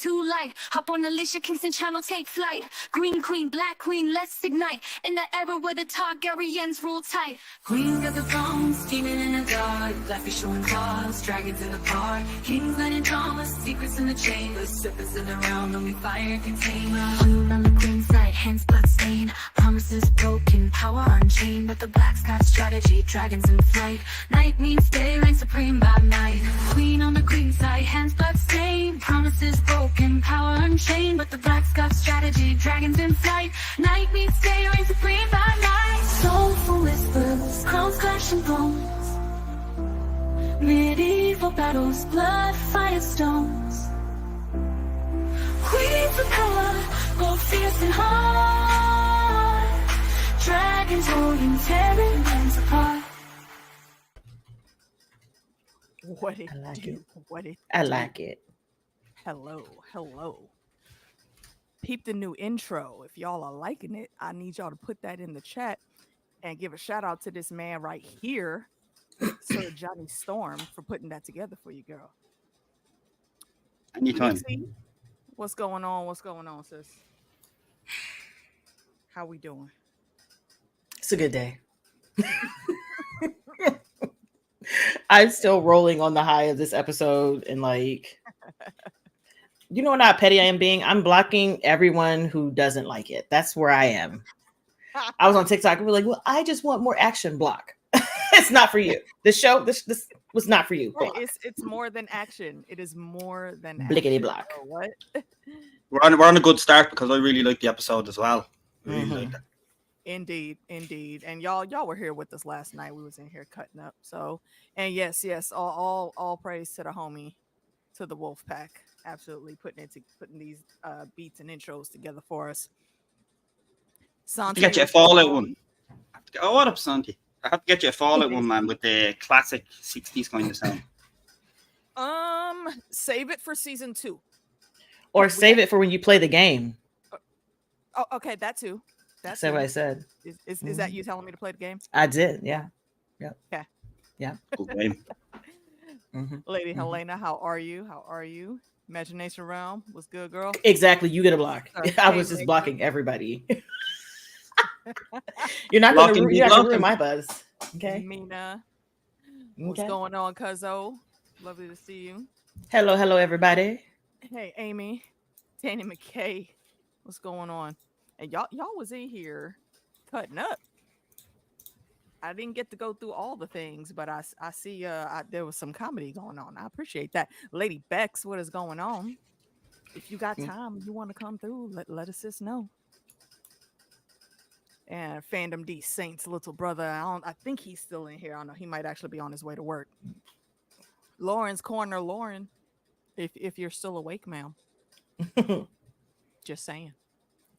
too light. Hop on Alicia Kingston channel, take flight. Green queen, black queen, let's ignite. In the era where the Targaryens rule tight. Queens got the throne, steaming in the dark. Blackfish showing claws, dragons in the park. Kings letting drama, secrets in the chambers. Serpents in the realm, only fire can tame us. On the queen side, hands blood stained. Promises broken, power unchained. But the black's got strategy, dragons in flight. Night means day, reign supreme by night. Queen on the queen side, hands blood stained. Promises broken, power unchained. But the black's got strategy, dragons in flight. Night means day, reign supreme by night. Soulful whispers, crowns clashing bones. Medieval battles, blood, fire stones. Queens of power, both fierce and hard. Dragons roaring, tearing lands apart. What it I like do? it. What it I do? like it. Hello, hello. Peep the new intro. If y'all are liking it, I need y'all to put that in the chat and give a shout out to this man right here, Sir Johnny Storm, for putting that together for you, girl. Anytime. Meeksy, what's going on? What's going on, sis? How we doing? It's a good day. I'm still rolling on the high of this episode and like, you know how petty I am being? I'm blocking everyone who doesn't like it. That's where I am. I was on TikTok and we're like, well, I just want more action. Block. It's not for you. This show, this was not for you. Right, Block. it's more than action. It is more than Blickety action. block. Oh, what? We're on a good start because I really liked the episode as well. Really liked it. Indeed. And y'all were here with us last night. We was in here cutting up. So, and yes, all praise to the homie, to the Wolf Pack. Absolutely putting these beats and intros together for us. Santi, Get you a Fallout one. Oh, what up, Santi? I have to get you a Fallout one, man, with the classic 60s kind of sound. Save it for season 2. Or save it for when you play the game. Oh, okay, that too. That's what I said. Is that you telling me to play the game? I did. Yeah. Yep. Okay. Yeah. Good game. Lady Helaena, how are you? How are you? Imagination Realm was good, girl. Exactly. You get a block. I was just blocking everybody. You're not going to ruin my buzz. Okay. Mina, what's going on, Cuzzo? Lovely to see you. Hello, everybody. Hey, Amy, Danny McKay, what's going on? And y'all was in here cutting up. I didn't get to go through all the things, but I see there was some comedy going on. I appreciate that. Lady Bex, what is going on? If you got time, you want to come through, let us just know. And Fandom D Saints little brother, I think he's still in here. I don't know. He might actually be on his way to work. Lauren's Corner, Lauren, if you're still awake, ma'am. Just saying.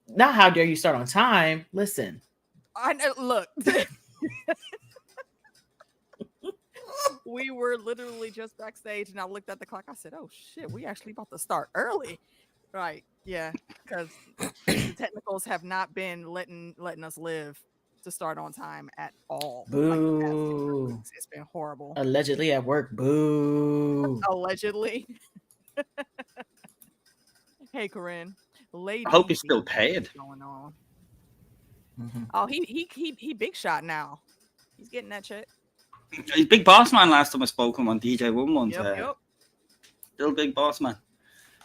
Now, how dare you start on time? Listen. I know. Look. We were literally just backstage, and I looked at the clock. I said, "Oh shit, we actually about to start early." Right? Yeah, because the technicals have not been letting us live to start on time at all. Boo! Like, it's been horrible. Allegedly at work. Boo! Allegedly. Hey, Corinne. Lady, I hope he's still paid. Going on. Oh, he big shot now. He's getting that check. He's big boss man. Last time I spoke to him on DJ Wun Wun. Yep. Still big boss man.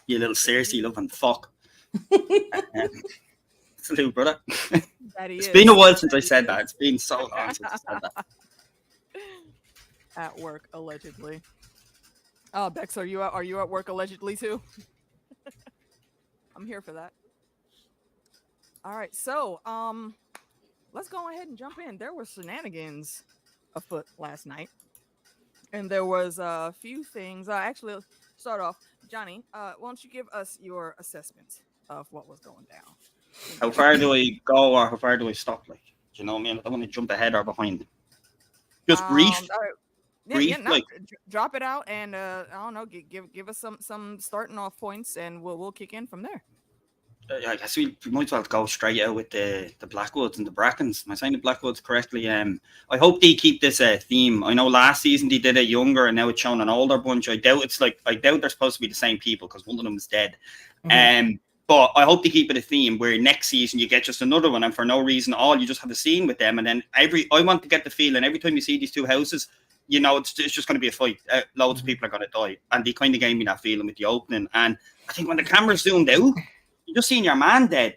You little Cersei loving fuck. Salute, brother. It's been a while since I said that. It's been so long since I said that. At work, allegedly. Oh, Bex, are you at work allegedly too? I'm here for that. All right, so let's go ahead and jump in. There were shenanigans afoot last night, and there was a few things. Actually, let's start off. Johnny, why don't you give us your assessment of what was going down? How far do I go, or how far do I stop? Like, do you know what I mean? I don't want to jump ahead or behind. Just brief. Drop it out, and I don't know. Give us some starting off points, and we'll kick in from there. I guess we might as well go straight out with the Blackwoods and the Brackens. Am I saying the Blackwoods correctly? I hope they keep this theme. I know last season they did it younger, and now it's shown an older bunch. I doubt they're supposed to be the same people because one of them is dead. But I hope they keep it a theme where next season you get just another one, and for no reason at all, you just have a scene with them, and then I want to get the feeling every time you see these two houses, you know, it's just going to be a fight. Loads of people are going to die, and they kind of gave me that feeling with the opening. And I think when the camera zoomed out, you just seen your man dead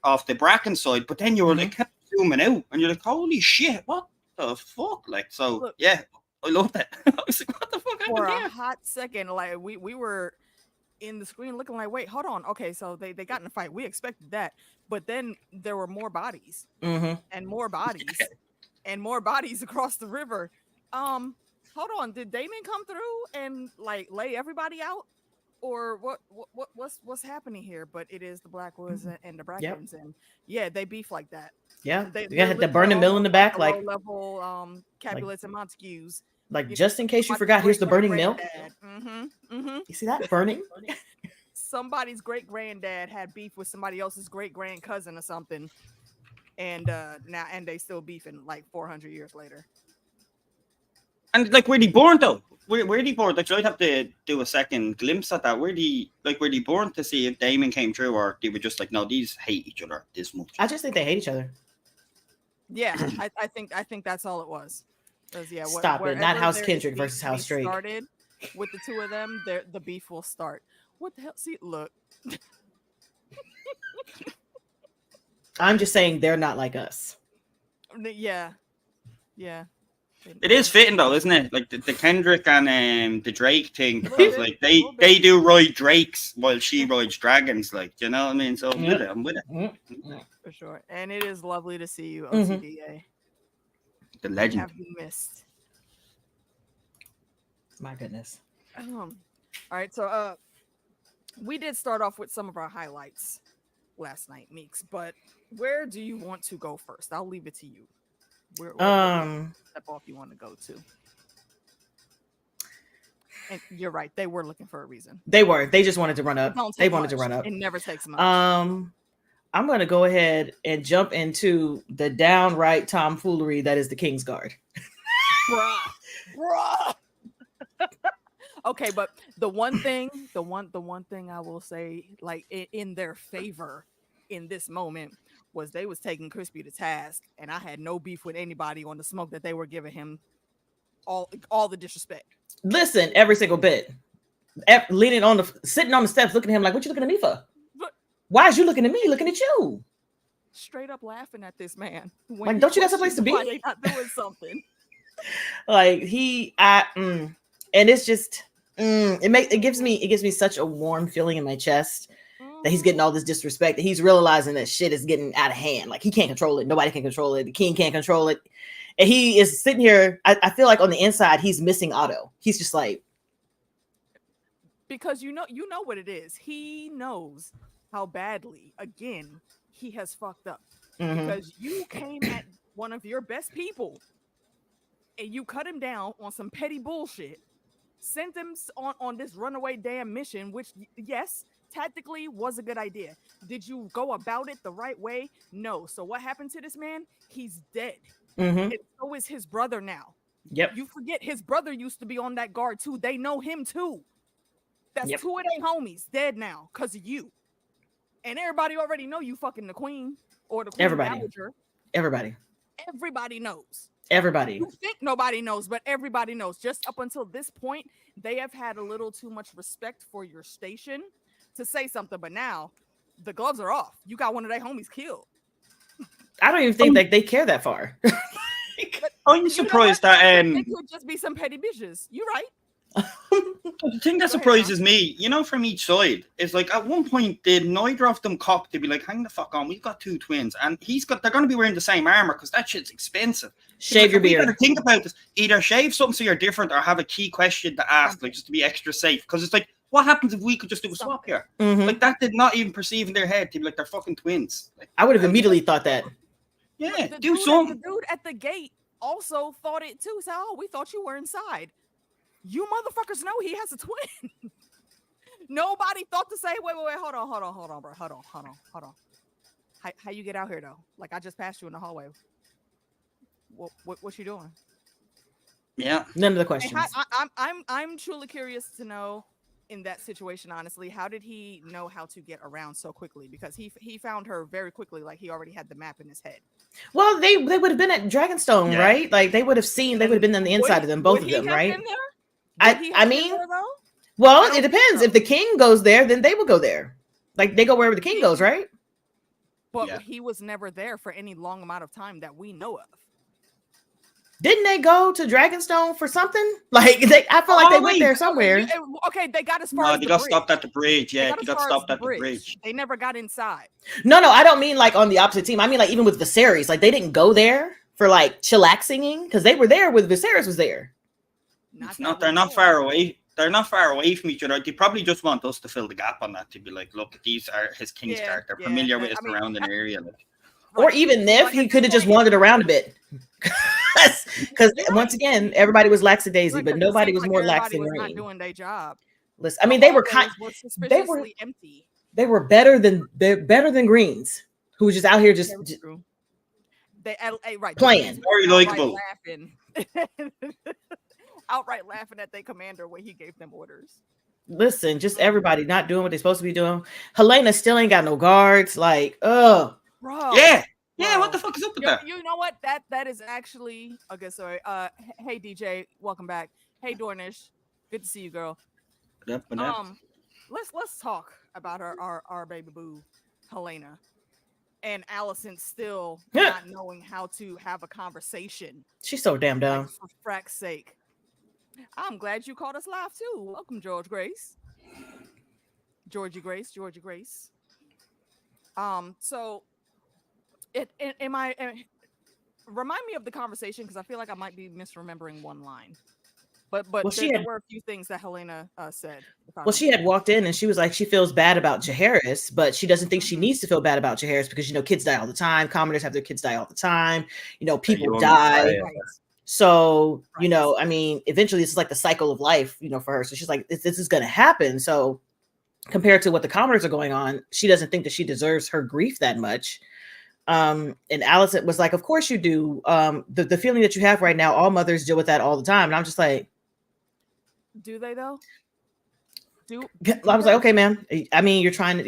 off the Bracken side, but then you were like kept zooming out, and you're like, holy shit, what the fuck? Like, so look, yeah, I love that. I was like, what the fuck happened for there? a hot second, like we were in the screen looking like, wait, hold on, okay, so they got in a fight. We expected that, but then there were more bodies and more bodies and more bodies across the river. Hold on, did Daemon come through and like lay everybody out, or what's happening here? But it is the Blackwoods and the Brackens, and yeah, they beef like that. Yeah, they had the burning mill in the back, like low level Capulets and Montagues. Like, just in case you forgot, here's the burning mill. You see that burning? Somebody's great granddad had beef with somebody else's great grand cousin or something, and now they still beefing like 400 years later. And like, where they born though? Where they born? Like, I'd have to do a second glimpse at that. Where they born to see if Daemon came through, or they were just like, no, these hate each other this much. I just think they hate each other. Yeah, I think that's all it was. Yeah, stop it! Not House Kendrick versus House Drake. Started with the two of them, the beef will start. What the hell? See, look. I'm just saying they're not like us. Yeah. It is fitting though, isn't it? Like the Kendrick and the Drake thing, because like they do ride Drakes while she rides dragons. Like, you know what I mean? So I'm with it. For sure. And it is lovely to see you, OTDA. The legend. Have you missed? My goodness. All right, so we did start off with some of our highlights last night, Meeks, but where do you want to go first? I'll leave it to you. Where step off you want to go to? And you're right, they were looking for a reason. They just wanted to run up. They wanted to run up. It never takes much. I'm going to go ahead and jump into the downright tomfoolery that is the Kingsguard. Bruh. Okay, but the one thing I will say, like in their favor in this moment, was they was taking Crispy to task, and I had no beef with anybody on the smoke that they were giving him. All the disrespect. Listen, every single bit. Sitting on the steps, looking at him like, what you looking at me for? Why is you looking at me? Looking at you. Straight up laughing at this man. Like, don't you got someplace to be? Why they not doing something? Like and it's just it gives me such a warm feeling in my chest that he's getting all this disrespect. That he's realizing that shit is getting out of hand. Like, he can't control it. Nobody can control it. The king can't control it. And he is sitting here. I feel like on the inside he's missing Otto. He's just like, because you know what it is. He knows how badly, again, he has fucked up. Because you came at one of your best people and you cut him down on some petty bullshit, sent him on this runaway damn mission, which, yes, tactically was a good idea. Did you go about it the right way? No. So what happened to this man? He's dead. And so is his brother now. Yep. You forget his brother used to be on that guard too. They know him too. That's two of their homies dead now because of you. And everybody already know you fucking the queen or the queen dowager. Everybody knows. Everybody. You think nobody knows, but everybody knows. Just up until this point, they have had a little too much respect for your station to say something. But now the gloves are off. You got one of their homies killed. I don't even think that they care that far. I'm surprised that it could just be some petty bitches. You right? The thing that surprises me, you know, from each side, is like at one point did neither of them cop to be like, hang the fuck on, we've got two twins, and they're going to be wearing the same armor because that shit's expensive. Shave your beard. You better think about this. Either shave something so you're different, or have a key question to ask, like just to be extra safe. Because it's like, what happens if we could just do a swap here? Like, that did not even perceive in their head to be like, they're fucking twins. Like, I would have immediately thought that. Yeah, do something. The dude at the gate also thought it too. So, we thought you were inside. You motherfuckers know he has a twin. Nobody thought to say, wait, hold on, bro. Hold on. How you get out here though? Like I just passed you in the hallway. What you doing? Yeah. None of the questions. I'm truly curious to know in that situation, honestly, how did he know how to get around so quickly? Because he found her very quickly, like he already had the map in his head. Well, they would have been at Dragonstone, right? Like they would have been on the inside of them, both of them, right? I mean, well, it depends. If the king goes there, then they will go there. Like they go wherever the king goes, right? But he was never there for any long amount of time that we know of. Didn't they go to Dragonstone for something? Like I feel like they went there somewhere. Okay, they got as far as they got stopped at the bridge. Yeah, they got stopped at the bridge. They never got inside. No, I don't mean like on the opposite team. I mean like even with Viserys, like they didn't go there for like chillaxing because they were there when Viserys was there. They're not far away. They're not far away from each other. They probably just want us to fill the gap on that. To be like, look, these are his Kingsguard. They're familiar with his surrounding area. Like. Or even if he could have just wandered around a bit. Because once again, everybody was lackadaisy, but nobody was more lax than Green. Not doing their job. Listen, I mean, they were empty. They were better than Greens, who was just out here just playing. Very likable. Outright laughing at their commander when he gave them orders. Listen, just everybody not doing what they're supposed to be doing. Helaena still ain't got no guards. Like, bro. Yeah. Yeah, what the fuck is up with that? You know what? That is actually okay. Sorry. Hey DJ, welcome back. Hey Dornish, good to see you, girl. Let's talk about our baby boo, Helaena, and Alicent still not knowing how to have a conversation. She's so damn dumb. Like, for frack's sake. I'm glad you called us live too. Welcome, Georgie Grace. So. Remind me of the conversation because I feel like I might be misremembering one line. But there were a few things that Helaena said. Well, she had walked in and she was like, she feels bad about Jaehaerys, but she doesn't think she needs to feel bad about Jaehaerys because kids die all the time. Commoners have their kids die all the time. People die. Right. So I mean, eventually this is like the cycle of life, for her. So she's like, this is going to happen. So compared to what the commoners are going on, she doesn't think that she deserves her grief that much. And Alicent was like, of course you do. The feeling that you have right now, all mothers deal with that all the time. And I'm just like, do they though? I was like, okay, man. I mean, you're trying.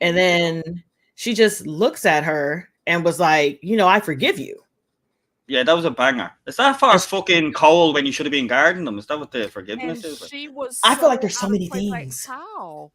And then she just looks at her and was like, I forgive you. Yeah, that was a banger. Is that for fucking Cole when you should have been guarding them? Is that what the forgiveness is? She was. I feel like there's so many things. Like, how?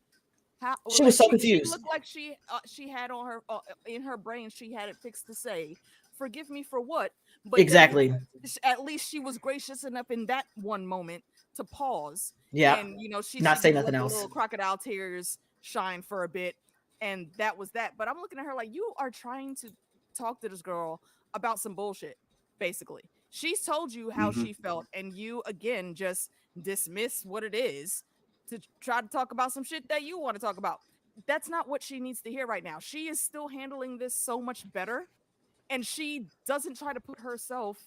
She was so confused. She looked like she had on her in her brain. She had it fixed to say, "Forgive me for what?" But exactly. At least she was gracious enough in that one moment to pause. Yeah, and she not say nothing else. Little crocodile tears shine for a bit, and that was that. But I'm looking at her like, you are trying to talk to this girl about some bullshit. Basically, she's told you how she felt, and you again just dismiss what it is to try to talk about some shit that you want to talk about. That's not what she needs to hear right now. She is still handling this so much better, and she doesn't try to put herself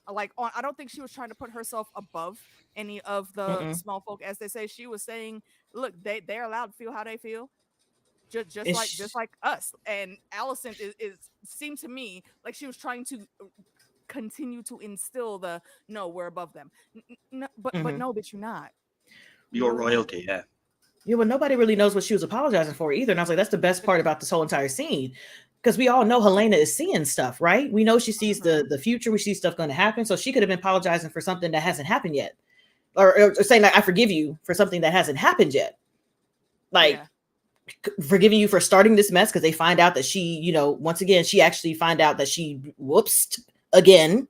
like on. I don't think she was trying to put herself above any of the small folk, as they say. She was saying, "Look, they're allowed to feel how they feel, just like us." And Alicent is seemed to me like she was trying to continue to instill no, we're above them. No, but no, bitch, you're not. Your royalty, yeah. Yeah, well, nobody really knows what she was apologizing for either. And I was like, that's the best part about this whole entire scene. Because we all know Helaena is seeing stuff, right? We know she sees the future. We see stuff going to happen. So she could have been apologizing for something that hasn't happened yet. Or saying like, I forgive you for something that hasn't happened yet. Like, forgiving you for starting this mess because they find out that she, once again, she actually find out that she whoopsed again.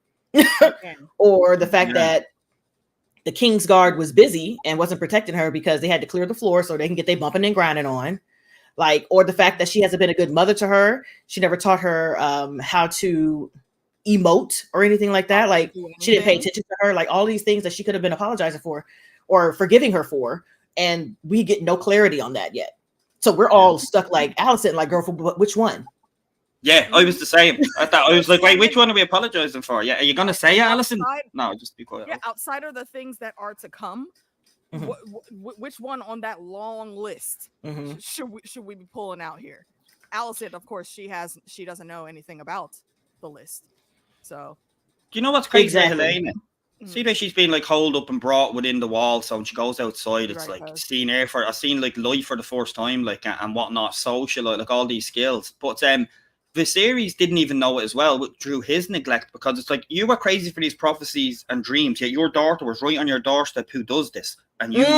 Or the fact that the King's Guard was busy and wasn't protecting her because they had to clear the floor so they can get their bumping and grinding on. Like, or the fact that she hasn't been a good mother to her. She never taught her how to emote or anything like that. Like, she didn't pay attention to her. Like, all these things that she could have been apologizing for or forgiving her for. And we get no clarity on that yet. So we're all stuck like Alicent, like, girl, for which one? Yeah, I was the same. I was like, wait, which one are we apologizing for? Yeah, are you gonna say it, Alicent? No, just be quiet. Yeah, outside of the things that are to come, Mhm. Which one on that long list Mhm. should we be pulling out here? Alicent, of course, she doesn't know anything about the list. So Do you know what's crazy about Exactly. Helaena? See that she's been like holed up and brought within the wall, so when she goes outside, it's Right, like does. seeing air for. I've seen like life for the first time, like and whatnot, social, like all these skills. But Viserys didn't even know it as well through his neglect, because it's like you were crazy for these prophecies and dreams, yet your daughter was right on your doorstep who does this, and you missed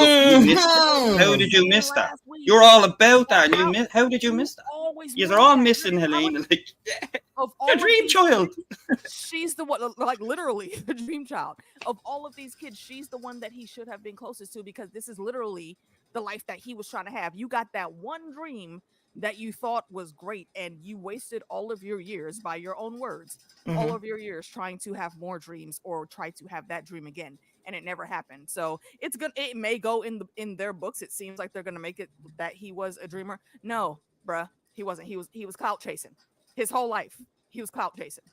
it. How did you miss that? Last week. You're all about that, and How- how did you miss that? Always You're miss all that. missing I would- Helaena, like of all your of dream these child. kids, she's the one, like literally the dream child of all of these kids. She's the one that he should have been closest to, because this is literally the life that he was trying to have. You got that one dream that you thought was great, and you wasted all of your years, by your own words, all of your years trying to have more dreams or try to have that dream again, and it never happened. So it's good. It may go in their books. It seems like they're gonna make it that he was a dreamer. No, bruh, he wasn't. He was clout chasing his whole life. He was clout chasing.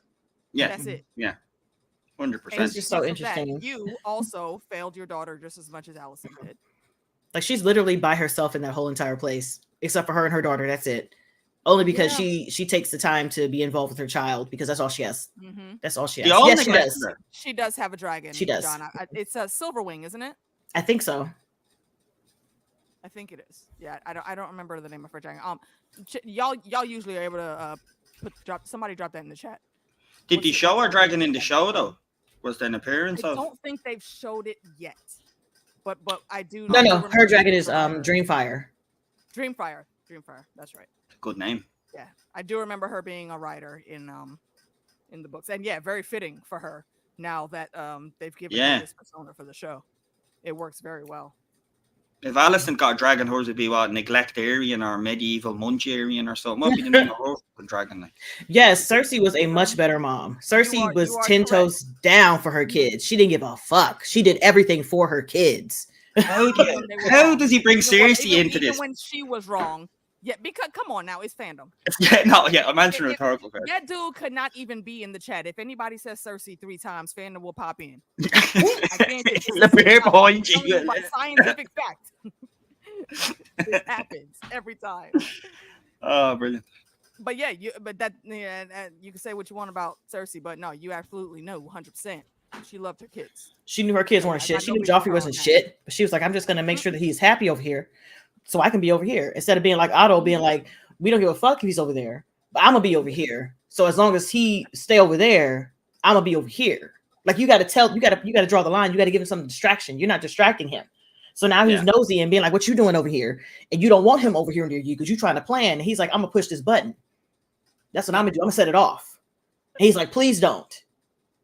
Yeah, That's it. yeah, 100%. It's just so interesting. You also failed your daughter just as much as Alicent did. Like she's literally by herself in that whole entire place, except for her and her daughter. That's it. Only because she takes the time to be involved with her child, because that's all she has. That's all she has. Yes, she does. She does have a dragon. She does. John. It's a Silverwing, isn't it? I think so. I think it is. Yeah, I don't remember the name of her dragon. Y'all usually are able to drop that in the chat. Did they show her dragon in the show though? Was there an appearance I of? don't think they've showed it yet. But I do. No. Her dragon is Dreamfire. Dreamfire. That's right. Good name. Yeah, I do remember her being a writer in the books, and yeah, very fitting for her now that they've given her this persona for the show. It works very well. If Alicent got a dragon, hers would be what, Neglectarian or Medieval Muncharian or something. What would be the name of her dragon? Like? Yes, Cersei was a much better mom. Cersei was 10 toes down for her kids. She didn't give a fuck. She did everything for her kids. How does he bring Cersei into this? When she was wrong. Yeah, because come on now, it's fandom. I'm answering rhetorical question. That dude could not even be in the chat. If anybody says Cersei 3 times, fandom will pop in. The bear behind you. Scientific fact. It happens every time. Oh, brilliant. But yeah, you can say what you want about Cersei, but no, you absolutely know 100%. She loved her kids. She knew her kids weren't shit. She knew Joffrey wasn't shit, but she was like, I'm just gonna make sure that he's happy over here, so I can be over here, instead of being like Otto, being like, we don't give a fuck if he's over there, but I'm gonna be over here. So as long as he stay over there, I'm gonna be over here. Like you gotta draw the line. You gotta give him some distraction. You're not distracting him. So now he's nosy and being like, what you doing over here? And you don't want him over here near you because you're trying to plan. And he's like, I'm gonna push this button. That's what I'm gonna do. I'm gonna set it off. And he's like, please don't.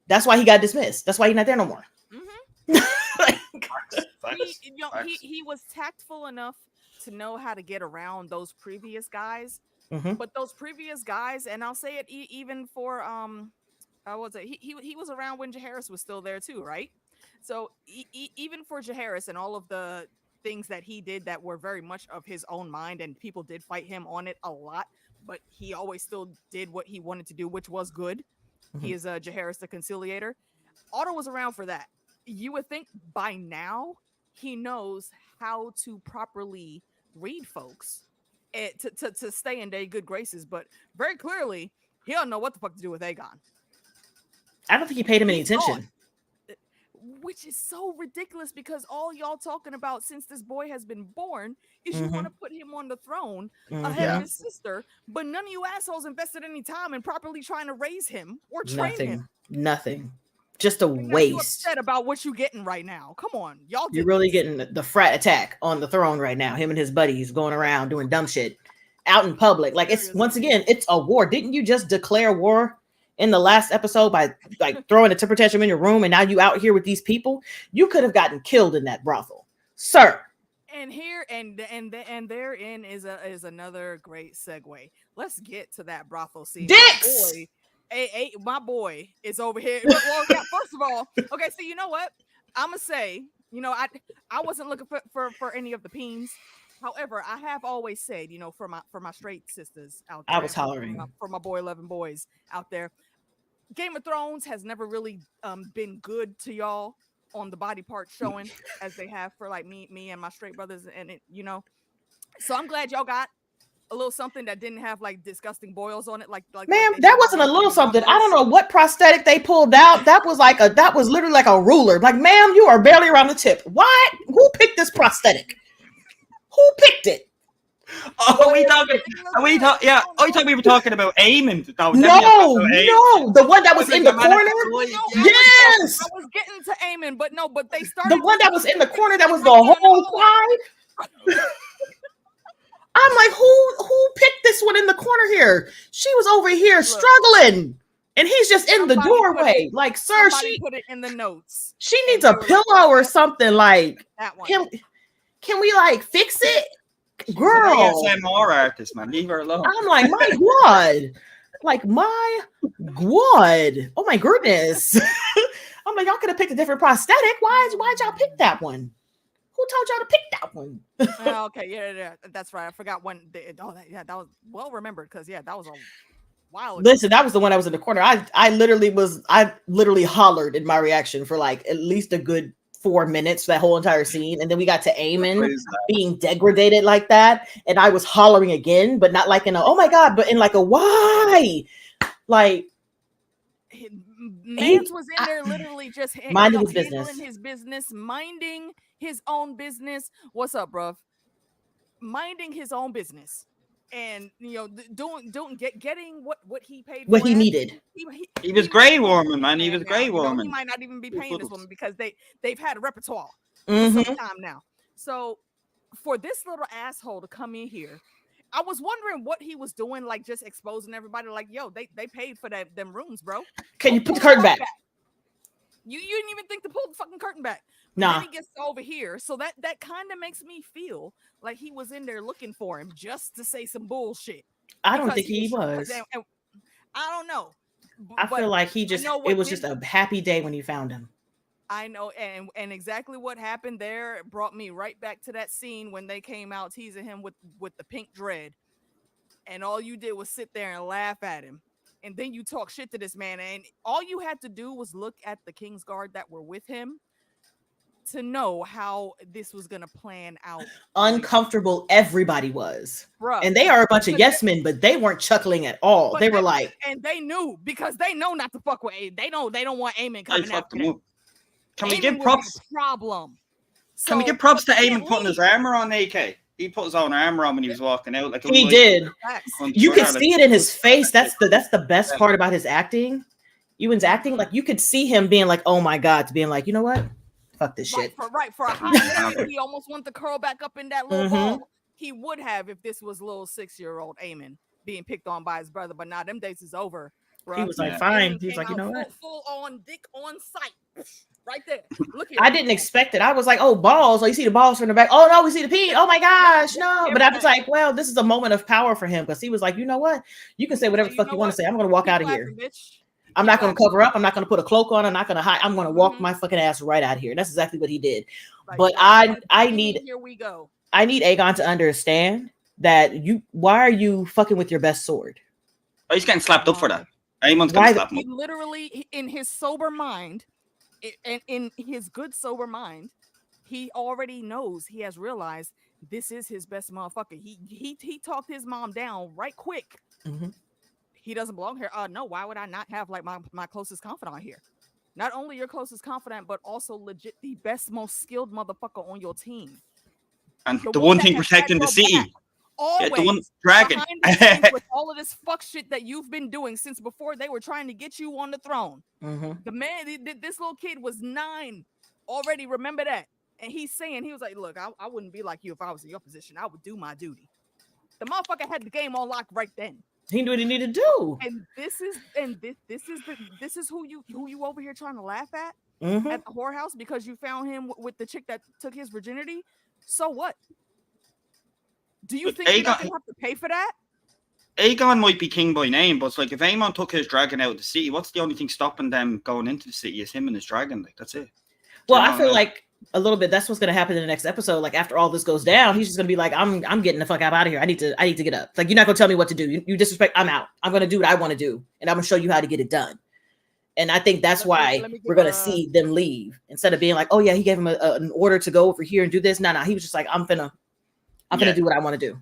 That's why he got dismissed. That's why he's not there no more. He was tactful enough to know how to get around those previous guys. But those previous guys, and I'll say it even for he was around when Jaehaerys was still there too, right? So even for Jaehaerys and all of the things that he did that were very much of his own mind, and people did fight him on it a lot, but he always still did what he wanted to do, which was good. He is Jaehaerys the Conciliator. Otto was around for that. You would think by now he knows how to properly read folks to stay in their good graces, but very clearly he don't know what the fuck to do with Aegon. I don't think he paid him any attention. Which is so ridiculous, because all y'all talking about since this boy has been born is you want to put him on the throne ahead of his sister, but none of you assholes invested any time in properly trying to raise him or train him. Nothing. Just a waste. You upset about what you're getting right now. Come on, y'all. You're really getting the frat attack on the throne right now. Him and his buddies going around doing dumb shit out in public. Like it's once again, it's a war. Didn't you just declare war in the last episode by like throwing a temper tantrum in your room, and now you out here with these people? You could have gotten killed in that brothel, sir. And here and therein is another great segue. Let's get to that brothel scene. Dicks! My boy is over here. Well, yeah, first of all, okay, so you know what? I'm gonna say, I wasn't looking for any of the peens. However, I have always said, for my straight sisters out there, I was hollering for my boy 11 boys out there, Game of Thrones has never really been good to y'all. on the body part showing as they have for like me and my straight brothers, and it, you know. So I'm glad y'all got a little something that didn't have like disgusting boils on it, like Ma'am, they that have wasn't a on little the something. I brothels. don't know what prosthetic they pulled out. That was literally like a ruler. Like, ma'am, you are barely around the tip. Why? Who picked this prosthetic? Who picked it? Oh, we talking? Yeah, I thought we were talking about Aemond. No, the one that was in the corner. Yes, I was getting to Aemond, but they started the one that was in the corner. That was the whole side. I'm like, who picked this one in the corner here? She was over here struggling, and he's just in the doorway. Like, sir, she put it in the notes. She needs a pillow or something. Like, that one. Can we like fix it? Girl, ASMR artist, man, leave her alone. I'm like, my God, like my God, oh my goodness. I'm like, y'all could have picked a different prosthetic. Why'd y'all pick that one? Who told y'all to pick that one? Okay, yeah, that's right. I forgot when. That was well remembered because that was a while ago. Listen, that was the one that was in the corner. I literally hollered in my reaction for like at least a good 4 minutes, that whole entire scene, and then we got to Aemond being degraded like that, and I was hollering again, but not like in a oh my God, but in like a why, like Mance was in there literally just minding his business, minding his own business. What's up, bruv? Minding his own business, and getting what he paid, what for he needed. He was Grey Worming, man. He was Grey Worming. He might not even be paying this woman because they've had a repertoire for some time now. So for this little asshole to come in here, I was wondering what he was doing, like just exposing everybody. Like, yo, they paid for them rooms, bro. Can you put the curtain back? You didn't even think to pull the fucking curtain back. Nah. Then he gets over here, so that kind of makes me feel like he was in there looking for him just to say some bullshit. I don't think he was. And I don't know. I feel like it was just a happy day when he found him. I know, and exactly what happened there brought me right back to that scene when they came out teasing him with the pink dread, and all you did was sit there and laugh at him, and then you talk shit to this man, and all you had to do was look at the Kingsguard that were with him to know how this was gonna plan out. Uncomfortable everybody was. Bruh. And they are a bunch of yes men, but they weren't chuckling at all. They were like, and they knew because they know not to fuck with Aemond. They don't want Aemond coming after them. Can we give props? Problem. Can we give props to Aemond putting his armor on? AK. He put his own armor on when he was walking out. Like he did. You could see it in his face. That's the best part about his acting. Ewan's acting, like you could see him being like, "Oh my God," to being like, "You know what? Fuck this shit." For a hot minute, he almost wanted to curl back up in that little ball. He would have if this was little 6-year-old Aemond being picked on by his brother, but now them days is over. Bro. He was like, fine. He was like, you know what? Full on dick on sight. Right there. Look here. I didn't expect it. I was like, oh, balls. Oh, you see the balls from the back. Oh, no, we see the pee. Oh, my gosh, no. But I was like, well, this is a moment of power for him because he was like, you know what? You can say whatever the fuck you want to say. I'm going to walk out of here. I'm not going to cover up. I'm not going to put a cloak on. I'm not going to hide. I'm going to walk my fucking ass right out of here. That's exactly what he did. But I need here we go. I need Aegon to understand that why are you fucking with your best sword? Oh, he's getting slapped up for that. Aemon's going to slap him up. He literally, in his sober mind, and in his good sober mind, he already knows, he has realized this is his best motherfucker. He talked his mom down right quick. He doesn't belong here. No, why would I not have like my closest confidant here? Not only your closest confidant, but also legit the best, most skilled motherfucker on your team. And the one thing protecting the city. Always, the one dragon. With all of this fuck shit that you've been doing since before they were trying to get you on the throne. The man, this little kid was 9 already. Remember that? And he's saying, he was like, look, I wouldn't be like you if I was in your position. I would do my duty. The motherfucker had the game on lock right then. He knew what he needed to do. And this is who you over here trying to laugh at at the whorehouse because you found him with the chick that took his virginity. So what? Do you think you're gonna have to pay for that? Aegon might be king by name, but it's like if Aemond took his dragon out of the city, what's the only thing stopping them going into the city? Is him and his dragon. Like that's it. Well, I feel like a little bit that's what's gonna happen in the next episode. Like after all this goes down, he's just gonna be like, I'm getting the fuck out of here. I need to get up. Like you're not gonna tell me what to do. You disrespect. I'm out. I'm gonna do what I want to do, and I'm gonna show you how to get it done. And I think that's why let me we're give going to see them leave instead of being like, oh yeah, he gave him an order to go over here and do this. No, he was just like, I'm finna do what I want to do.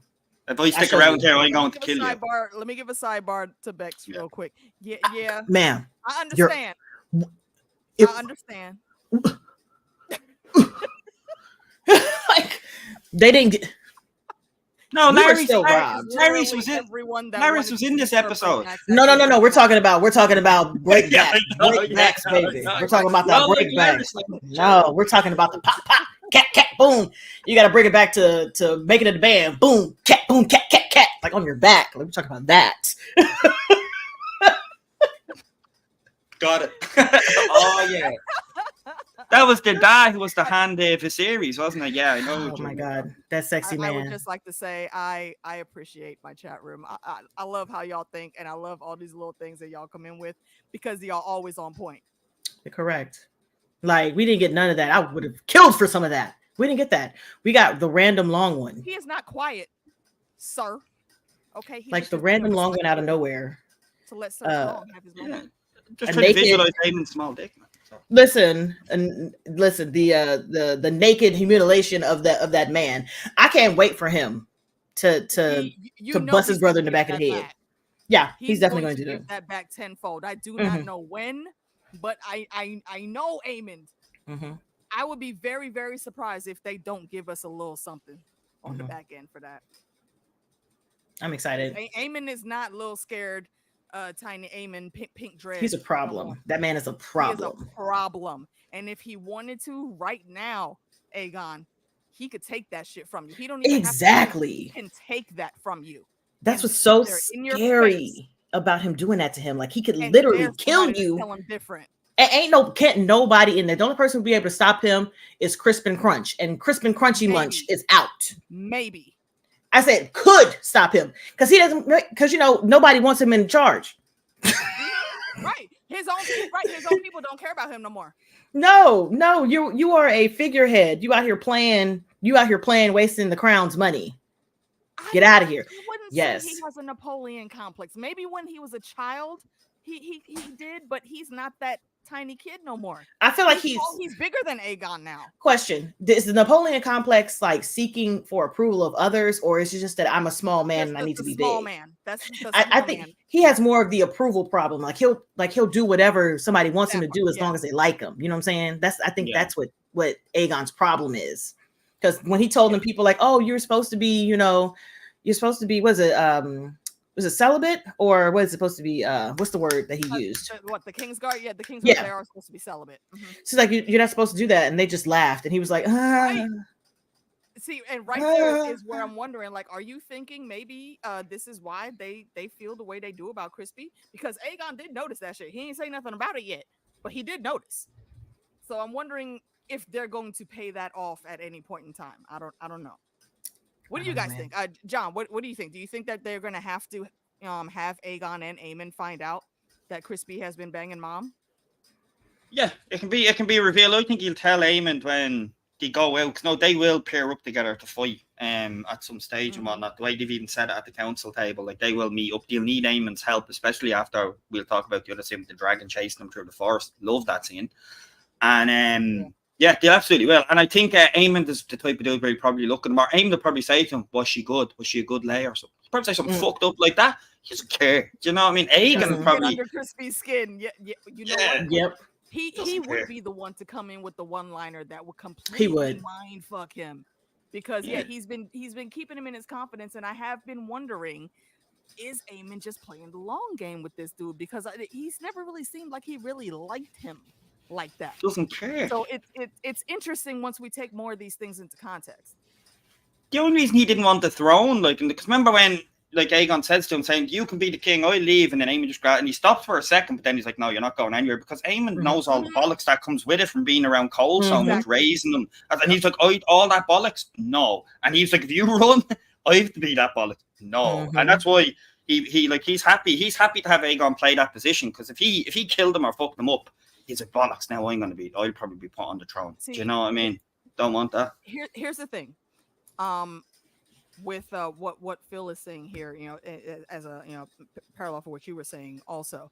If I stick around here, I'm going to kill you. Let me give a sidebar to Bex real quick. Yeah. Ma'am. I understand. I understand. Like, they didn't get... No, Larry's Larry's was in. Larry's was in this episode. No. We're talking about breakback, breakbacks, baby. We're talking about that breakback. No, we're talking about the pop, cat, boom. You got to bring it back to making it a band. Boom, cat, like on your back. We're talking about that. Got it. Oh yeah. That was the guy who was the hand of the series, wasn't it? Yeah, I know. Oh my God, that sexy man. I would just like to say I appreciate my chat room. I love how y'all think, and I love all these little things that y'all come in with because y'all always on point. Correct. Like, we didn't get none of that. I would have killed for some of that. We didn't get that. We got the random long one. He is not quiet, sir. Okay. Like the random long one out of nowhere. To let Sir Long have his moment. Just trying to visualize Aemon's small dick. Listen, the naked mutilation of that man. I can't wait for him to bust his brother in the back of the head. Back. Yeah, he's definitely going to do that back tenfold. I do not know when, but I know Aemond. Mm-hmm. I would be very, very surprised if they don't give us a little something on the back end for that. I'm excited. Aemond is not a little scared. Tiny Aemond, pink dress. He's a problem. That man is a problem. He is a problem. And if he wanted to right now, Aegon, he could take that shit from you. He don't even exactly have to, he can take that from you. That's what's so scary about him doing that to him. Like, he could literally kill you. Tell him different. Can't nobody in there. The only person who'll be able to stop him is Crisp and Crunch, and Crisp and Crunchy Munch is out. Maybe. I said could stop him because he doesn't, because nobody wants him in charge. Right. His own people don't care about him no more. No, you are a figurehead. You out here playing, wasting the crown's money. Get out of here. I wouldn't say he has a Napoleon complex. Maybe when he was a child, he did, but he's not that tiny kid no more. I feel like he's bigger than Aegon now. Question: is the Napoleon complex like seeking for approval of others, or is it just that I'm a small man and I need to be small big? Man. That's I think he has more of the approval problem. Like he'll do whatever somebody wants him to do as long as they like him. You know what I'm saying? That's what Aegon's problem is. Because when he told them people like, oh, you're supposed to be, was it celibate, or what is it supposed to be? What's the word that he used? What, the Kingsguard? Yeah, the Kingsguard, they are supposed to be celibate. Mm-hmm. So like, you're not supposed to do that, and they just laughed, and he was like, Right. See, and there is where I'm wondering, like, are you thinking maybe this is why they feel the way they do about Crispy? Because Aegon did notice that shit. He ain't say nothing about it yet, but he did notice. So I'm wondering if they're going to pay that off at any point in time. I don't know. What do you guys think? John, what do you think? Do you think that they're going to have have Aegon and Aemond find out that Crispy has been banging Mom? Yeah, it can be revealed. I think he'll tell Aemond when they go out, because they will pair up together to fight at some stage and whatnot. The way they've even said it at the council table, like they will meet up. They'll need Aemond's help, especially after we'll talk about the other scene with the dragon chasing them through the forest. Love that scene. And yeah, they absolutely will. And I think Aemond is the type of dude where he probably look at him, or Aemond will probably say to him, was she good? Was she a good layer? So he'll probably say something fucked up like that. He doesn't care. Do you know what I mean? Aegon probably under Crispy's skin. Yeah, you know what? Yep. He would be the one to come in with the one-liner that would completely mind fuck him. Because he's been keeping him in his confidence, and I have been wondering, is Aemond just playing the long game with this dude? Because he's never really seemed like he really liked him like that. Doesn't care. So it's interesting once we take more of these things into context. The only reason he didn't want the throne, because remember when Aegon says to him, saying, you can be the king, I'll leave, and then Aemond just grabbed, and he stops for a second, but then he's like, no, you're not going anywhere, because Aemond knows all the bollocks that comes with it from being around Cole so much, raising them, and he's like, all that bollocks? No. And he's like, if you run, I have to be that bollocks. No. And that's why he's happy to have Aegon play that position, because if he killed him or fucked him up, he's like, bollocks, now I'll probably be put on the throne. Do you know what I mean? Don't want that. Here's the thing. With what Phil is saying here, as a parallel for what you were saying also,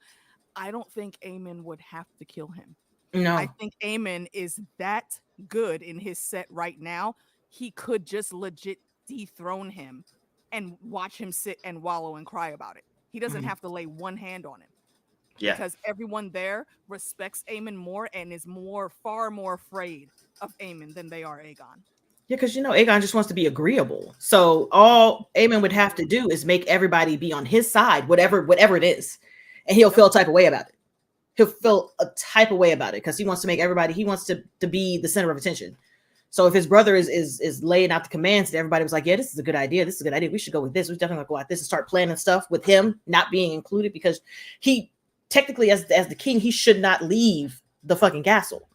I don't think Aemond would have to kill him. No. I think Aemond is that good in his set right now. He could just legit dethrone him and watch him sit and wallow and cry about it. He doesn't have to lay one hand on him. Yeah. Because everyone there respects Aemond more and is far more afraid of Aemond than they are Aegon. Yeah, because Aegon just wants to be agreeable. So all Aemond would have to do is make everybody be on his side, whatever it is, and he'll feel a type of way about it. He'll feel a type of way about it because he wants to make everybody. He wants to be the center of attention. So if his brother is laying out the commands, and everybody was like, "Yeah, this is a good idea. This is a good idea. We should go with this. We definitely go out this and start planning stuff with him not being included because he technically, as the king, he should not leave the fucking castle.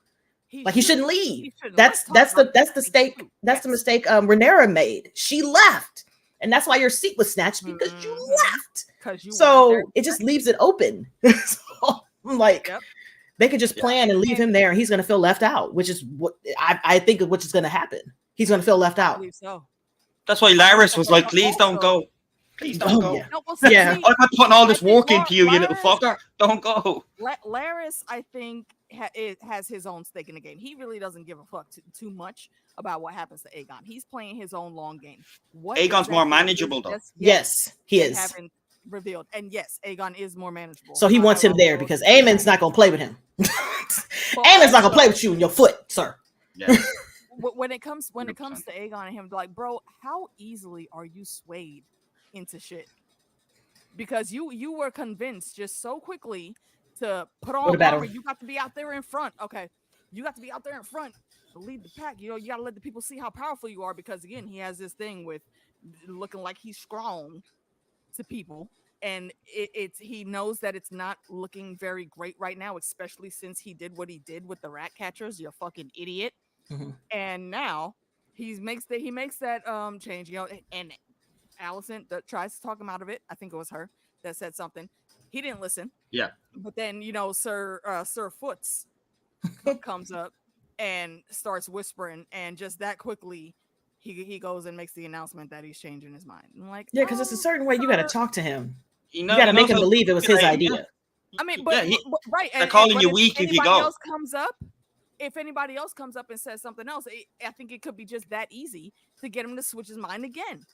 He shouldn't leave. That's the mistake. That's the mistake Rhaenyra made. She left, and that's why your seat was snatched because you left. So it just leaves it open. So I'm like, they could just plan and leave him there, and he's going to feel left out, which is what I think which is going to happen. He's going to feel left out. So. That's why Larys was like, "Please don't go. Please don't go." Yeah. No, well, Yeah. I'm not putting all this work into you, you little fucker. Don't go. Larys, I think, has his own stake in the game. He really doesn't give a fuck too much about what happens to Aegon. He's playing his own long game. Aegon's more manageable, though. Yes, he is. Haven't revealed, and yes, Aegon is more manageable. So he wants him there because Aemond's not going to play with him. Aemond's not going to play with you in your foot, sir. Yeah. When it comes to Aegon and him, like, bro, how easily are you swayed into shit? Because you were convinced just so quickly to put on armor. You got to be out there in front. Okay, you got to be out there in front to lead the pack. You got to let the people see how powerful you are. Because again, he has this thing with looking like he's strong to people, and he knows that it's not looking very great right now, especially since he did what he did with the rat catchers. You fucking idiot. And now he makes that change, and Alicent that tries to talk him out of it. I think it was her that said something. He didn't listen. Yeah. But then Sir Foots comes up and starts whispering, and just that quickly he goes and makes the announcement that he's changing his mind. I'm like, yeah, because it's a certain way you got to talk to him. You got to make him believe it was his idea. I mean, but right. They're calling you weak if you go. If anybody else comes up and says something else, I think it could be just that easy to get him to switch his mind again.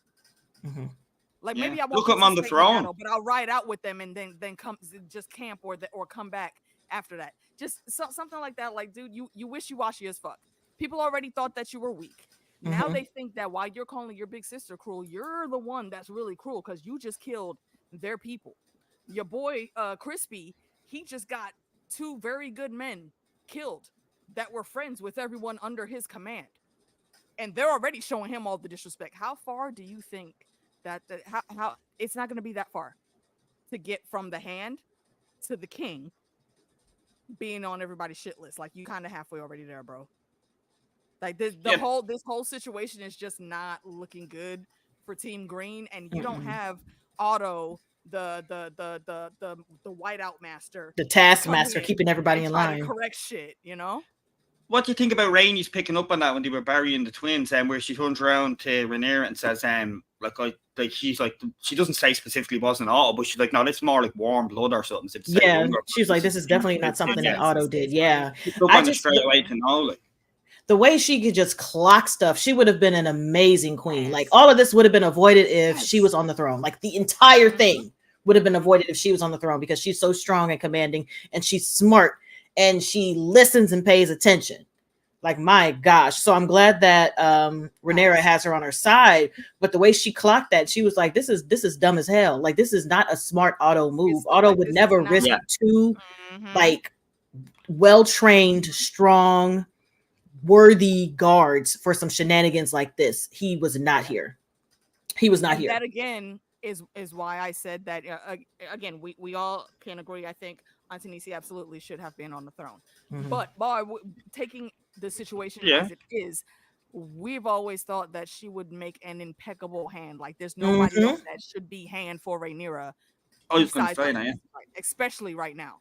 Like maybe I won't look him on the throne, but I'll ride out with them and then come just camp or come back after that. Just something like that. Like, dude, you wishy-washy as fuck. People already thought that you were weak. Now they think that while you're calling your big sister cruel, you're the one that's really cruel because you just killed their people. Your boy Crispy, he just got 2 very good men killed that were friends with everyone under his command, and they're already showing him all the disrespect. How far do you think that how it's not going to be that far to get from the hand to the king being on everybody's shit list? Like, you kind of halfway already there, bro. Like this whole situation is just not looking good for Team Green, and you don't have Otto, the whiteout master, the taskmaster, keeping everybody in line. Correct shit, What do you think about Rhaenys picking up on that when they were burying the twins, and where she turns around to Rhaenyra and says, she's like, she doesn't say specifically it wasn't Otto, but she's like, no, it's more like warm blood or something. Yeah, she's like, this is definitely not something that Otto did. Yeah, I just straight away to know, like, the way she could just clock stuff, she would have been an amazing queen. Like, all of this would have been avoided if she was on the throne. Like, the entire thing would have been avoided if she was on the throne because she's so strong and commanding, and she's smart, and she listens and pays attention. Like, my gosh. So I'm glad that Rhaenyra has her on her side, but the way she clocked that, she was like, this is dumb as hell. Like, this is not a smart Otto move. Otto would never risk 2 like well-trained, strong, worthy guards for some shenanigans like this. He was not here. He was not here. That again is why I said that again, we all can agree. I think Antonisi absolutely should have been on the throne. But by taking the situation as it is, we've always thought that she would make an impeccable hand. Like, there's nobody else that should be hand for Rhaenyra. I was going to say that, especially right now,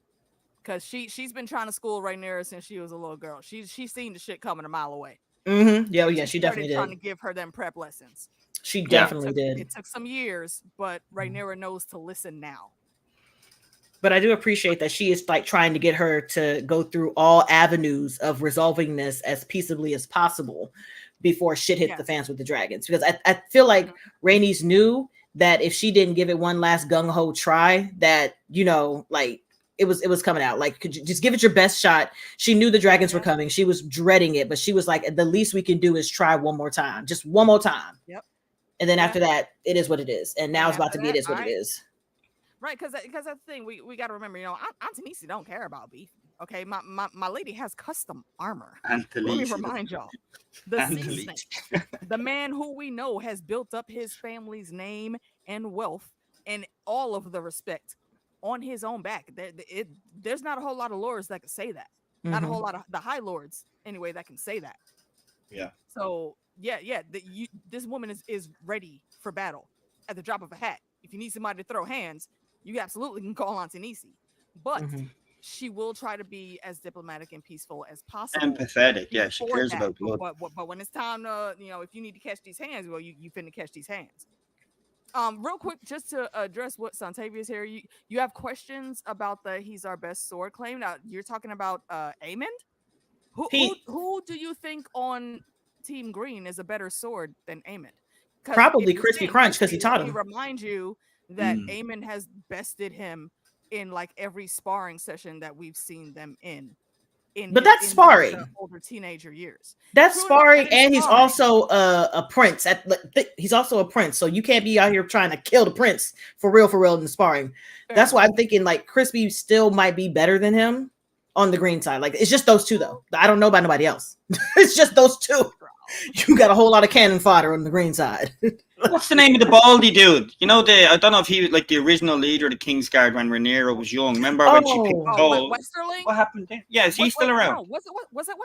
because she's been trying to school Rhaenyra since she was a little girl. She's seen the shit coming a mile away. Yeah, she definitely did. Trying to give her them prep lessons. She definitely did. It took some years, but Rhaenyra knows to listen now. But I do appreciate that she is like trying to get her to go through all avenues of resolving this as peaceably as possible before shit hits the fans with the dragons. Because I feel like Rhaenys knew that if she didn't give it one last gung-ho try, that, you know, like it was coming out. Like, could you just give it your best shot? She knew the dragons were coming. She was dreading it, but she was like, the least we can do is try one more time. Just one more time. Yep. And then after that, it is what it is. And now it's about to be it is what it is. Right, because that's the thing we got to remember. You know, Antonisi don't care about beef. Okay, my lady has custom armor. Let me remind y'all, the sea snake, the man who we know has built up his family's name and wealth and all of the respect on his own back. There's not a whole lot of lords that can say that. Not a whole lot of the high lords anyway that can say that. Yeah. So this woman is ready for battle at the drop of a hat. If you need somebody to throw hands, you absolutely can call Antonisi, but she will try to be as diplomatic and peaceful as possible. Empathetic, yeah. She cares about blood. But when it's time to, you know, if you need to catch these hands, well, you finna catch these hands. Real quick, just to address what Santavia's here, you have questions about he's our best sword claim. Now you're talking about Aemond. Who do you think on Team Green is a better sword than Aemond? Probably Crispy Crunch, because he taught him. He remind you that Aemond has bested him in like every sparring session that we've seen them in. But that's sparring. Older teenager years. That's sparring, and he's also a prince. He's also a prince, so you can't be out here trying to kill the prince for real in the sparring. That's why I'm thinking like Crispy still might be better than him on the green side. Like, it's just those two though. I don't know about nobody else. It's just those two. You got a whole lot of cannon fodder on the green side. What's the name of the baldy dude? You know, I don't know if he was like the original leader of the Kingsguard when Rhaenyra was young. Remember when she picked Cole? Westerling? What happened there? Yeah, is he still around? No, was it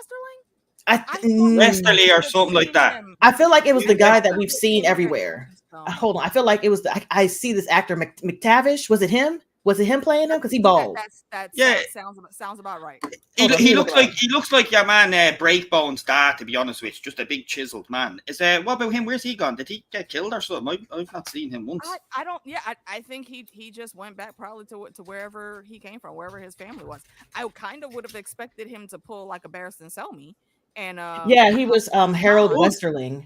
Westerling? Westerly or something like that. I feel like it was the guy that we've seen everywhere. Hold on. I feel like it was I see this actor McTavish. Was it him? Was it him playing him? Because he bald. Sounds about right. He looks like your man Breakbone's dad, to be honest with you. Just a big chiseled man. What about him? Where's he gone? Did he get killed or something? I've not seen him once. I don't. Yeah, I think he just went back probably to wherever he came from, wherever his family was. I kind of would have expected him to pull like a Barristan Selmy, and he was Harold Westerling.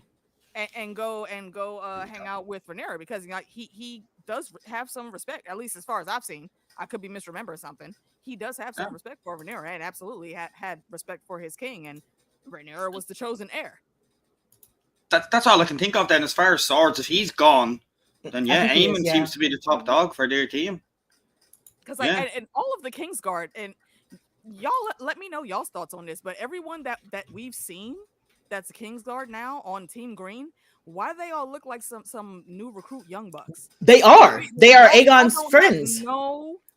And go hang out with Rhaenyra, because you know, he does have some respect, at least as far as I've seen. I could be misremembering something. He does have some respect for Rhaenyra, and absolutely had respect for his king, and Rhaenyra was the chosen heir. That's all I can think of then as far as swords. If he's gone, then Aemond seems to be the top dog for their team. Because and all of the Kingsguard, and y'all let me know y'all's thoughts on this, but everyone that we've seen that's a Kingsguard now on Team Green, why do they all look like some new recruit young bucks? They are Aegon's friends.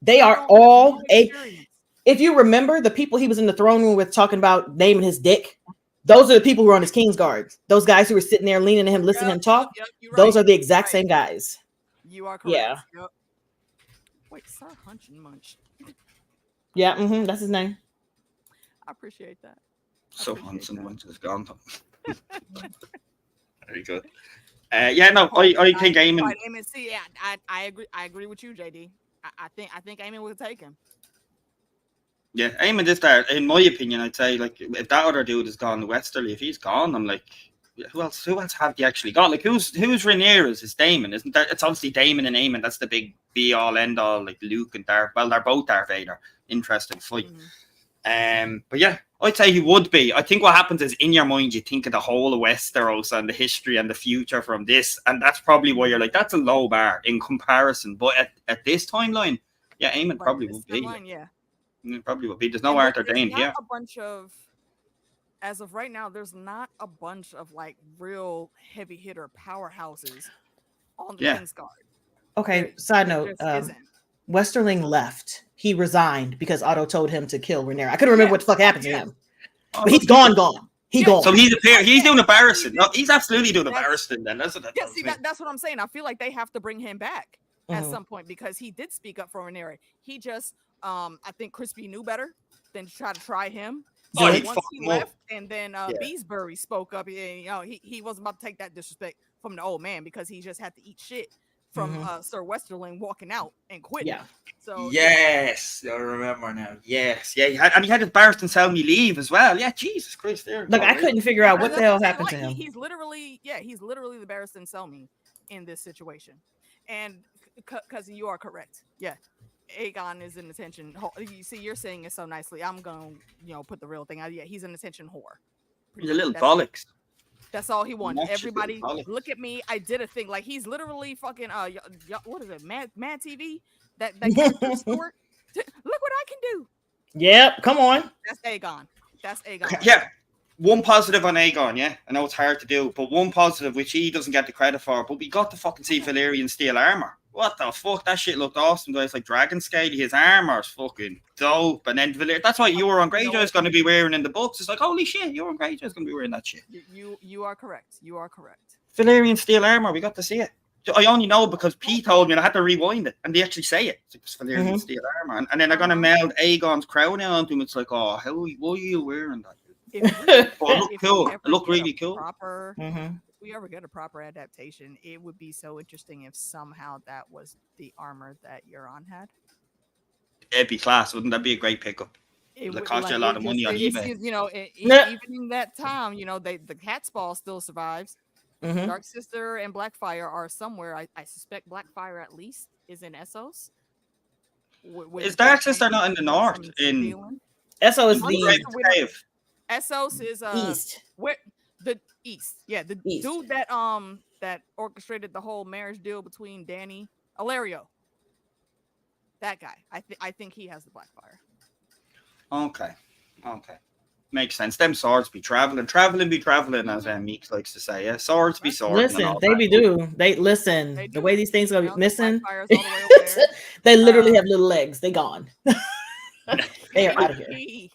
They are all if you remember the people he was in the throne room with talking about naming his dick, those are the people who are on his Kingsguard. Those guys who were sitting there leaning to him, listening to him talk. Those are the exact same guys. You are correct. Yeah. Yep. Wait, Sir Hunch and Munch. Yeah, that's his name. I appreciate that. So Hanson went to his gone. Very good. I think Aemond. See, yeah, I agree with you, JD. I think Aemond will take him. Yeah, Aemond is there. In my opinion, I'd say like if that other dude is gone, Westerly, if he's gone, I'm like, who else have they actually got? Like who's Rhaenyra's? It's Daemon, isn't that? It's obviously Daemon and Aemond. That's the big be all end all. Like Luke and Darth. Well, they're both Darth Vader. Interesting fight. But yeah, I'd say he would be. I think what happens is in your mind you think of the whole of Westeros and the history and the future from this, and that's probably why you're like, that's a low bar in comparison. But at this timeline, yeah, Aemond probably would be. It probably would be. There's no Arthur Dane here. A bunch of, as of right now, there's not a bunch of like real heavy hitter powerhouses on the Kingsguard. Okay, side note. Westerling left. He resigned because Otto told him to kill Rhaenyra. I couldn't remember what the fuck happened to him. But he's gone. He's gone. So he's doing a Barristan. No, he's absolutely doing a Barristan then. That's what I'm saying. I feel like they have to bring him back at some point because he did speak up for Rhaenyra. He just I think Crispy knew better than to try him. So once he left, and then Beesbury spoke up, he wasn't about to take that disrespect from the old man because he just had to eat shit from Sir Westerling walking out and quitting. Yeah. So Yes, I remember now. Yes, yeah, he had his Barristan Selmy leave as well. Yeah, Jesus Christ, there. Like I couldn't figure out what the hell happened to him. He's literally the Barristan Selmy in this situation, and cousin, you are correct. Yeah, Aegon is an attention. You see, you're saying it so nicely. I'm gonna put the real thing out. Yeah, he's an attention whore. He's a little bollocks. That's all he wanted. Everybody, look at me. I did a thing. Like he's literally fucking what is it? Mad TV. That character sport. Look what I can do. Yep, come on. That's Aegon. That's Aegon. Yeah. One positive on Aegon, yeah. I know it's hard to do, but one positive which he doesn't get the credit for. But we got to fucking see Valyrian steel armor. What the fuck? That shit looked awesome, guys. Like dragon scaly, his armor's fucking dope. And then that's why Euron Greyjoy's going to be wearing in the books. It's like, holy shit, Euron Greyjoy's going to be wearing that shit. You are correct. You are correct. Valyrian steel armor, we got to see it. I only know because P told me and I had to rewind it, and they actually say it. It's like Valyrian steel armor, and then they're going to meld Aegon's crown onto him. It's like, oh, why are you wearing that? It looked cool. It looked really cool. If we ever get a proper adaptation, it would be so interesting if somehow that was the armor that Euron had. It'd be class, wouldn't that be a great pickup? It would cost you a lot of money on eBay. Even in that time, the cat's ball still survives. Dark Sister and Blackfire are somewhere. I suspect Blackfire at least is in Essos. Is Dark Sister not in the north? In Essos is the cave. Essos is east. Where the east? Yeah, the east. Dude that orchestrated the whole marriage deal between Dany, Ilario. That guy. I think he has the Blackfire. Mm-hmm. Okay. Makes sense. Them swords be traveling, as Meeks likes to say. Yeah, swords be swords. Listen, they be do. They listen. They do. The way these things are missing, The they literally have little legs. They gone. They are out of here.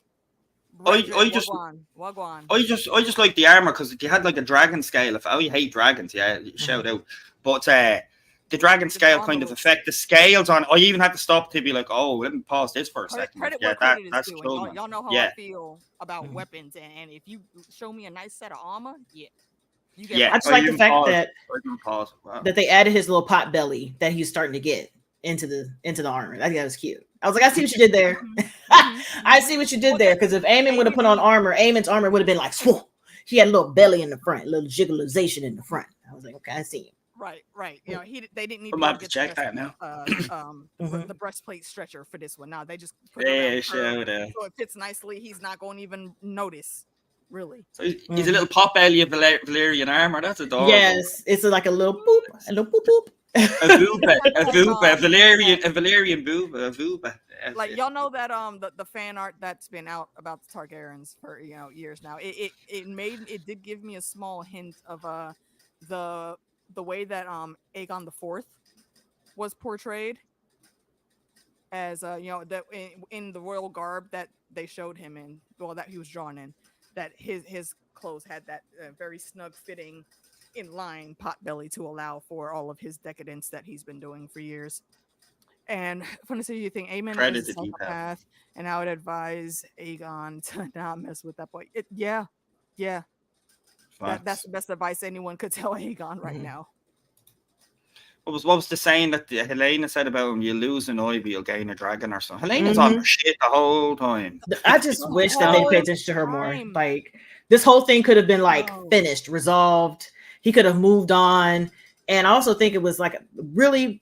I just like the armor because if you had like a dragon scale, if I hate dragons, yeah, shout out. But the dragon scale kind of affect the scales on. I even had to stop to be like, oh, let me pause this for a second. Yeah, that's cool. Y'all know how I feel about weapons, and if you show me a nice set of armor, you get. I just like the fact that they added his little pot belly that he's starting to get into the armor. I think that was cute. I was like, I see what you did there. I see what you did there. Because if Aemond would have put on armor, Aemond's armor would have been like, swole. He had a little belly in the front, a little jiggleization in the front. I was like, okay, I see him. Right. They didn't need to check that now. The breastplate stretcher for this one. Now they just put so it fits nicely. He's not going to even notice, really. So he's a little pot belly of Valyrian armor. That's adorable. Yes, it's like a little boop, a little boop boop. a Valyrian booba. Like y'all know that the fan art that's been out about the Targaryens for years now. It did give me a small hint of the way that Aegon the Fourth was portrayed as that in the royal garb that they showed him in, that he was drawn in, that his clothes had that very snug fitting in line pot belly to allow for all of his decadence that he's been doing for years. And funny to say, you think Aemond is a psychopath, and I would advise Aegon to not mess with that boy. That's the best advice anyone could tell Aegon right now. What was the saying that Helaena said about him? You lose an eye, but you'll gain a dragon or something. Helena's on her shit the whole time. I just wish that they paid attention to her more. Like this whole thing could have been like finished, resolved. He could have moved on. And I also think it was like really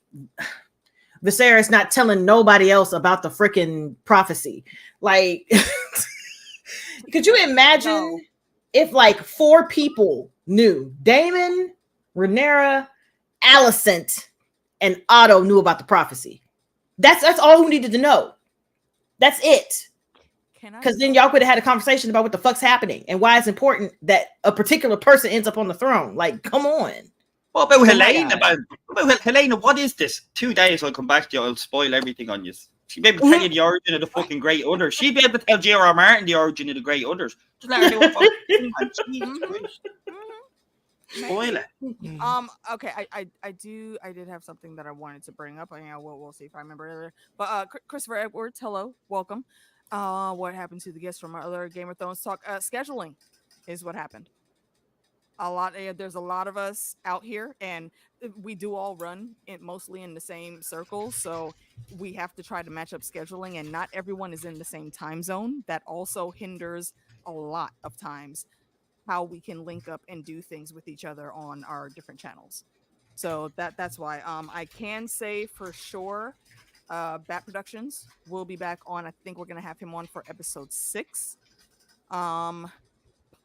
Viserys not telling nobody else about the freaking prophecy. Like, could you imagine if like 4 people knew? Daemon, Rhaenyra, Alicent, and Otto knew about the prophecy. That's all who needed to know. That's it. Because then y'all could have had a conversation about what the fuck's happening and why it's important that a particular person ends up on the throne. Like, come on. What about Helaena? Helaena, what is this? 2 days I'll come back to you. I'll spoil everything on you. She'd be able to tell you the origin of the fucking Great Others. She'd be able to tell J.R.R. Martin the origin of the Great Others. Just let her do it. Spoil it. Okay, I did have something that I wanted to bring up. We'll see if I remember earlier. But Christopher Edwards, hello, welcome. What happened to the guests from our other Game of Thrones talk? Scheduling is what happened. There's a lot of us out here, and we do all run mostly in the same circles, so we have to try to match up scheduling, and not everyone is in the same time zone. That also hinders a lot of times how we can link up and do things with each other on our different channels. So that's why I can say for sure Bat Productions will be back on. I think we're gonna have him on for episode 6.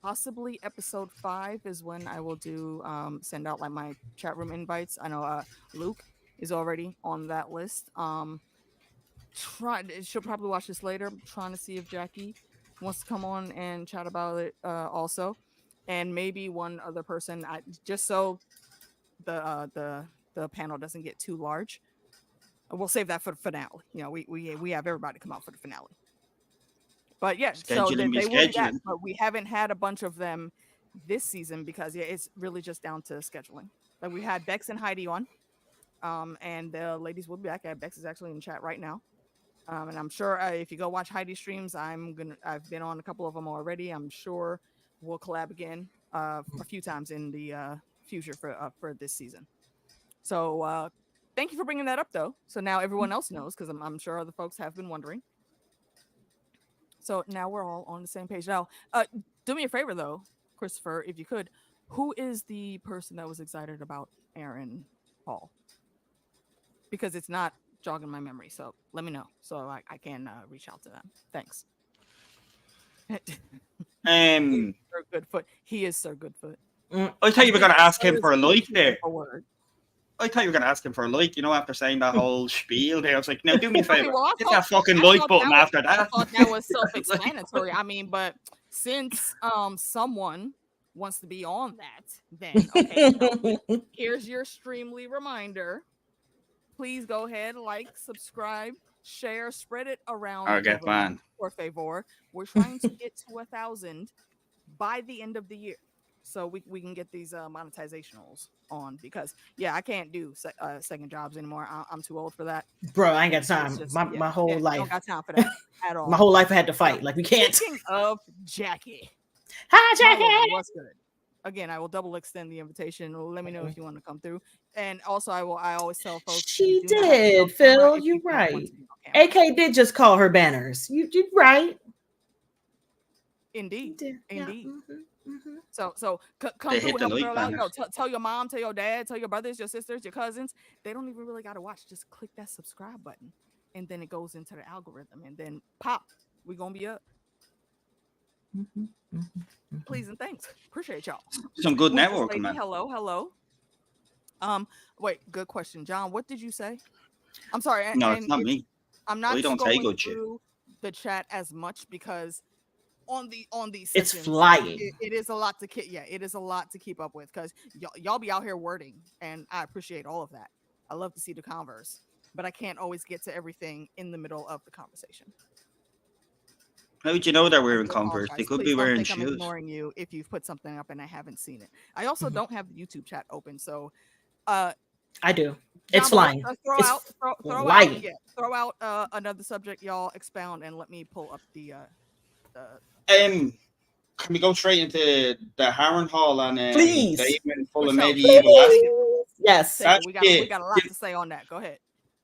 Possibly episode 5 is when I will do send out like my chat room invites. I know Luke is already on that list. She'll probably watch this later. I'm trying to see if Jackie wants to come on and chat about it also, and maybe one other person. Just so the panel doesn't get too large. We'll save that for the finale. You know, we have everybody come out for the finale. But yeah, so they will be back, but we haven't had a bunch of them this season because it's really just down to scheduling. Like we had Bex and Heidi on, and the ladies will be back. Bex is actually in chat right now, and I'm sure if you go watch Heidi streams, I've been on a couple of them already. I'm sure we'll collab again a few times in the future for this season. So thank you for bringing that up, though. So now everyone else knows, because I'm sure other folks have been wondering. So now we're all on the same page. Now, do me a favor, though, Christopher, if you could. Who is the person that was excited about Harrenhal? Because it's not jogging my memory. So let me know so I can reach out to them. Thanks. Sir Goodfoot. He is Sir Goodfoot. I thought you were going to ask him for a like there. I thought you were going to ask him for a like, you know, after saying that whole spiel there. I was like, now do me a favor. Hit that fucking like button after that. I thought that was self-explanatory. I mean, but since someone wants to be on that, then okay, so here's your Streamly reminder. Please go ahead, like, subscribe, share, spread it around. Okay, fine. For favor. We're trying to get to 1,000 by the end of the year, so we can get these monetizationals on, because I can't do second jobs anymore. I'm too old for that, bro. I ain't got time. My whole life, don't got time for that at all. My whole life I had to fight. Like we can't. Speaking of Jackie, hi Jackie. What's good? Again, I will double extend the invitation. Let me know if you want to come through. And also, I always tell folks. She did, Phil. You're right. AK did just call her banners. You're right. Indeed. Indeed. So come through and help a girl out. No, tell your mom, tell your dad, tell your brothers, your sisters, your cousins. They don't even really got to watch. Just click that subscribe button, and then it goes into the algorithm, and then pop, we gonna be up. Please and thanks. Appreciate y'all. Some good networking, man. Hello. Wait, good question, John. What did you say? I'm sorry. No, it's not me. I'm not going through the chat as much because on these sessions, it's flying. It is a lot to it is a lot to keep up with, because y'all be out here wording, and I appreciate all of that. I love to see the converse, but I can't always get to everything in the middle of the conversation. How would you know they're wearing Converse? They could be wearing shoes. I'm ignoring you if you've put something up and I haven't seen it. I also don't have the YouTube chat open, so I do. It's flying. Throw out another subject, y'all. Expound and let me pull up the. Can we go straight into the Harrenhal and please? The Aemond full of medieval. Yes, we got a lot to say on that. Go ahead.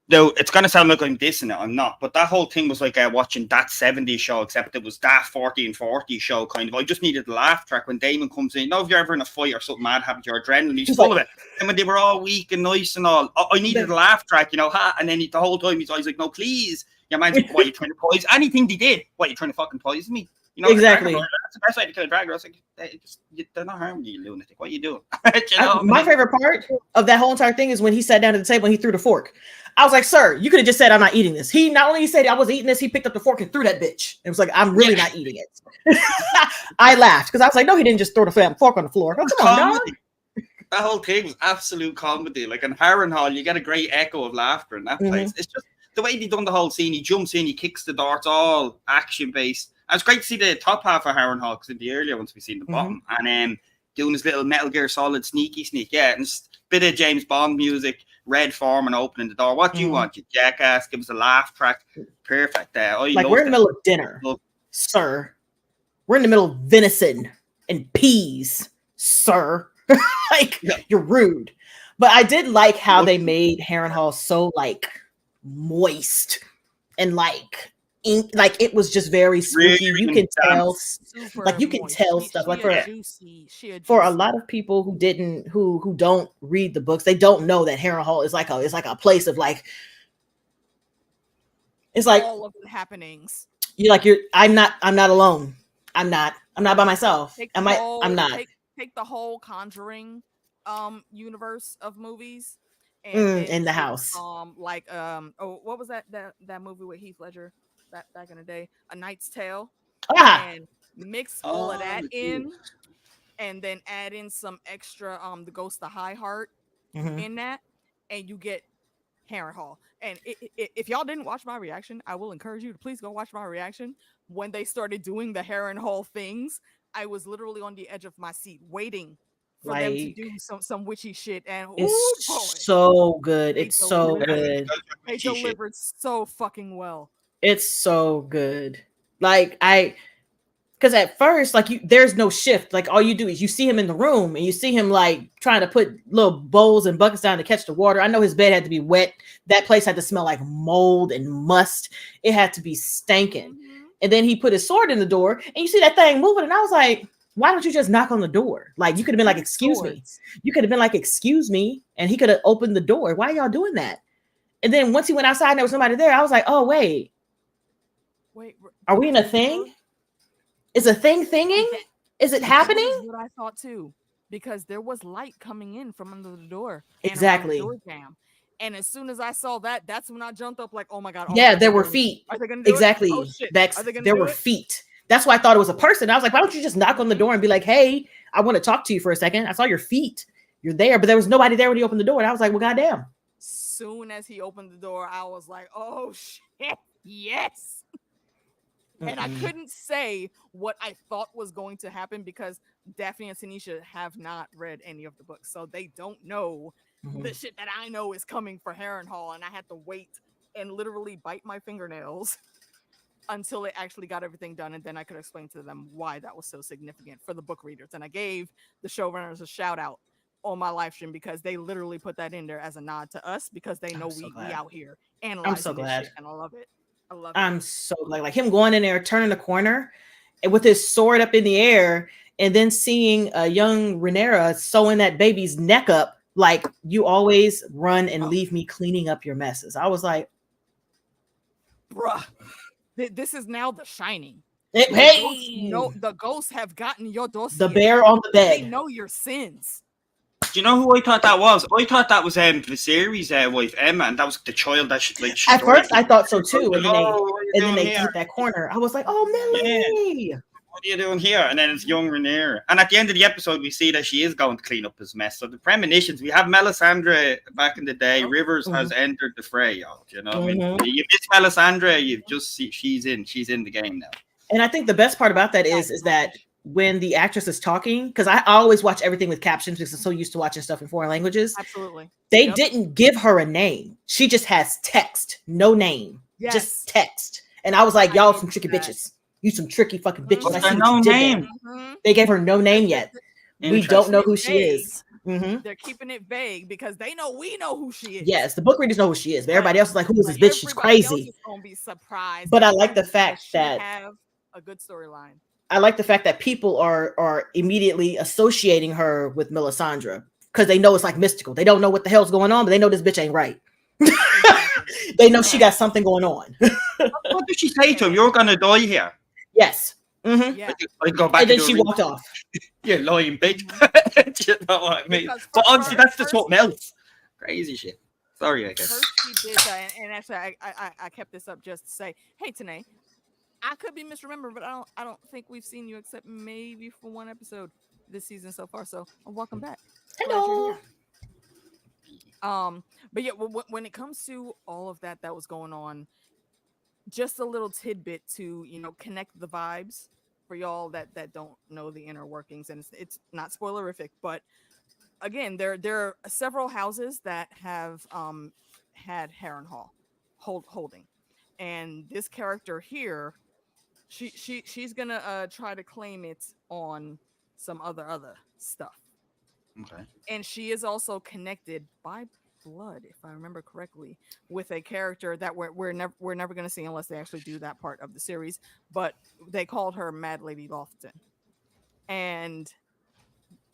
No, it's going to sound like I'm dissing it. I'm not. But that whole thing was like watching that 70s show, except it was that 40 and 40 show kind of. I just needed the laugh track when Damon comes in. You know, if you're ever in a fight or something mad happens, your adrenaline, he's full of it. And when they were all weak and nice and all, I needed a laugh track, you know. And then the whole time he's always like, no, please. Your man's like, what are you trying to poison? Anything they did, what are you trying to fucking poison me? You know, exactly. That's the best way to kill a dragon. I was like, they're not harming you, lunatic. What are you doing? You know? My favorite part of that whole entire thing is when he sat down at the table and he threw the fork. I was like, sir, you could have just said, I'm not eating this. He not only said I was eating this, he picked up the fork and threw that bitch. It was like, I'm really not eating it. I laughed because I was like, no, he didn't just throw the fork on the floor. Oh, come on, dog. That whole thing was absolute comedy. Like in Harrenhal, you get a great echo of laughter in that place. It's just the way they done the whole scene. He jumps in, he kicks the darts, all action based. And it's great to see the top half of Harrenhal, because in the earlier ones we seen the bottom, and doing his little Metal Gear Solid sneak. Yeah, and just a bit of James Bond music, Red Foreman opening the door. What do you want, you jackass? Give us a laugh track. Perfect. Like we're in the middle of dinner, sir. We're in the middle of venison and peas. sir. Like, you're rude. But I did like how they made Harrenhal so like moist and like ink, like it was just very spooky. Really You can tell, Super like you can moist. tell She stuff. Like a juicy. She a for a juicy. lot of people who didn't who don't read the books, they don't know that Harrenhal is like a place of like, it's like all of the happenings. I'm not alone. I'm not by myself. I'm not. Take the whole Conjuring universe of movies and in the house. What was that movie with Heath Ledger back in the day? A Knight's Tale. And mix all of that in, and then add in some extra the Ghost of High Heart in that, and you get Harrenhal. And if y'all didn't watch my reaction, I will encourage you to please go watch my reaction. When they started doing the Harrenhal things, I was literally on the edge of my seat waiting for them to do some witchy shit. And it's so good. It's so good. They delivered so fucking well. It's so good. Like because at first, like there's no shift. Like all you do is you see him in the room and you see him like trying to put little bowls and buckets down to catch the water. I know his bed had to be wet. That place had to smell like mold and must. It had to be stankin'. And then he put his sword in the door and you see that thing moving. And I was like, why don't you just knock on the door? Like you could have been like, excuse me. You could have been like, excuse me. And he could have opened the door. Why are y'all doing that? And then once he went outside and there was somebody there, I was like, oh, wait, are we in a thing? Is a thing thinging? Is it happening? That's what I thought too, because there was light coming in from under the door. Exactly. Door jam. And as soon as I saw that, that's when I jumped up like, oh my God. There were feet. Are they gonna do exactly. Oh, shit. There were feet. That's why I thought it was a person. I was like, why don't you just knock on the door and be like, hey, I want to talk to you for a second. I saw your feet. You're there. But there was nobody there when he opened the door. And I was like, well, goddamn. Soon as he opened the door, I was like, oh shit. Yes. And I couldn't say what I thought was going to happen because Daphne and Tanisha have not read any of the books. So they don't know the shit that I know is coming for Harrenhal. And I had to wait and literally bite my fingernails until it actually got everything done. And then I could explain to them why that was so significant for the book readers. And I gave the showrunners a shout out on my live stream because they literally put that in there as a nod to us because they know we out here analyzing I'm so glad. this shit, and I love it. I'm so like him going in there, turning the corner and with his sword up in the air and then seeing a young Rhaenyra sewing that baby's neck up. Like, you always run and leave me cleaning up your messes. I was like, bruh, this is now The Shining. The ghosts have gotten your dossier. The bear on the bed. They know your sins. Do you know who I thought that was? I thought that was Viserys' wife Emma, and that was the child that should like. At first, I thought so too, and then they hit that corner. I was like, "Oh, Millie, what are you doing here?" And then it's young Rhaenyra. And at the end of the episode, we see that she is going to clean up his mess. So the premonitions, we have Melisandre back in the day. Rivers has entered the fray, y'all. You know, I mean, you miss Melisandre, you've just see she's in the game now. And I think the best part about that is that when the actress is talking, because I always watch everything with captions because I'm so used to watching stuff in foreign languages. Absolutely. They didn't give her a name. She just has text, no name, just text. And I was like, y'all some tricky bitches. You some tricky fucking bitches. I see no name. They gave her no name yet. We don't know who she is. They're keeping it vague because they know we know who she is. Yes, the book readers know who she is. But everybody else is like, who is this bitch? She's crazy. Gonna be surprised. But I like the fact that have a good storyline. I like the fact that people are immediately associating her with Melisandre because they know it's like mystical. They don't know what the hell's going on, but they know this bitch ain't right. They know she got something going on. What did she say to him? You're gonna die here. Yes. Yeah. I go back and then she walked off. You're lying, bitch. You know what I mean? But honestly, that's just what melts. Crazy shit. Sorry, I guess. First she did that, and actually, I kept this up just to say, hey, Tanae, I could be misremembered, but I don't think we've seen you except maybe for one episode this season so far. So welcome back. Hello. But yeah, when it comes to all of that was going on, just a little tidbit to connect the vibes for y'all that don't know the inner workings, and it's not spoilerific, but again, there are several houses that have had Harrenhal holding, and this character here, she's gonna try to claim it on some other stuff. Okay. And she is also connected by blood, if I remember correctly, with a character that we're never going to see unless they actually do that part of the series. But they called her Mad Lady Lofton, and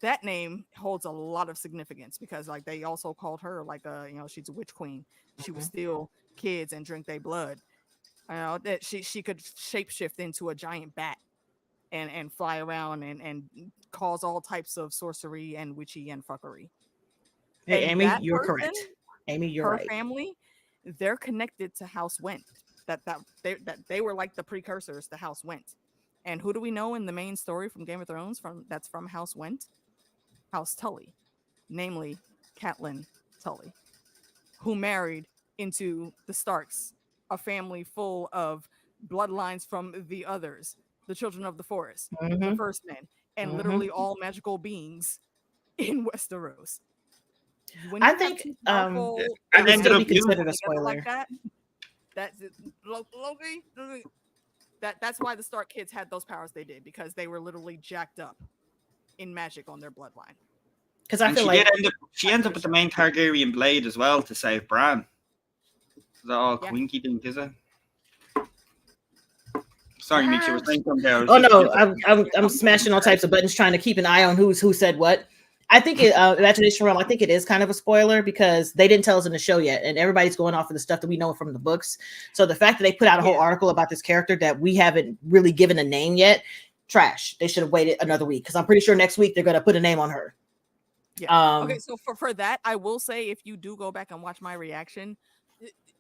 that name holds a lot of significance because like they also called her like she's a witch queen. She would steal kids and drink their blood. That she could shapeshift into a giant bat and fly around and cause all types of sorcery and witchy and fuckery. Hey, And Amy, that you're person, correct. Amy, you're her right. family, they're connected to House Went. That they were like the precursors to House Went. And who do we know in the main story from Game of Thrones that's from House Went? House Tully, namely Catelyn Tully, who married into the Starks, a family full of bloodlines from the others, the children of the forest, the first men, and literally all magical beings in Westeros. When I you think have powerful it And would ended still up be considered a together spoiler. like that, that's Loki. That's why the Stark kids had those powers they did, because they were literally jacked up in magic on their bloodline. Because I And feel she like did end up with the main Targaryen blade as well to save Bran. Is that all Quinky think, is it? Sorry, Meeks, you were saying something there. Oh no, I'm smashing all types of buttons trying to keep an eye on who said what. I think Imagination Realm, I think it is kind of a spoiler because they didn't tell us in the show yet, and everybody's going off of the stuff that we know from the books. So the fact that they put out a whole article about this character that we haven't really given a name yet, trash. They should have waited another week because I'm pretty sure next week they're going to put a name on her. Yeah. Okay, so for that, I will say if you do go back and watch my reaction,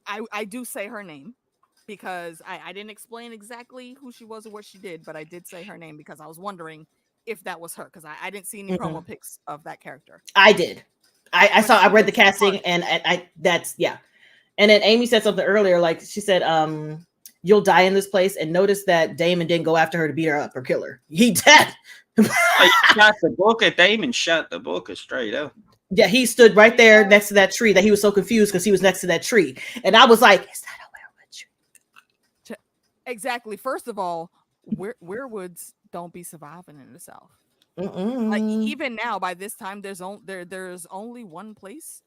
I do say her name because I didn't explain exactly who she was or what she did, but I did say her name because I was wondering if that was her because I didn't see any promo pics of that character. I did. I read the casting and I that's yeah. And then Amy said something earlier, like she said, you'll die in this place, and notice that Daemon didn't go after her to beat her up or kill her. He dead. Shot the bucket. Damon shot the bucket straight out. Yeah, he stood right there next to that tree that he was so confused because he was next to that tree. And I was like, is that a werewood tree? Exactly. First of all, werewoods don't be surviving in the South. Mm-mm. Like even now, by this time, there's only one place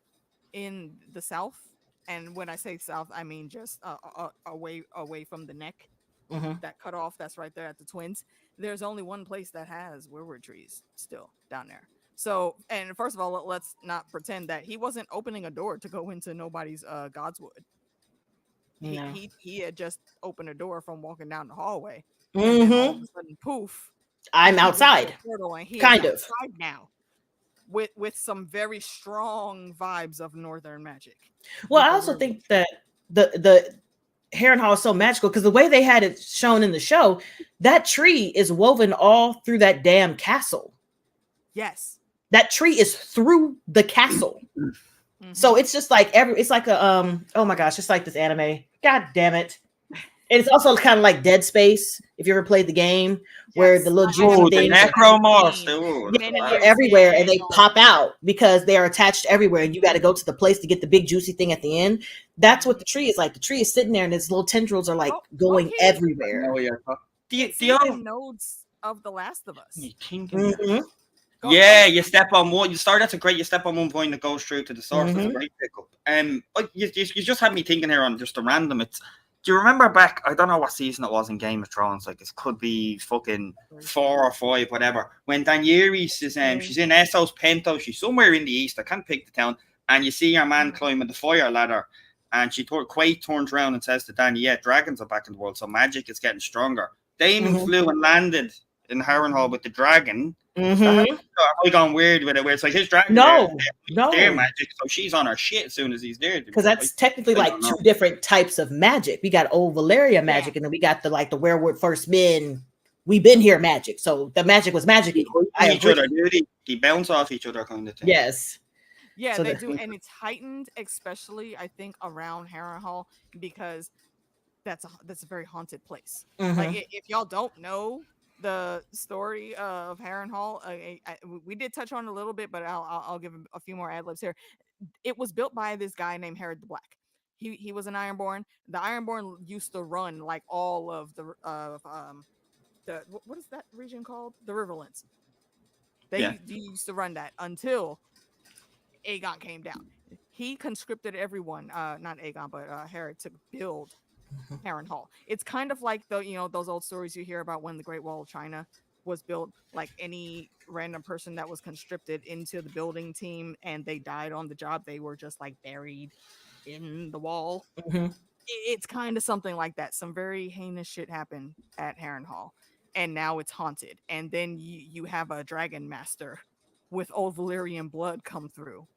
in the South, and when I say South, I mean just away from the neck, that cut off. That's right there at the Twins. There's only one place that has werewood trees still down there. So, and first of all, let's not pretend that he wasn't opening a door to go into nobody's Godswood. No. He had just opened a door from walking down the hallway, and Mm-hmm. then all of a sudden, poof! I'm outside. He kind is of outside now, with some very strong vibes of northern magic. Well, I also think that the Harrenhal is so magical because the way they had it shown in the show, that tree is woven all through that damn castle. Yes, that tree is through the castle. Mm-hmm. So it's just like it's like a oh my gosh, it's like this anime. God damn it. And it's also kind of like Dead Space, if you ever played the game, where the little juicy things the necromorphs are everywhere and they pop out because they are attached everywhere, and you got to go to the place to get the big juicy thing at the end. That's what the tree is like. The tree is sitting there, and its little tendrils are like going everywhere. The nodes of The Last of Us. Yeah, you step on one. You start. That's a great. You step on one point that goes through to the source. That's a great pickup. You just had me thinking here on just a random. Do you remember back? I don't know what season it was in Game of Thrones. Like, it could be fucking 4 or 5, whatever. When Daenerys is she's in Essos Pentos. She's somewhere in the east. I can't pick the town. And you see your man climbing the fire ladder, and Quaid turns around and says to Dany, "Yeah, dragons are back in the world, so magic is getting stronger." Daemon flew and landed in Harrenhal with the dragon. Am I gone weird with it? Where it's like his dragon, their magic, so she's on her shit as soon as he's there. Because that's technically like two different types of magic. We got old Valyria magic, and then we got the where we're first been. We've been here magic, so the magic was magic. They bounce off each other, kind of thing. Yes. Yeah, so they do, and it's heightened, especially I think around Harrenhal, because that's a very haunted place. Like, if y'all don't know the story of Harrenhal, we did touch on it a little bit, but I'll give a few more ad libs here. It was built by this guy named Harrod the Black. He was an Ironborn. The Ironborn used to run like all of the what is that region called? The Riverlands. They used to run that until Aegon came down. He conscripted everyone, not Aegon, but Harry, to build Harrenhal. It's kind of like those old stories you hear about when the Great Wall of China was built. Like any random person that was conscripted into the building team and they died on the job, they were just like buried in the wall. It's kind of something like that. Some very heinous shit happened at Harrenhal, and now it's haunted. And then you have a dragon master with old Valyrian blood come through,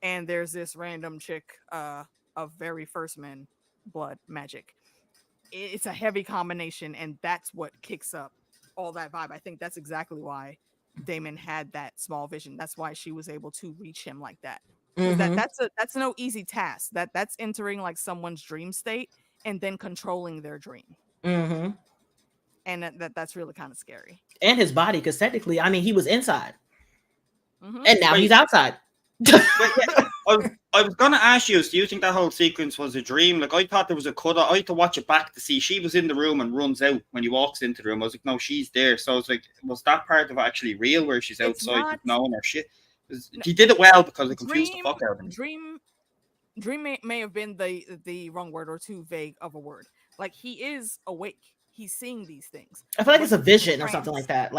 and there's this random chick of very first men blood magic. It's a heavy combination, and that's what kicks up all that vibe. I think that's exactly why Daemon had that small vision. That's why she was able to reach him like that. That's no easy task. That's entering like someone's dream state and then controlling their dream. And that's really kind of scary. And his body, because technically, I mean, he was inside, and now he's outside. I was gonna ask you, do you think that whole sequence was a dream? Like, I thought there was a cut. I had to watch it back to see she was in the room and runs out when he walks into the room. I was like, no, she's there. So I was like, was that part of it actually real, where she's outside knowing her shit? He did it well, because it confused the fuck out of me. Dream may have been the wrong word, or too vague of a word. Like, he is awake. He's seeing these things. I feel like it's a vision or something like that.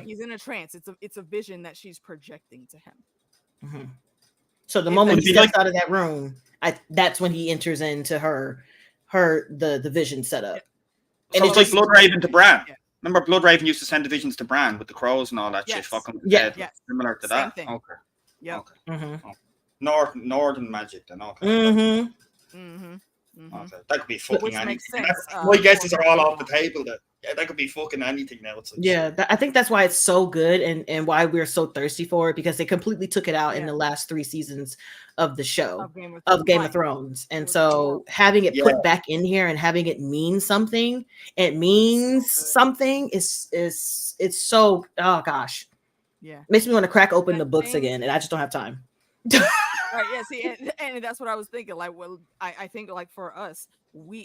He's in a trance. It's a vision that she's projecting to him. So the moment he steps out of that room, that's when he enters into the vision setup. And it's like Bloodraven to Bran. Yeah. Remember, Bloodraven used to send the visions to Bran with the crows and all that shit. Fucking similar to that. Thing. Okay. Yeah. Okay. Northern magic then. Okay. Okay. That could be fucking anything. My guesses are all off the table. That could be fucking anything now. I think that's why it's so good, and why we're so thirsty for it, because they completely took it out in the last 3 seasons of the show of Game of Thrones. And so having it put back in here and having it mean something, it means something is it's so, oh gosh. Yeah. Makes me want to crack open the books again, and I just don't have time. Right, yeah, see, and that's what I was thinking. Like, well, I think, like, for us,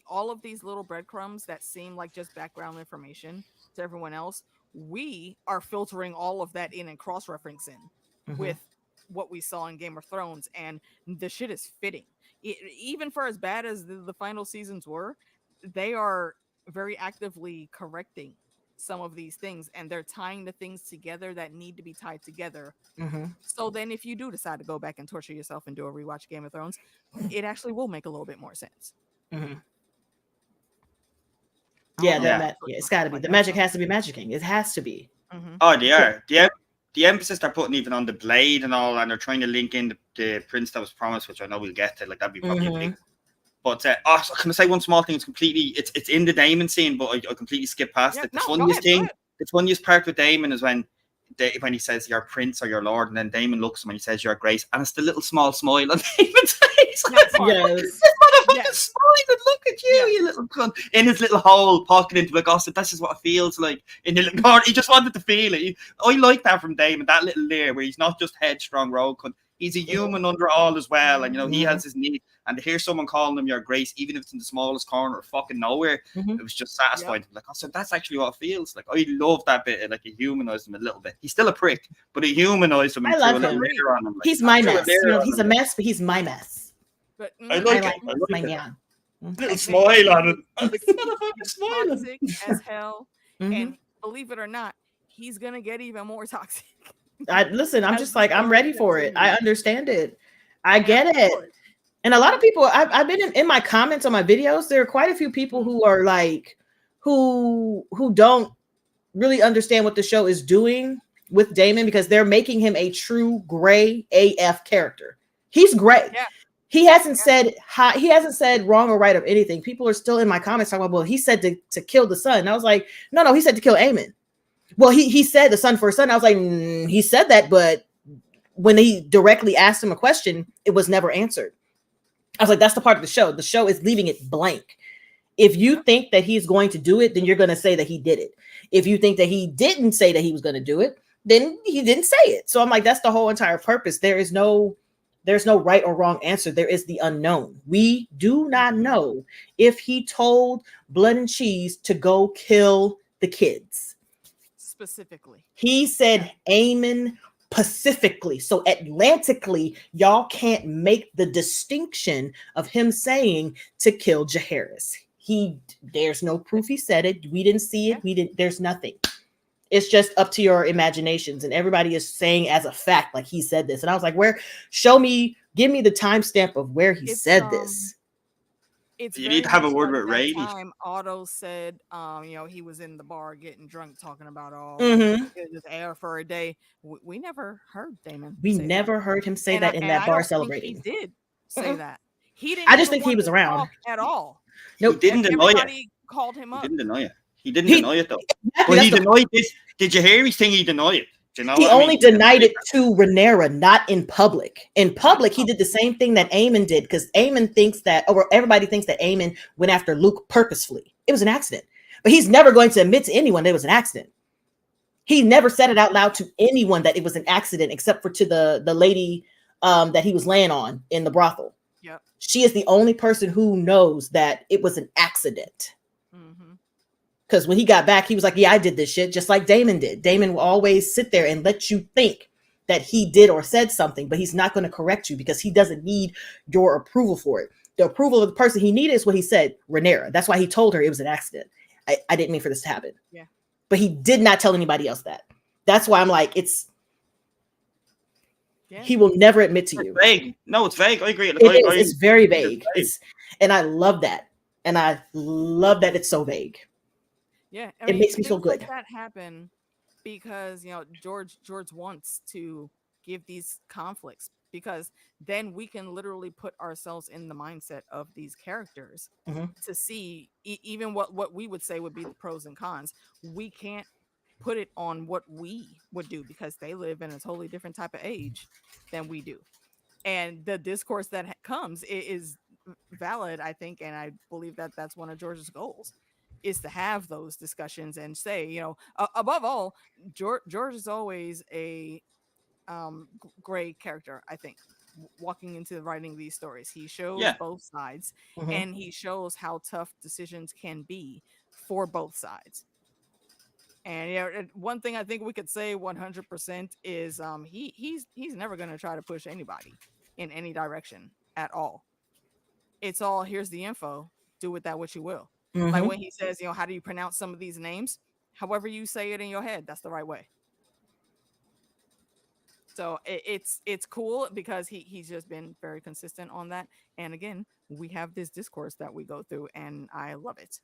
all of these little breadcrumbs that seem like just background information to everyone else, we are filtering all of that in and cross-referencing with what we saw in Game of Thrones, and the shit is fitting. Even for as bad as the final seasons were, they are very actively correcting some of these things, and they're tying the things together that need to be tied together. So then if you do decide to go back and torture yourself and do a rewatch of Game of Thrones, it actually will make a little bit more sense. It's got to be. The magic has to be magicking. It has to be. Oh, they are. The emphasis they're putting even on the blade and all, and they're trying to link in the prince that was promised, which I know we'll get to. Like, that'd be probably a big. But can I say one small thing? It's in the Daemon scene, but I completely skipped past it. The funniest part with Daemon is when he says your prince or your lord, and then Daemon looks at him and he says your grace, and it's the little small smile on Daemon's face. This motherfucker smiling, look at you, you little cunt, in his little hole, pocket into a gossip. That's just what it feels like in your little corner. He just wanted to feel it. I like that from Daemon, that little layer where he's not just headstrong rogue cunt. He's a human under all as well, and he has his need. And to hear someone calling him your grace, even if it's in the smallest corner of fucking nowhere, it was just satisfying. Like, oh, so that's actually what it feels like. I love that bit. Like, he humanized him a little bit. He's still a prick, but he humanized him. I love him. On him. Like, he's my mess. He's a mess, but he's my mess. But I like it. Little smile on him. I'm like, motherfucking smiling. Toxic as hell, and believe it or not, he's gonna get even more toxic. Listen, I'm just like, I'm ready for it. I understand it. I get it. And a lot of people, I've been in my comments on my videos, there are quite a few people who are like, who don't really understand what the show is doing with Daemon, because they're making him a true gray AF character. He's gray. Yeah. He hasn't said wrong or right of anything. People are still in my comments talking about, well, he said to kill the son. And I was like, no, he said to kill Aemond. Well, he said the son for a son. I was like, he said that, but when he directly asked him a question, it was never answered. I was like, that's the part of the show. The show is leaving it blank. If you think that he's going to do it, then you're going to say that he did it. If you think that he didn't say that he was going to do it, then he didn't say it. So I'm like, that's the whole entire purpose. There's no right or wrong answer. There is the unknown. We do not know if he told Blood and Cheese to go kill the kids. specifically. He said Aemond pacifically. So Atlantically, y'all can't make the distinction of him saying to kill Jaehaerys. There's no proof he said it. We didn't see it. There's nothing. It's just up to your imaginations. And everybody is saying as a fact, like he said this. And I was like, give me the timestamp of where he said this. You need to have a word with Rady. Otto said, he was in the bar getting drunk, talking about just air for a day. We never heard Daemon. We never heard him say that in that bar celebrating. He did say that. He didn't. I just think he was around at all. Nope. He didn't deny it. Everybody called him up. He didn't deny it. He didn't deny it though. Exactly, but he denied this. Did you hear his thing? He denied it. Do you know he only denied it to Rhaenyra, not in public. In public, he did the same thing that Aemond did, because Aemond thinks that, or everybody thinks that Aemond went after Luke purposefully. It was an accident. But he's never going to admit to anyone that it was an accident. He never said it out loud to anyone that it was an accident, except for to the lady that he was laying on in the brothel. Yep. She is the only person who knows that it was an accident. Because when he got back, he was like, yeah, I did this shit, just like Daemon did. Daemon will always sit there and let you think that he did or said something, but he's not going to correct you because he doesn't need your approval for it. The approval of the person he needed is what he said, Rhaenyra. That's why he told her it was an accident. I didn't mean for this to happen. Yeah. But he did not tell anybody else that. That's why I'm like, he will never admit to you. It's vague. No, it's vague. I agree. It's very vague. And I love that. And I love that it's so vague. Yeah, it makes me feel good. Like that happen because George wants to give these conflicts, because then we can literally put ourselves in the mindset of these characters to see even what we would say would be the pros and cons. We can't put it on what we would do because they live in a totally different type of age than we do, and the discourse that comes is valid, I think, and I believe that that's one of George's goals, is to have those discussions and say, above all, George is always a gray character. I think walking into writing these stories, he shows both sides, and he shows how tough decisions can be for both sides. And one thing I think we could say 100% is he's never going to try to push anybody in any direction at all. It's all, here's the info, do with that what you will. Like when he says, how do you pronounce some of these names? However you say it in your head, that's the right way. So it's cool because he's just been very consistent on that. And again, we have this discourse that we go through, and I love it.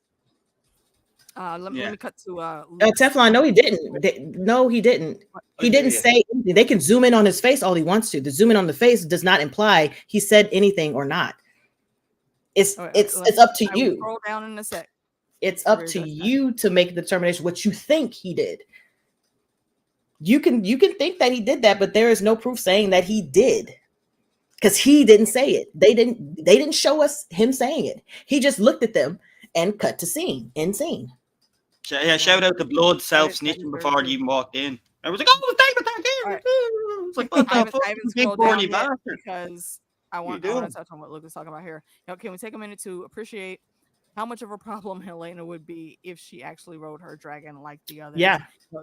Let me cut to Teflon. No, he didn't. No, he didn't. He didn't say anything. They can zoom in on his face all he wants to. The zoom in on the face does not imply he said anything or not. It's up to you. Scroll down in a sec. It's up to you to make the determination what you think he did. You can think that he did that, but there is no proof saying that he did, because he didn't say it. They didn't show us him saying it. He just looked at them and cut to scene. Yeah, shout out to Blood self-snitching before he even walked in. I was like, oh, David, thank you. Right. It's like, what the fuck, big corny bastard. Because I want to touch on what Luke is talking about here. Now, can we take a minute to appreciate how much of a problem Helaena would be if she actually rode her dragon like the others? Yeah.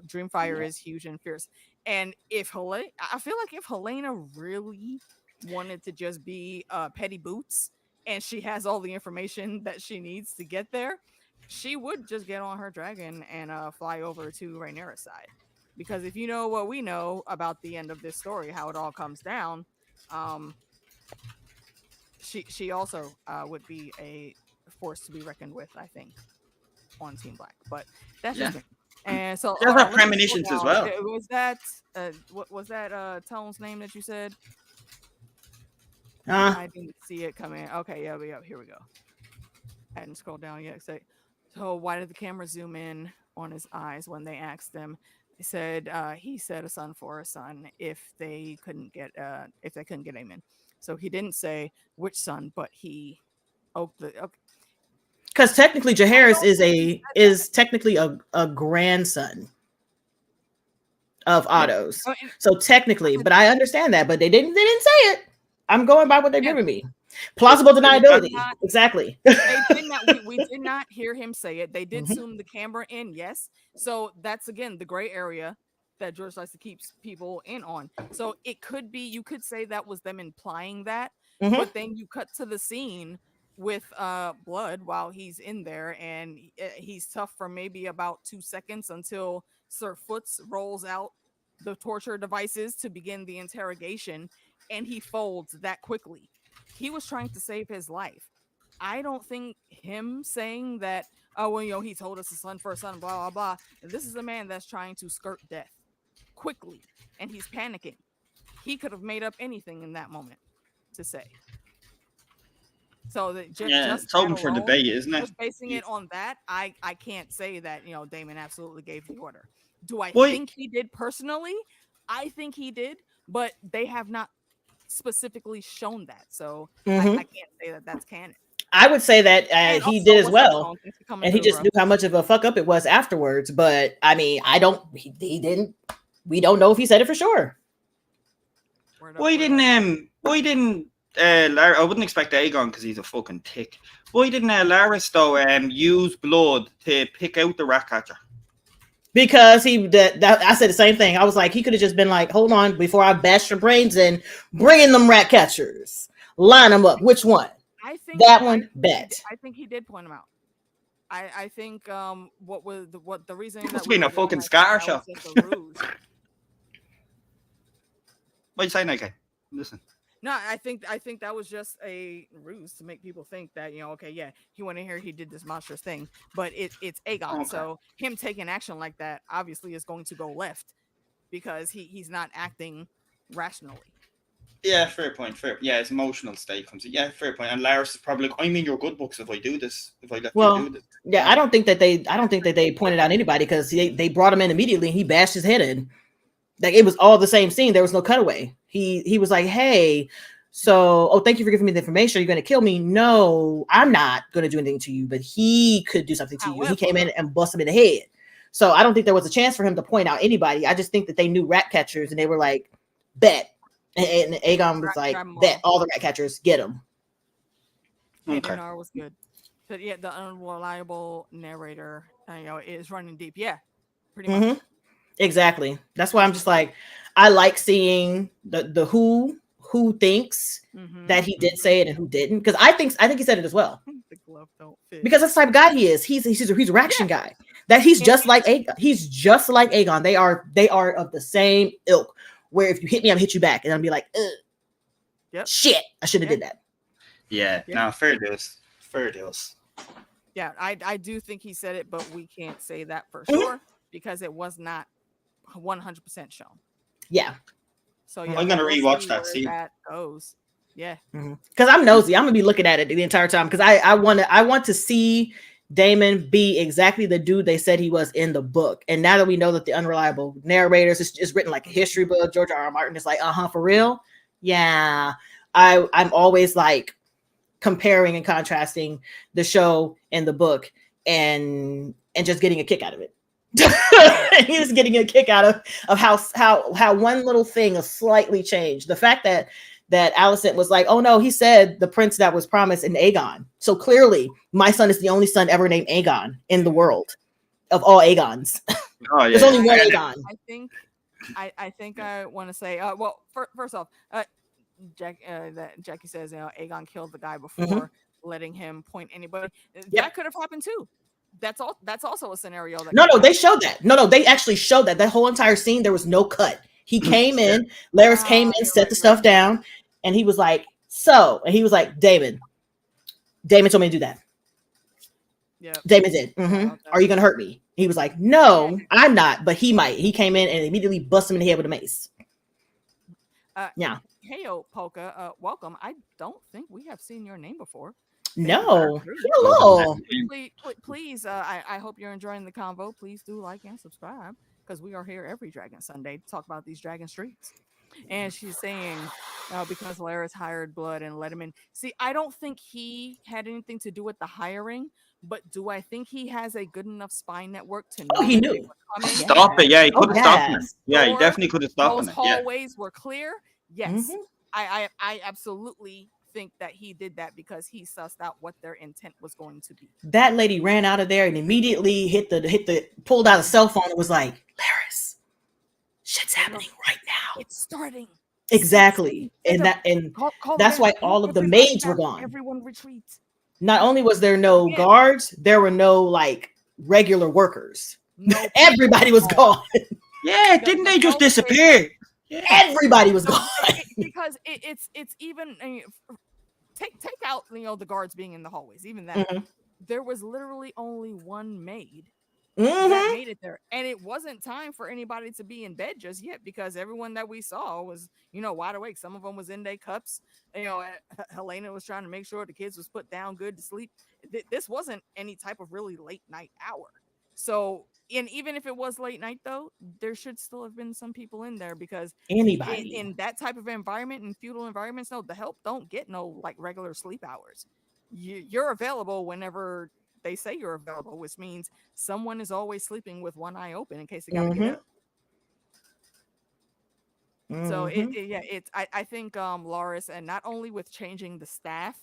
Dreamfire is huge and fierce. And I feel like if Helaena really wanted to just be petty boots, and she has all the information that she needs to get there, she would just get on her dragon and fly over to Rhaenyra's side. Because if you know what we know about the end of this story, how it all comes down, she also would be a force to be reckoned with, I think, on Team Black. But that's just me. And so there's our premonitions as well. Was that what was that Tone's name that you said? I didn't see it coming. Okay, yeah, here we go. I hadn't scrolled down yet. So why did the camera zoom in on his eyes when they asked him? They said he said a son for a son if they couldn't get Aemond. So he didn't say which son, but he because technically Jaehaerys is technically a grandson of Otto's. So technically, but I understand that, but they didn't say it. I'm going by what they're giving me. Plausible deniability. not- Exactly. They did not. We did not hear him say it. They did zoom the camera in, yes. So that's again the gray area that George likes to keep people in on. So it could be, you could say that was them implying that, but then you cut to the scene with blood while he's in there, and he's tough for maybe about 2 seconds until Sir Foots rolls out the torture devices to begin the interrogation, and he folds that quickly. He was trying to save his life. I don't think him saying that, oh, well, you know, he told us his son first son, blah, blah, blah. This is a man that's trying to skirt death quickly, and he's panicking. He could have made up anything in that moment to say. So that just it's open for alone, debate, isn't it? just basing it on that, I can't say that, you know, Daemon absolutely gave the order. Do I Wait. think he did personally? I think he did, but they have not specifically shown that, so I can't say that that's canon. I would say that he also, did as what's up, well, Tone? Thanks for coming and he through, just bro. knew how much of a fuck up it was afterwards. But I mean, he didn't. We don't know if he said it for sure. Word up, Why word didn't up. I wouldn't expect Aegon because he's a fucking tick. Why didn't Laris though use blood to pick out the rat catcher? Because I said the same thing. I was like, he could have just been like, hold on, before I bash your brains in, bring in them rat catchers, line them up. Which one? I think That one, bet. I think he did point him out. I think what the reason Must that have been we a did fucking that scar was shot. just a ruse. What are you saying, okay? Listen. No, I think that was just a ruse to make people think that, you know, okay, yeah, he went in here, he did this monstrous thing, but it's Aegon, Okay. so him taking action like that obviously is going to go left because he's not acting rationally. Yeah, fair point. Yeah, his emotional state comes in. Yeah, fair point. And Laris is probably like, I'm in your good books if I do this. If I let you do this. Yeah, I don't think that they pointed out anybody because they brought him in immediately and he bashed his head in. Like it was all the same scene. There was no cutaway. He was like, hey, so thank you for giving me the information. Are you going to kill me? No, I'm not going to do anything to you, but he could do something to you. He came in and busted him in the head. So I don't think there was a chance for him to point out anybody. I just think that they knew rat catchers and they were like, bet. And Aegon was like, bet all the rat catchers, get them. Okay. Dinar was good. But yeah, the unreliable narrator, you know, is running deep. Yeah, pretty much. Exactly. That's why I'm just like, I like seeing the who thinks that he did say it and who didn't. Because I think he said it as well. The glove don't fit. Because that's the type of guy he is. He's a reaction guy. That he's just like Aegon. He's just like Aegon. They are of the same ilk. Where if you hit me, I'm hit you back, and I'll be like, shit, I should have did that. Yeah, no, fair deals. Yeah, I do think he said it, but we can't say that for sure because it was not 100% shown. Yeah. So yeah, I'm gonna rewatch that scene. scene. That goes. Yeah. Because I'm nosy. I'm gonna be looking at it the entire time because I want to see Daemon be exactly the dude they said he was in the book. And now that we know that the unreliable narrators is written like a history book, George R.R. Martin is like, for real? Yeah. I'm always like comparing and contrasting the show and the book and just getting a kick out of it. He's getting a kick out of how one little thing is slightly changed. The fact that Alicent was like, oh no, he said the prince that was promised in Aegon. So clearly my son is the only son ever named Aegon in the world of all Aegons. Oh, yeah. There's only one Aegon. I think I want to say, well, first off, Jackie says, you know, Aegon killed the guy before letting him point anybody. That could have happened too. That's also a scenario. No, they showed that. No, they actually showed that. That whole entire scene, there was no cut. He came in, Laris came in, set the stuff down, and he was like, and he was like, Daemon told me to do that. Yeah. Daemon did. Are you going to hurt me? He was like, no, I'm not, but he might. He came in and immediately busted him in the head with a mace. Yeah. Hey, Polka, welcome. I don't think we have seen your name before. No. Hello. Please, I hope you're enjoying the convo. Please do like and subscribe because we are here every Dragon Sunday to talk about these Dragon Streets. And she's saying because Laris hired Blood and let him in. See, I don't think he had anything to do with the hiring, but do I think he has a good enough spy network to know? Oh, he knew. Stop it. Yeah, he could have stopped him. Yeah, he definitely could have stopped him. Those hallways were clear. Yes. I absolutely think that he did that because he sussed out what their intent was going to be. That lady ran out of there and immediately pulled out a cell phone and was like, Laris, shit's happening right now. It's starting. Exactly. And that's why all of the maids were gone. Everyone retreats. Not only was there no guards, there were no like regular workers. No, everybody was gone. Yeah, didn't they just disappear? Yeah. Everybody was gone. Because it's even take out the guards being in the hallways. Even that, there was literally only one maid that made it there, and it wasn't time for anybody to be in bed just yet because everyone that we saw was wide awake. Some of them was in their cups. Helaena was trying to make sure the kids was put down good to sleep. This wasn't any type of really late night hour. So, and even if it was late night though, there should still have been some people in there because anybody in that type of environment, in feudal environments, no, the help don't get no like regular sleep hours. You're available whenever they say you're available, which means someone is always sleeping with one eye open in case they gotta get up. So I think Loris, and not only with changing the staff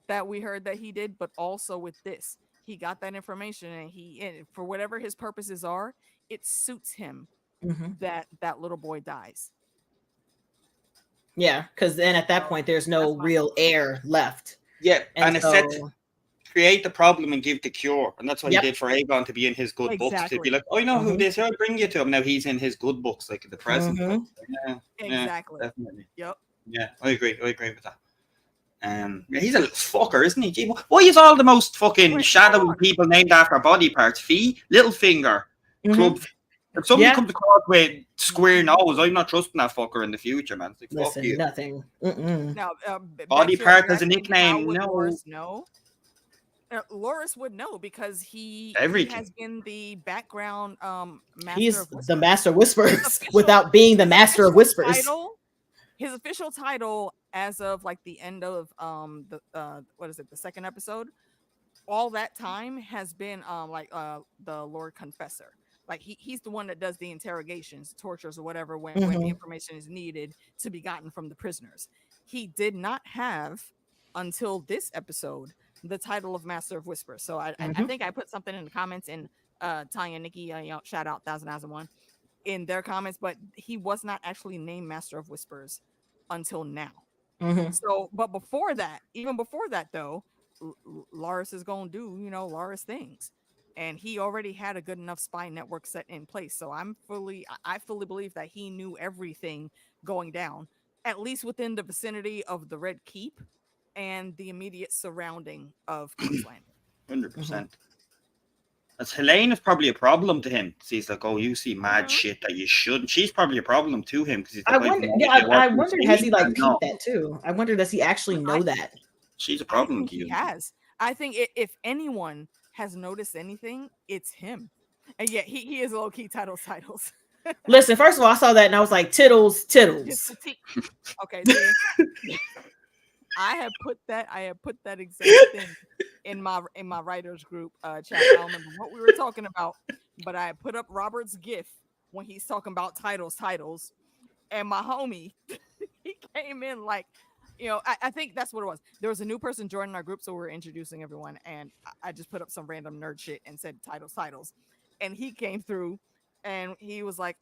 that we heard that he did, but also with this, he got that information and for whatever his purposes are, it suits him that little boy dies. Yeah, because then at that point there's no real heir left. Yeah, and it's set to create the problem and give the cure, and that's what he did for Aegon to be in his good books. To be like, I know who this is. I'll bring you to him. Now he's in his good books, like in the present. Yeah, exactly. Yeah, definitely. Yep. Yeah, I agree with that. Yeah, he's a little fucker, isn't he? Gee, why is all the most fucking shadowy people named after body parts? Fee, Littlefinger, Club. If somebody comes across with square nose, I'm not trusting that fucker in the future, man. It's like, fuck you. Nothing. Now, body part as a nickname. No. Loris know? Loris would know because he has been the background master. He's the master of whispers without being the master of whispers. His official title, as of like the end of the second episode, all that time has been the Lord Confessor. Like he's the one that does the interrogations, tortures, or whatever when the information is needed to be gotten from the prisoners. He did not have until this episode the title of Master of Whispers. So I think I put something in the comments, and Tanya and Nikki, shout out 1001 in their comments, but he was not actually named Master of Whispers until now. So, but before that, even before that though, Loris is gonna do Loris things. And he already had a good enough spy network set in place. So I fully believe that he knew everything going down, at least within the vicinity of the Red Keep and the immediate surrounding of Queensland. 100%. As Helaena is probably a problem to him. He's like, oh, you see mad shit that you shouldn't. She's probably a problem to him because he's like, I wonder has he like peeped that too? I wonder, does he actually know that? She's a problem to you. He has. I think if anyone has noticed anything, it's him. And yet he is low-key titles. Listen, first of all, I saw that and I was like, tittles. Okay. I have put that exact thing in my writers group chat. I don't remember what we were talking about, but I put up Robert's gif when he's talking about titles, and my homie he came in like, I think that's what it was. There was a new person joining our group, so we were introducing everyone, and I just put up some random nerd shit and said titles, and he came through, and he was like,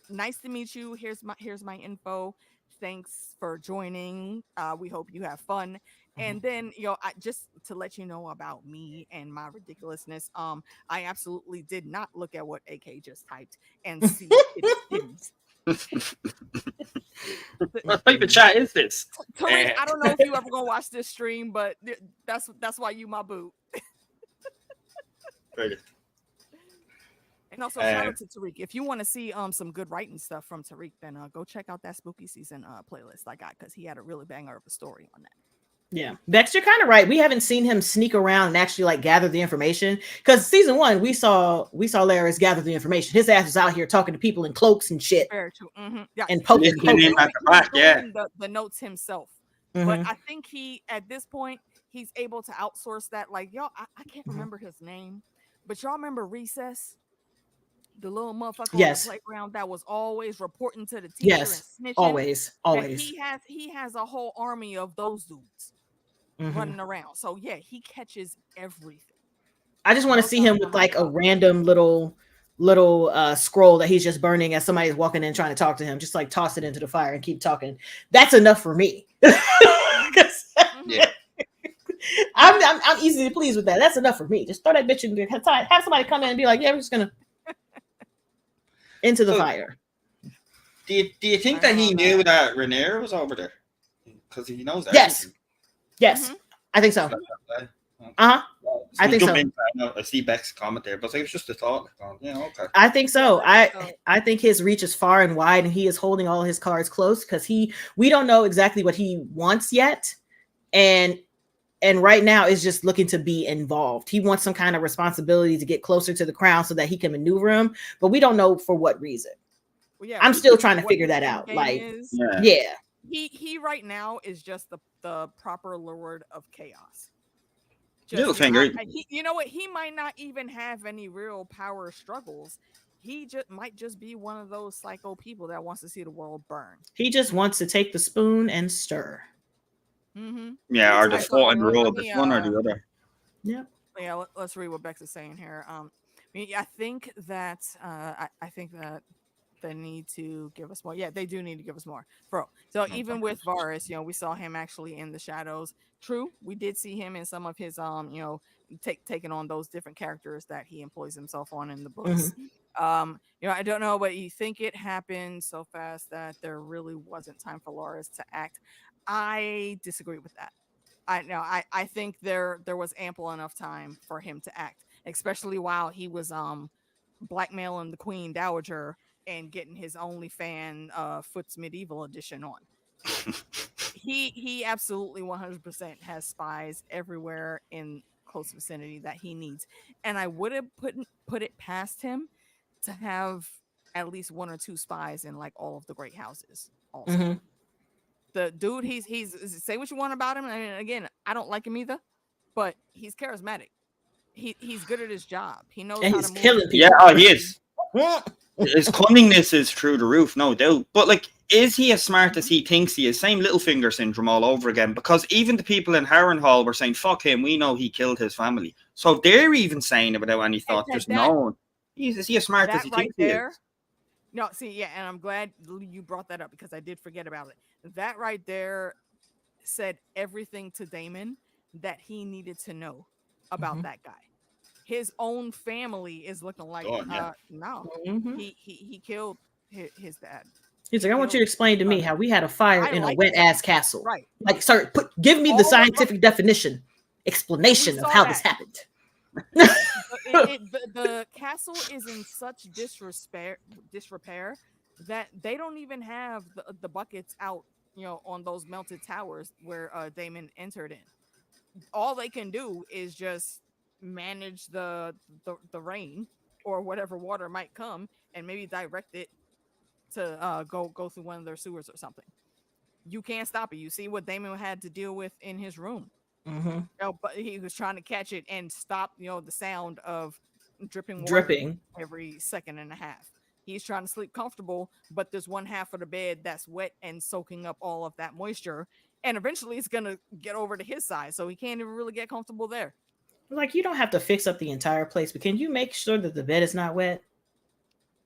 nice to meet you. Here's my info. Thanks for joining. We hope you have fun. And then, just to let you know about me and my ridiculousness, I absolutely did not look at what AK just typed and see it. What type of chat is this? Tariq, I don't know if you ever gonna watch this stream, but that's why you my boo. Brilliant. And also shout out to Tariq. If you want to see some good writing stuff from Tariq, then go check out that spooky season playlist I got, because he had a really banger of a story on that. Yeah, Bex, you're kind of right. We haven't seen him sneak around and actually like gather the information, because season 1 we saw Laris gather the information. His ass was out here talking to people in cloaks and shit. Very true. Yeah. And poking. The notes himself. But I think he, at this point, he's able to outsource that. Like, y'all, I can't remember his name, but y'all remember Recess? the little motherfucker Yes. on the playground that was always reporting to the teacher Yes. and snitching. Always. And Always. he has a whole army of those dudes running around. So yeah, he catches everything. I just want to see him with like a random little scroll that he's just burning as somebody's walking in trying to talk to him. Just like toss it into the fire and keep talking. That's enough for me. Yeah. I'm easy to please with that. That's enough for me. Just throw that bitch in there. Have somebody come in and be like, yeah, we're just gonna into the fire. Do you think that he knew that Rhaenyra was over there? Because he knows that. Yes. I think so. I think so. I see Beck's comment there, but it was just a thought. Yeah, okay. I think so. I think his reach is far and wide, and he is holding all his cards close because we don't know exactly what he wants yet, and right now is just looking to be involved. He wants some kind of responsibility to get closer to the crown so that he can maneuver him, but we don't know for what reason. Well, yeah, I'm still trying to figure that out. Like, he right now is just the proper lord of chaos. Littlefinger. You know what? He might not even have any real power struggles. He might just be one of those psycho people that wants to see the world burn. He just wants to take the spoon and stir. Yeah, or the fault and rule of the one or the other. Yeah. Yeah. Let's read what Bex is saying here. I think that they need to give us more. Yeah, they do need to give us more. Bro. So even with Varys, we saw him actually in the shadows. True, we did see him in some of his taking on those different characters that he employs himself on in the books. I don't know, but you think it happened so fast that there really wasn't time for Loras to act. I disagree with that. I think there was ample enough time for him to act, especially while he was blackmailing the Queen Dowager and getting his OnlyFans Foots Medieval edition on. He absolutely 100% has spies everywhere in close vicinity that he needs, and I would have put it past him to have at least one or two spies in like all of the great houses. Also, the dude, he's say what you want about him, and again, I don't like him either, but he's charismatic. He's good at his job. He knows how to move. Killing people. Yeah, he is. His cunningness is through the roof, no doubt. But like, is he as smart as he thinks he is? Same Littlefinger syndrome all over again. Because even the people in Harrenhal were saying, "Fuck him, we know he killed his family." So they're even saying it without any thought. Just knowing, is he as smart as he thinks he is? No, see, yeah, and I'm glad you brought that up because I did forget about it. That right there said everything to Daemon that he needed to know about that guy. His own family is looking like no. He killed his dad. He's like, I want you to explain to me how we had a fire in a wet ass castle. Right. Like, sir, give me the scientific explanation of how this happened. The castle is in such disrepair that they don't even have the buckets out, on those melted towers where Daemon entered in. All they can do is just manage the rain or whatever water might come and maybe direct it to go through one of their sewers or something. You can't stop it. You see what Daemon had to deal with in his room. But he was trying to catch it and stop the sound of dripping every second and a half. He's trying to sleep comfortable, but there's one half of the bed that's wet and soaking up all of that moisture, and eventually it's gonna get over to his side, so he can't even really get comfortable there. Like, you don't have to fix up the entire place, but can you make sure that the bed is not wet?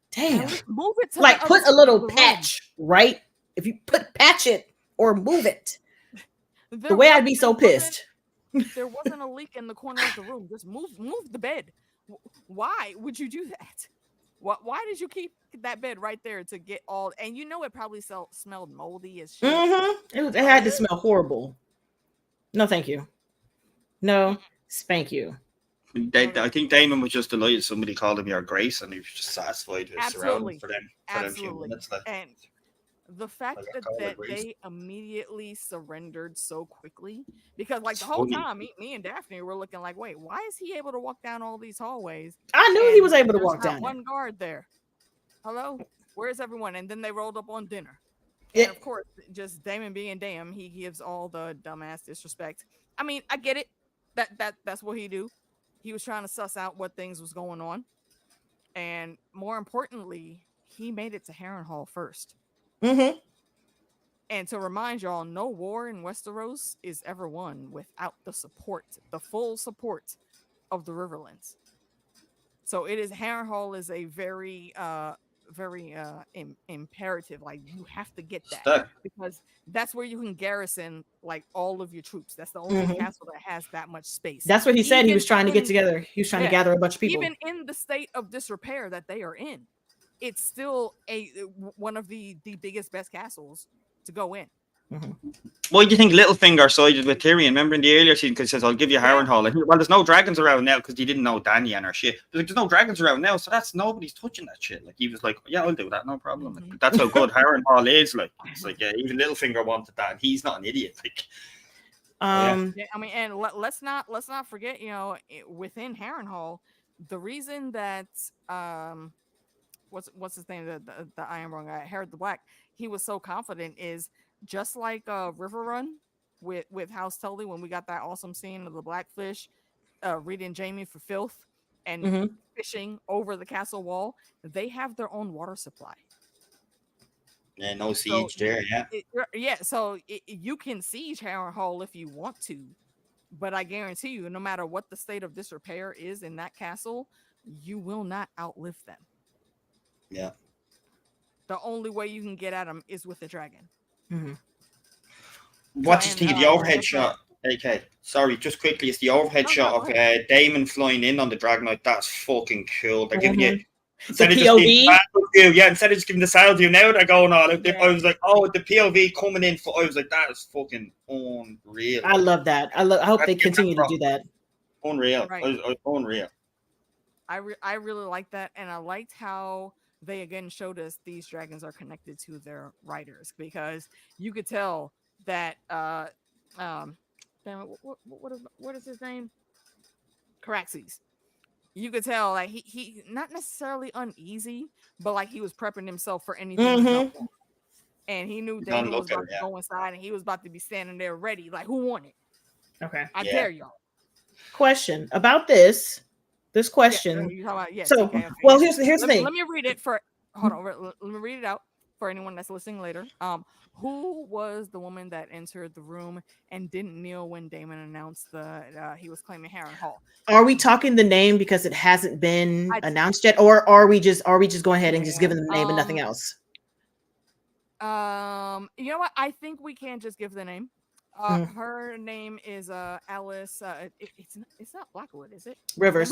Damn. Move it to like, put a little patch, right? If you patch it or move it. The way I'd be so pissed. There wasn't a leak in the corner of the room. Just move the bed. Why would you do that? Why did you keep that bed right there to get all? And it probably smelled moldy as shit. It had to smell horrible. No, thank you. No, spank you. I think Daemon was just delighted somebody called him Your Grace, and he was just satisfied with his surroundings for them few minutes. And the fact that they immediately surrendered so quickly, because like the whole time me and Daphne were looking like, wait, why is he able to walk down all these hallways? I knew he was able to walk down. One guard there. Hello, where's everyone? And then they rolled up on dinner. And of course, just Daemon being Daemon, he gives all the dumbass disrespect. I mean, I get it. That's what he do. He was trying to suss out what things was going on. And more importantly, he made it to Harrenhal first. Mm-hmm. And to remind y'all, no war in Westeros is ever won without the full support of the Riverlands. So it is Harrenhal is a very imperative. Like, you have to get that because that's where you can garrison like all of your troops. That's the only castle that has that much space. That's what he said. He was trying to get together. He was trying to gather a bunch of people. Even in the state of disrepair that they are in, it's still one of the biggest, best castles to go in. Why do you think Littlefinger sided with Tyrion? Remember in the earlier season, because he says, I'll give you Harrenhal. Like, well, there's no dragons around now because he didn't know Dany and her shit. But like, there's no dragons around now, so that's nobody's touching that shit. Like, he was like, yeah, I'll do that, no problem. Like, that's how good Harrenhal is. Like, it's like, yeah, even Littlefinger wanted that, and he's not an idiot. Like, I mean, and let's not forget, within Harrenhal, the reason that what's his name, the Iron Wrong guy, Harrod the Black, he was so confident is just like River Run with House Tully when we got that awesome scene of the Blackfish reading Jaime for filth and fishing over the castle wall. They have their own water supply. Yeah, no siege there. So you can siege Harrenhal if you want to, but I guarantee you, no matter what the state of disrepair is in that castle, you will not outlive them. Yeah. The only way you can get at them is with the dragon. What do you think of the overhead shot? AK, sorry, just quickly, it's the overhead shot of Daemon flying in on the Dragonite. That's fucking cool. They're giving you instead of instead of just giving the saddle view. Now they're going on. I was like, oh, the POV coming in. I was like, that is fucking unreal. I love that. I hope they continue to do that. Unreal. Right. Unreal. I really like that, and I liked how they again showed us these dragons are connected to their riders, because you could tell that what is his name? Caraxes. You could tell like he not necessarily uneasy, but like he was prepping himself for anything. And he knew Daemon was about to go inside, and he was about to be standing there ready. Like, who won it? Okay, I dare y'all. Question about this. This question. Well, here's the thing. Let me read it for. Hold on. Let me read it out for anyone that's listening later. Who was the woman that entered the room and didn't kneel when Daemon announced he was claiming Harrenhal? Are we talking the name because it hasn't been announced yet, or are we just going ahead and just giving them the name and nothing else? You know what? I think we can just give the name. Her name is Alice. It's not Blackwood, is it? Rivers.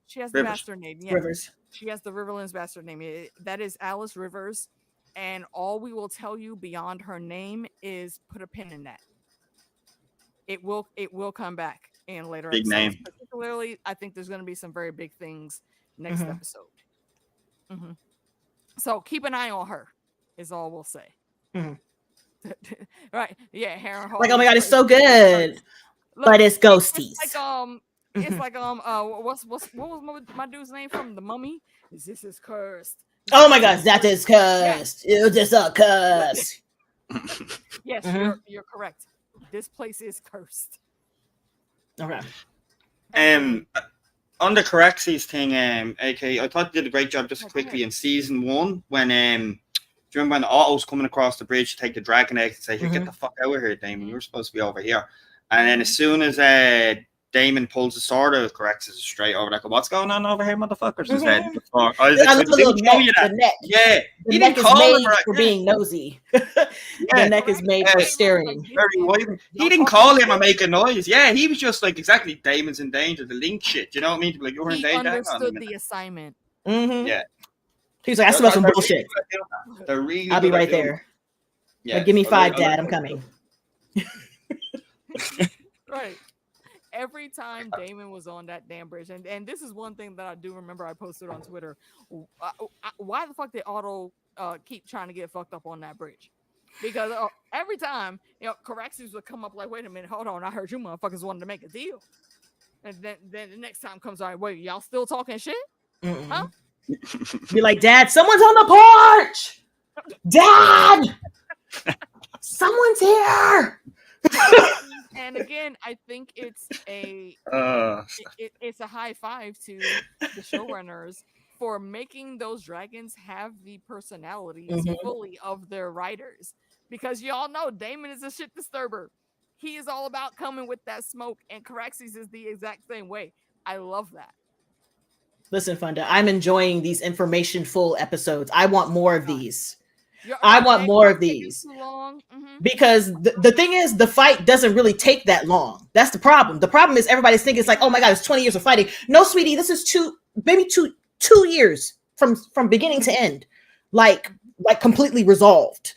She has the bastard name. Yeah. Rivers. She has the Riverlands bastard name. That is Alice Rivers. And all we will tell you beyond her name is put a pin in that. It will come back in later big episodes. Name. Particularly, I think there's going to be some very big things next episode. So keep an eye on her. Is all we'll say. Right? Yeah, Harrenhal. Like, oh my god, it's so good. Look, but it's ghosties. It's like what was my dude's name from The Mummy? This is cursed. Oh my gosh, that is cursed. Yeah. It's just a curse. Yes, you're correct. This place is cursed. Okay. On the Caraxes thing, AK, I thought you did a great job just quickly in season 1 when do you remember when Otto's coming across the bridge to take the dragon egg and say, "Here, get the fuck out of here, Daemon. You're supposed to be over here." And then as soon as Daemon pulls the sword out, Caraxes straight over like, "What's going on over here, motherfuckers?" His head. I love the neck. Yeah, the neck is made for being nosy. The neck is made for staring. He didn't call him or make a noise. Yeah, he was just like, exactly, Daemon's in danger. The link shit. You know what I mean? Like, you're in danger. He understood the assignment. Yeah. He's like, I smell some bullshit. I'll be right there. Yeah, like, give me 5, Dad. I'm coming. Right. Every time Daemon was on that damn bridge, and this is one thing that I do remember I posted on Twitter. Why the fuck did Otto keep trying to get fucked up on that bridge? Because every time, Caraxes would come up like, wait a minute, hold on, I heard you motherfuckers wanted to make a deal. And then the next time comes out, wait, y'all still talking shit? Huh? Be like, Dad, someone's on the porch. Dad, someone's here. And again, I think it's a it's a high five to the showrunners for making those dragons have the personalities fully of their riders. Because y'all know Daemon is a shit disturber. He is all about coming with that smoke, and Caraxes is the exact same way. I love that. Listen, Funda, I'm enjoying these information-full episodes. I want more of these. I want more of these. Too long. Because the thing is, the fight doesn't really take that long. That's the problem. The problem is everybody's thinking it's like, oh my God, it's 20 years of fighting. No, sweetie, this is two years from beginning to end. Like completely resolved.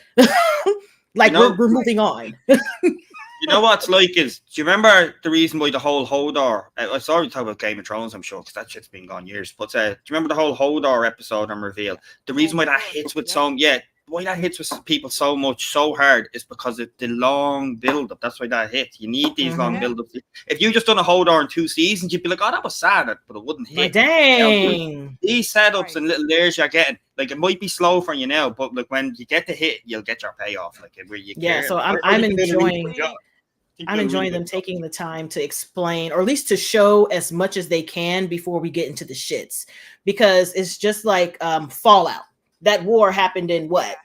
Like we're moving on. You know what's like is, do you remember the reason why the whole Hodor, I sorry to talk about Game of Thrones, I'm sure, because that shit's been gone years, but do you remember the whole Hodor episode and reveal? The reason why that hits with why that hits with people so much, so hard, is because of the long build-up. That's why that hits. You need these long build-ups. If you just done a Hodor in 2 seasons, you'd be like, oh, that was sad, but it wouldn't hit. Dang. These setups and little layers you're getting, like, it might be slow for you now, but like when you get the hit, you'll get your payoff. Like where you care. So I'm enjoying them taking the time to explain, or at least to show as much as they can before we get into the shits, because it's just like Fallout. That war happened in what,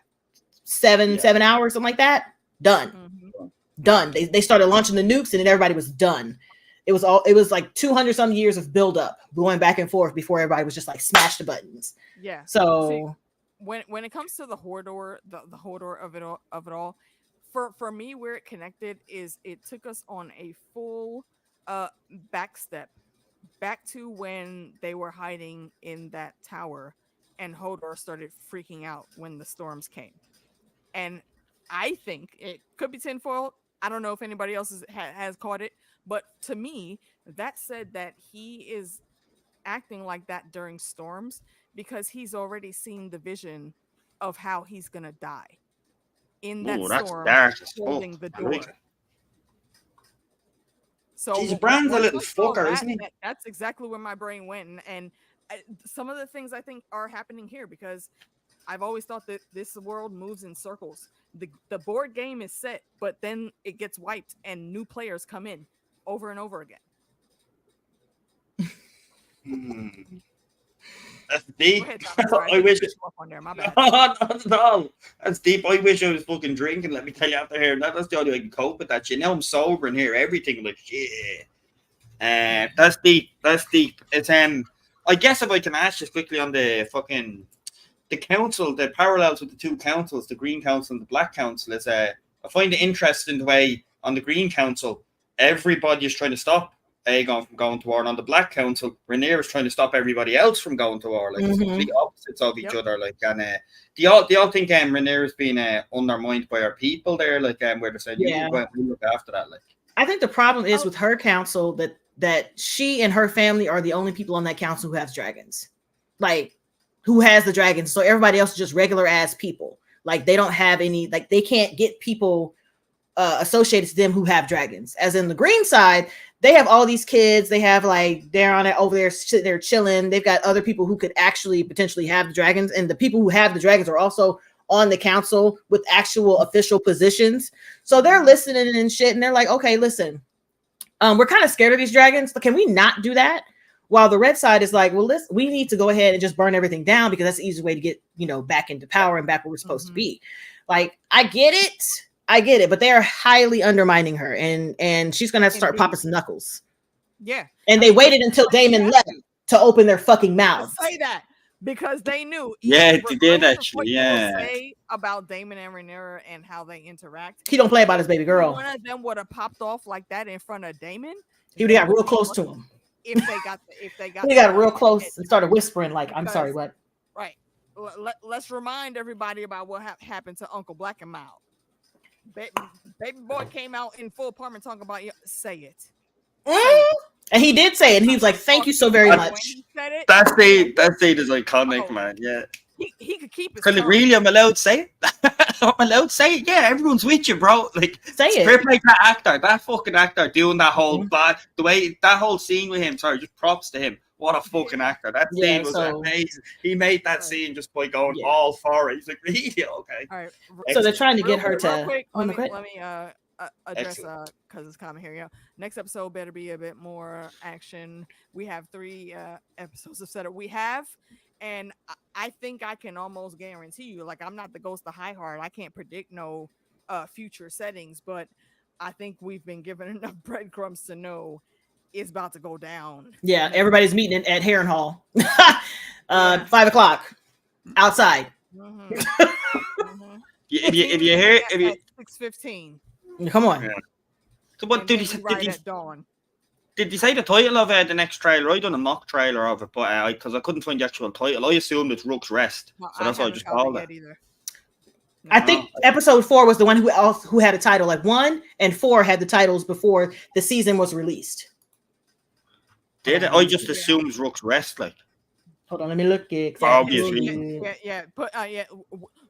7 hours, something like that. Done. They started launching the nukes, and then everybody was done. It was like 200 some years of build up going back and forth before everybody was just like smash the buttons. Yeah. So see, when it comes to the Hodor, the Hodor of it all, for me, where it connected is it took us on a full back step back to when they were hiding in that tower, and Hodor started freaking out when the storms came. And I think it could be tinfoil. I don't know if anybody else has caught it, but to me, that said that he is acting like that during storms because he's already seen the vision of how he's gonna die in that storm, holding the door. So he's Brand's a little fucker, isn't he? That's exactly where my brain went, and some of the things I think are happening here, because I've always thought that this world moves in circles. The board game is set, but then it gets wiped and new players come in over and over again. That's deep. I wish it was on there. My bad. Not at all. That's deep. I wish I was fucking drinking. Let me tell you after here. That's the only way I can cope with that shit. Now I'm sober in here. Everything like shit. That's deep. That's deep. It's I guess if I can ask just quickly on the council, the parallels with the two councils, the Green Council and the Black Council, is I find it interesting the way on the Green Council everybody is trying to stop Aegon from going to war, and on the Black Council, Rhaenyra is trying to stop everybody else from going to war. Like it's complete opposites of each other. Like, and do y'all think Rhaenyra's been undermined by our people there? Like, where they're saying, you look after that. Like, I think the problem is with her council that she and her family are the only people on that council who has dragons. Like, who has the dragons? So everybody else is just regular ass people. Like, they don't have any. Like, they can't get people associated to them who have dragons. As in the green side, they have all these kids. They have like they're on it over there, they're chilling. They've got other people who could actually potentially have the dragons, and the people who have the dragons are also on the council with actual official positions. So they're listening and shit, and they're like, okay, listen, we're kind of scared of these dragons. Can we not do that? While the red side is like, well, we need to go ahead and just burn everything down because that's the easiest way to get back into power and back where we're supposed to be. Like, I get it, but they are highly undermining her, and she's gonna have to start popping some knuckles. Yeah, and they waited until Daemon left to open their fucking mouths. Say that because they knew. Yeah, they did actually. Yeah, say about Daemon and Rhaenyra and how they interact. He don't play about his baby girl. One of them would have popped off like that in front of Daemon. He would have got real close to him. If they got, he got real close and started whispering like, "I'm sorry, what?" Right. Let's remind everybody about what happened to Uncle Black and Mild. Baby boy came out in full apartment talking about say it. And he did say it, and he was like, "Thank you so very much." That scene is iconic, man. Yeah, he could keep it. Because really, I'm allowed to say it. I'm allowed to say it. Yeah, everyone's with you, bro. Like, say it. Like that fucking actor doing that whole the way that whole scene with him. Sorry, just props to him. What a fucking actor. That scene was amazing. He made that scene just by going all for it. He's like, really? Okay. All right. So they're trying to get her to... Real quick, let me address, because it's coming here. Yeah. Next episode better be a bit more action. We have 3 episodes of setup. We have And I think I can almost guarantee you, like, I'm not the ghost of High Heart. I can't predict no future settings, but I think we've been given enough breadcrumbs to know it's about to go down. Yeah, everybody's meeting at Harrenhal. Yeah. 5 o'clock outside. Mm-hmm. Mm-hmm. If you hear if you at 6:15. Come on. Yeah. So what did you right at dawn? Did you say the title of the next trailer? I done a mock trailer of it, but because I couldn't find the actual title, I assumed it's Rook's Rest, No, so that's why I just called it. Either. No. I think episode 4 was the one who had a title. Like 1 and 4 had the titles before the season was released. Did it? I just assumed Rook's Rest, like. Hold on, let me look. Obviously. Yeah, but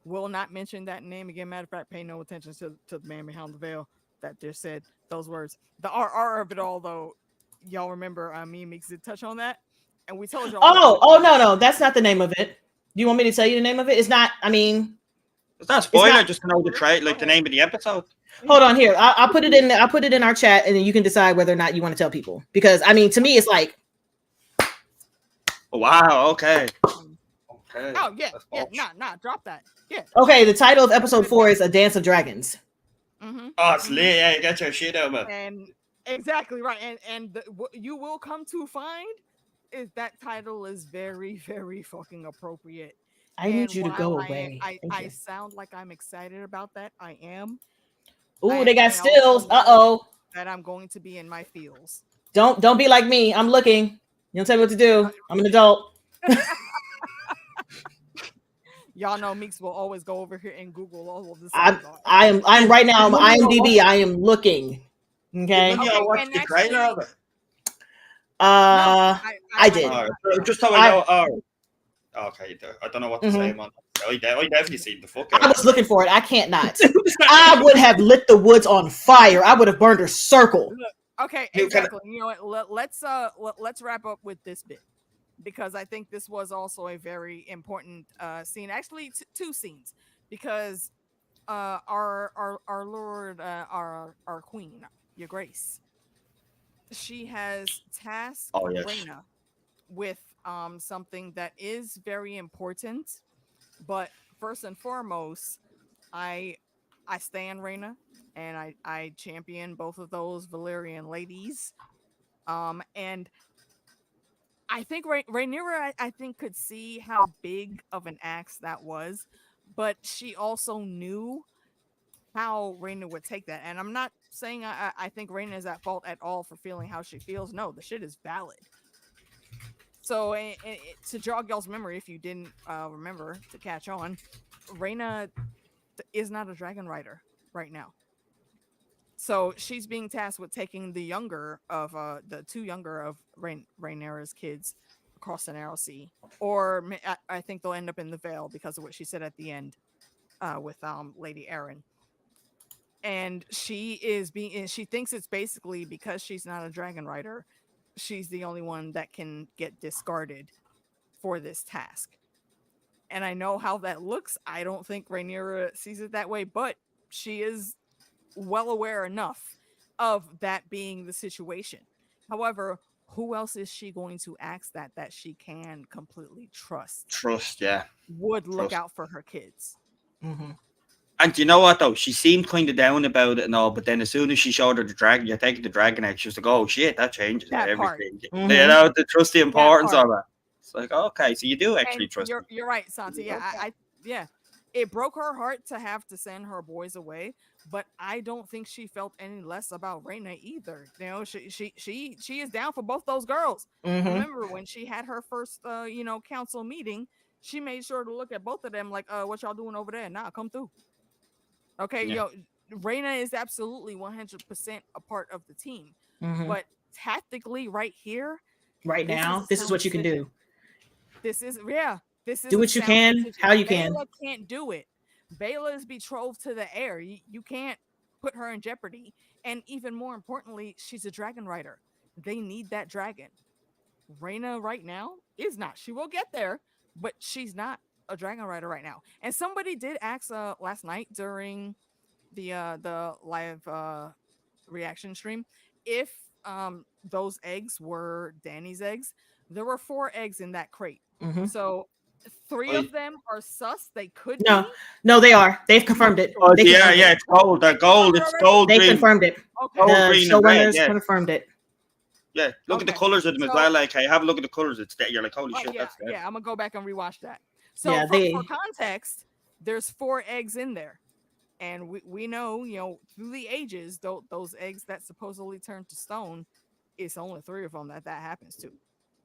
will not mention that name again. Matter of fact, pay no attention to the man behind the veil that just said those words. The RR of it all, though, y'all remember me and Meeks did touch on that, and we told y'all. Oh no, that's not the name of it. Do you want me to tell you the name of it? It's not. I mean, it's not spoiler. Just to know the name of the episode. Hold on here. I'll put it in. I'll put it in our chat, and then you can decide whether or not you want to tell people. Because I mean, to me, it's like. Oh, wow. Okay. Okay. Oh yeah. Nah. Drop that. Yeah. Okay. The title of episode 4 is A Dance of Dragons. Mm-hmm. Oh, it's lit. Yeah, you got your shit out, man. And exactly right. And what you will come to find is that title is very, very fucking appropriate. I need you to go away. I sound like I'm excited about that. I am. Ooh, they got stills. Uh-oh. That I'm going to be in my feels. Don't be like me. I'm looking. You don't tell me what to do. I'm an adult. Y'all know Meeks will always go over here and Google all of this. I'm right now on IMDb. I am looking. Okay. Watch the trailer of it. I did. Just so I know. Okay, I don't know what to say, man. I definitely seen the fuck out. I was looking for it. I can't not. I would have lit the woods on fire. I would have burned a circle. Okay, exactly. You know what? Let's wrap up with this bit, because I think this was also a very important scene. Actually, 2 scenes, because our Lord, our Queen, Your Grace, she has tasked Rhaena with something that is very important. But first and foremost, I stand Rhaena. And I champion both of those Valyrian ladies. And I think Rhaenyra, I think, could see how big of an axe that was. But she also knew how Rhaena would take that. And I'm not saying I think Rhaena is at fault at all for feeling how she feels. No, the shit is valid. So to jog y'all's memory, if you didn't remember to catch on, Rhaena is not a dragon rider right now. So she's being tasked with taking the younger of the 2 younger of Rhaenyra's kids across the Narrow Sea, or I think they'll end up in the Vale because of what she said at the end with Lady Arryn. And she thinks it's basically because she's not a dragon rider, she's the only one that can get discarded for this task. And I know how that looks. I don't think Rhaenyra sees it that way, but she is well aware enough of that being the situation. However, who else is she going to ask that she can completely trust? Yeah. Would look out for her kids. Mm-hmm. And you know what, though? She seemed kind of down about it and all, but then as soon as she showed her the dragon, you're taking the dragon out, she was like, oh, shit, that changes everything. Mm-hmm. You know, to trust the importance of it. It's like, okay, so you do actually trust her. You're right, Santi. Yeah, it broke her heart to have to send her boys away, but I don't think she felt any less about Rhaena either. You know, she is down for both those girls. Mm-hmm. Remember when she had her first council meeting, she made sure to look at both of them like, what y'all doing over there? Nah, come through. Okay, Rhaena is absolutely 100% a part of the team. Mm-hmm. But tactically right here, this is what you can do. This is do what you can, how you can. Baela can't do it. Baela is betrothed to the heir. You can't put her in jeopardy. And even more importantly, she's a dragon rider. They need that dragon. Rhaena right now is not. She will get there, but she's not a dragon rider right now. And somebody did ask last night during the live reaction stream if those eggs were Dany's eggs. There were 4 eggs in that crate. Mm-hmm. So Three of them are sus. They could No, be. no, they are. They've confirmed it. Oh, They yeah, confirmed yeah, it. it's gold. They're gold. It's gold, They green. confirmed it. Okay. Gold, The green, and red, showrunners yeah. confirmed it. Yeah, look at the Okay, colors of them as so- well. Like, hey, have a look at the colors. It's that you're like, holy shit, yeah, that's there. yeah. I'm gonna go back and rewatch that. So Yeah, for context, there's 4 eggs in there, and we know, through the ages, those eggs that supposedly turn to stone, it's only 3 of them that happens to.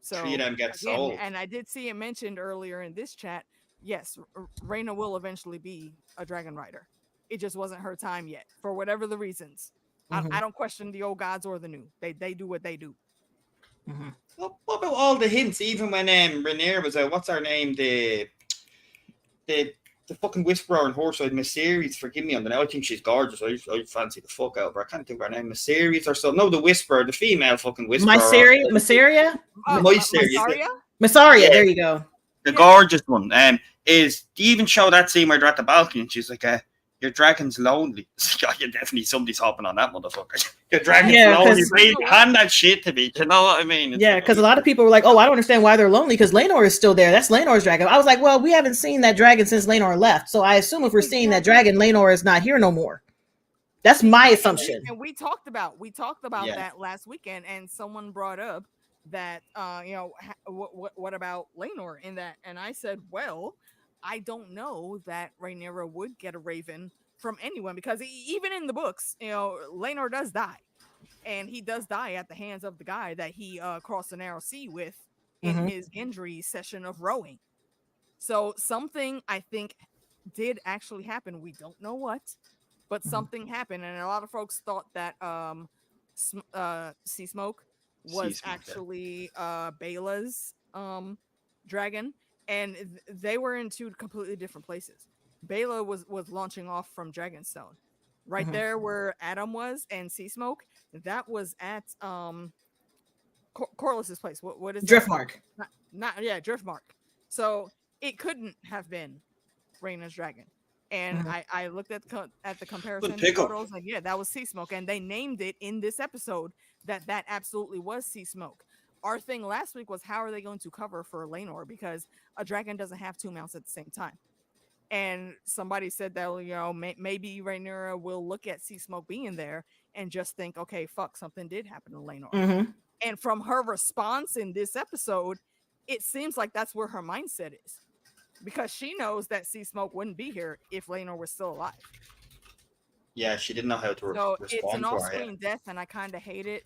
So 3 of them get sold. and I did see it mentioned earlier in this chat. Yes, Rhaena will eventually be a dragon rider. It just wasn't her time yet, for whatever the reasons. I don't question the old gods or the new. They do what they do. What about all the hints? Even when Rhaenyra was out, what's her name? The fucking whisperer and Horseside Mysteries. Forgive me on the name. I think she's gorgeous. I fancy the fuck out of her. I can't think of her name. Mysteries or so. No, the whisperer, the female fucking whisperer. Mysaria? Mysaria, there you go. The gorgeous one. Is do you even show that scene where they're at the balcony and she's like, your dragon's lonely. You're definitely somebody's hopping on that motherfucker. Your dragon's lonely. Please hand that shit to me. You know what I mean? Yeah, because a lot of people were like, oh, I don't understand why they're lonely because Laenor is still there. That's Laenor's dragon. I was like, well, we haven't seen that dragon since Laenor left. So I assume if we're seeing that dragon, Laenor is not here no more. That's my assumption. And we talked about that last weekend, and someone brought up that what about Laenor in that? And I said, well, I don't know that Rhaenyra would get a raven from anyone, because even in the books, Laenor does die, and he does die at the hands of the guy that he crossed the narrow sea with in his Gendry session of rowing. So something, I think, did actually happen. We don't know what, but something happened, and a lot of folks thought that Sea Smoke was actually Baela's dragon. And they were in 2 completely different places. Baela was launching off from Dragonstone, right there where Adam was, and Sea Smoke. That was at Corlys's place. What is Driftmark? Driftmark. So it couldn't have been Rhaenyra's dragon. And I looked at the comparison photos, like, yeah, that was Sea Smoke, and they named it in this episode that absolutely was Sea Smoke. Our thing last week was, how are they going to cover for Laenor, because a dragon doesn't have 2 mounts at the same time. And somebody said that maybe Rhaenyra will look at Sea Smoke being there and just think, okay, fuck, something did happen to Laenor. And from her response in this episode, it seems like that's where her mindset is, because she knows that Sea Smoke wouldn't be here if Laenor was still alive. Yeah, she didn't know how to respond. So it's an off-screen death, and I kind of hate it.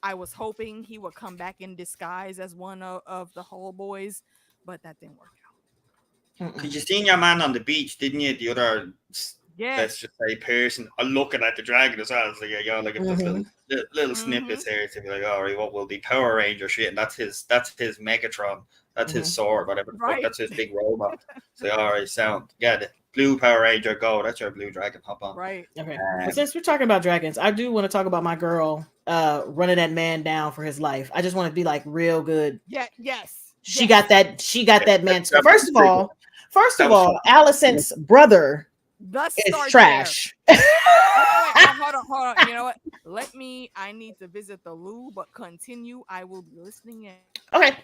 I was hoping he would come back in disguise as one of the Hull boys, but that didn't work out. Because you seen your man on the beach, didn't you? The other, let's just say, person, looking at the dragon as well. It's like, like if there's little snippets here to be like, all right, what will be Power Ranger shit? And that's his Megatron. That's his sword, whatever the fuck. That's his big robot. So, all right, sound. Yeah, the blue Power Ranger, go. That's your blue dragon. Hop on. Right. Okay. Since we're talking about dragons, I do want to talk about my girl running that man down for his life. I just want to be like real good. Yeah. Yes. She got that man. First of all, Alicent's brother is trash. Hold on. You know what? I need to visit the loo, but continue. I will be listening in. Okay.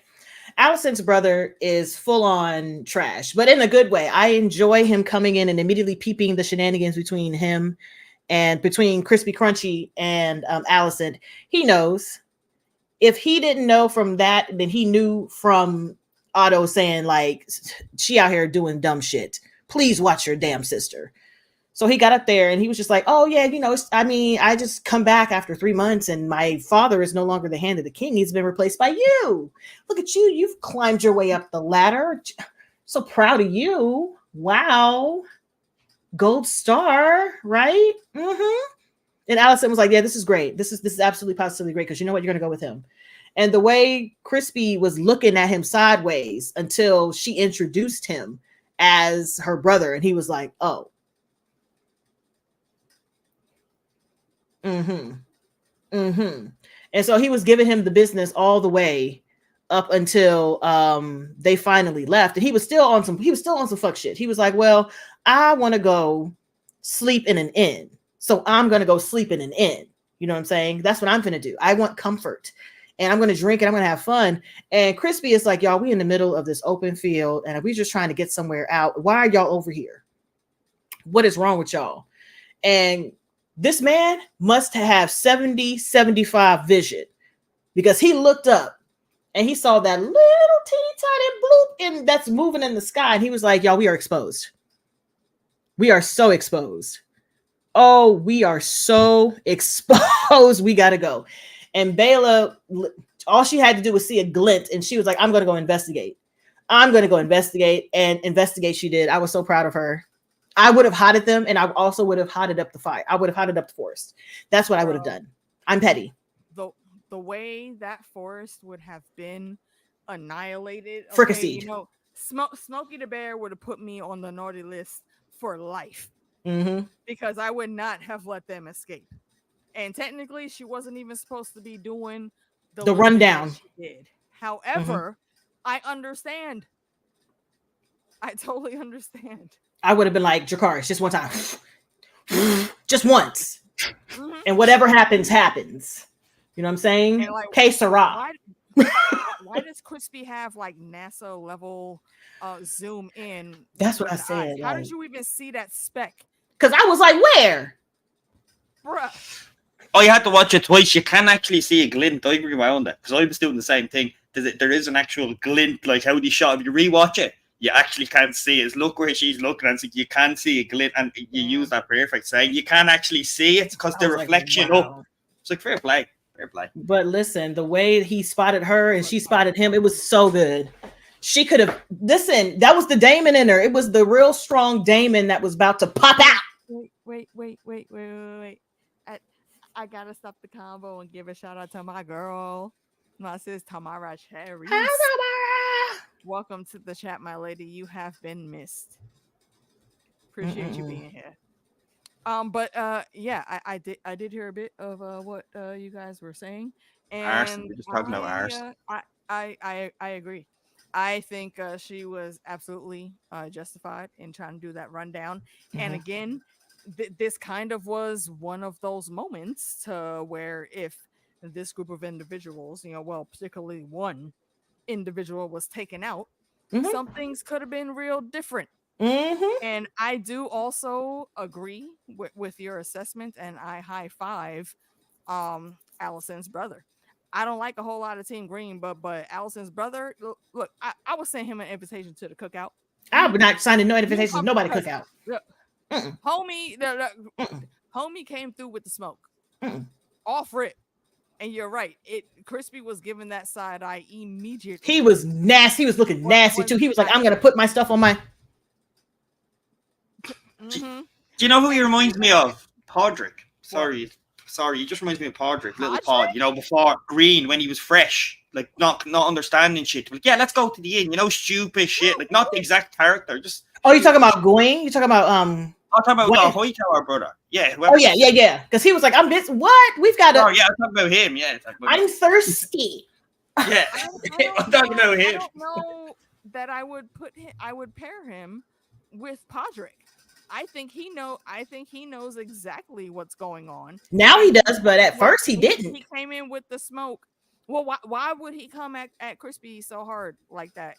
Alicent's brother is full on trash, but in a good way. I enjoy him coming in and immediately peeping the shenanigans between him and between Crispy Crunchy and Alicent. He knows. If he didn't know from that, then he knew from Otto saying, like, she out here doing dumb shit. Please watch your damn sister. So he got up there and he was just like, oh, yeah, I just come back after 3 months and my father is no longer the hand of the king. He's been replaced by you. Look at you. You've climbed your way up the ladder. So proud of you. Wow. Gold star, right? And Alicent was like, yeah, this is great. This is absolutely positively great, because you know what? You're going to go with him. And the way Crispy was looking at him sideways until she introduced him as her brother. And he was like, oh. And so he was giving him the business all the way up until they finally left. And he was still on some fuck shit. He was like, well, I want to go sleep in an inn. So I'm going to go sleep in an inn. You know what I'm saying? That's what I'm going to do. I want comfort and I'm going to drink and I'm going to have fun. And Crispy is like, y'all, we in the middle of this open field and we just trying to get somewhere out. Why are y'all over here? What is wrong with y'all? And this man must have 70-75 vision, because he looked up and he saw that little teeny tiny bloop and that's moving in the sky. And he was like, y'all, we are exposed. We are so exposed. Oh, we are so exposed. We got to go. And Baela, all she had to do was see a glint. And she was like, I'm going to go investigate. I'm going to go investigate. And investigate she did. I was so proud of her. I would have hotted them. And I also would have hotted up the fire. I would have hotted up the forest. That's what I would have done. I'm petty. The way that forest would have been annihilated. Fricasseed. You know, Smokey the Bear would have put me on the naughty list for life. Because I would not have let them escape. And technically, she wasn't even supposed to be doing the rundown. She did. However, I understand. I totally understand. I would have been like, Dracarys, just one time. Just once. And whatever happens, happens. You know what I'm saying? Like, Que sera. Why does Crispy have like NASA level zoom in? That's what I said. How did you even see that speck? Because I was like, where? Bruh. Oh, you had to watch it twice. You can actually see a glint. I agree with that, because I was doing the same thing. There is an actual glint, like how they shot. If you rewatch it, you actually can't see it. Look where she's looking, and you can see a glint, and you use that perfect saying. You can actually see it because the reflection. Like, wow. It's like fair play. Fair play. But listen, the way he spotted her and she spotted him, it was so good. She could have, listen, that was the Daemon in her. It was the real strong Daemon that was about to pop out. Wait. I gotta stop the combo and give a shout out to my girl, my sis MaraCharese. Hi, Tamara. Welcome to the chat, my lady. You have been missed. Appreciate you being here. Yeah, I did hear a bit of what you guys were saying, and arse. We're just talking about arse. I agree. I think she was absolutely justified in trying to do that rundown. And again, this kind of was one of those moments to where if this group of individuals, particularly one individual was taken out, some things could have been real different. And I do also agree with your assessment, and I high five Alicent's brother. I don't like a whole lot of Team Green, but Alicent's brother, look, I would send him an invitation to the cookout. I would not sign no invitation to nobody cookout. Homie, homie came through with the smoke. Off rip. And you're right. Crispy was given that side eye immediately. He was nasty. He was looking nasty too. He was like, I'm gonna put my stuff on my. Do you know who he reminds me of? Podrick. Sorry, he just reminds me of Podrick, little Pod. Before Green, when he was fresh, like not understanding shit. Like, yeah, let's go to the inn. Stupid shit. Like, not the exact character. Just. Oh, you talking about Going? You talking about I'm talking about the Hightower brother. Yeah. Oh yeah. Because he was like, I'm this. What? We've got to. Oh yeah, I'm talking about him. Yeah. I'm thirsty. Yeah. I'm talking about him. I don't know that I would pair him with Podrick. I think he knows exactly what's going on. Now he does, but at first he didn't. He came in with the smoke. Well, why would he come at Crispy so hard like that?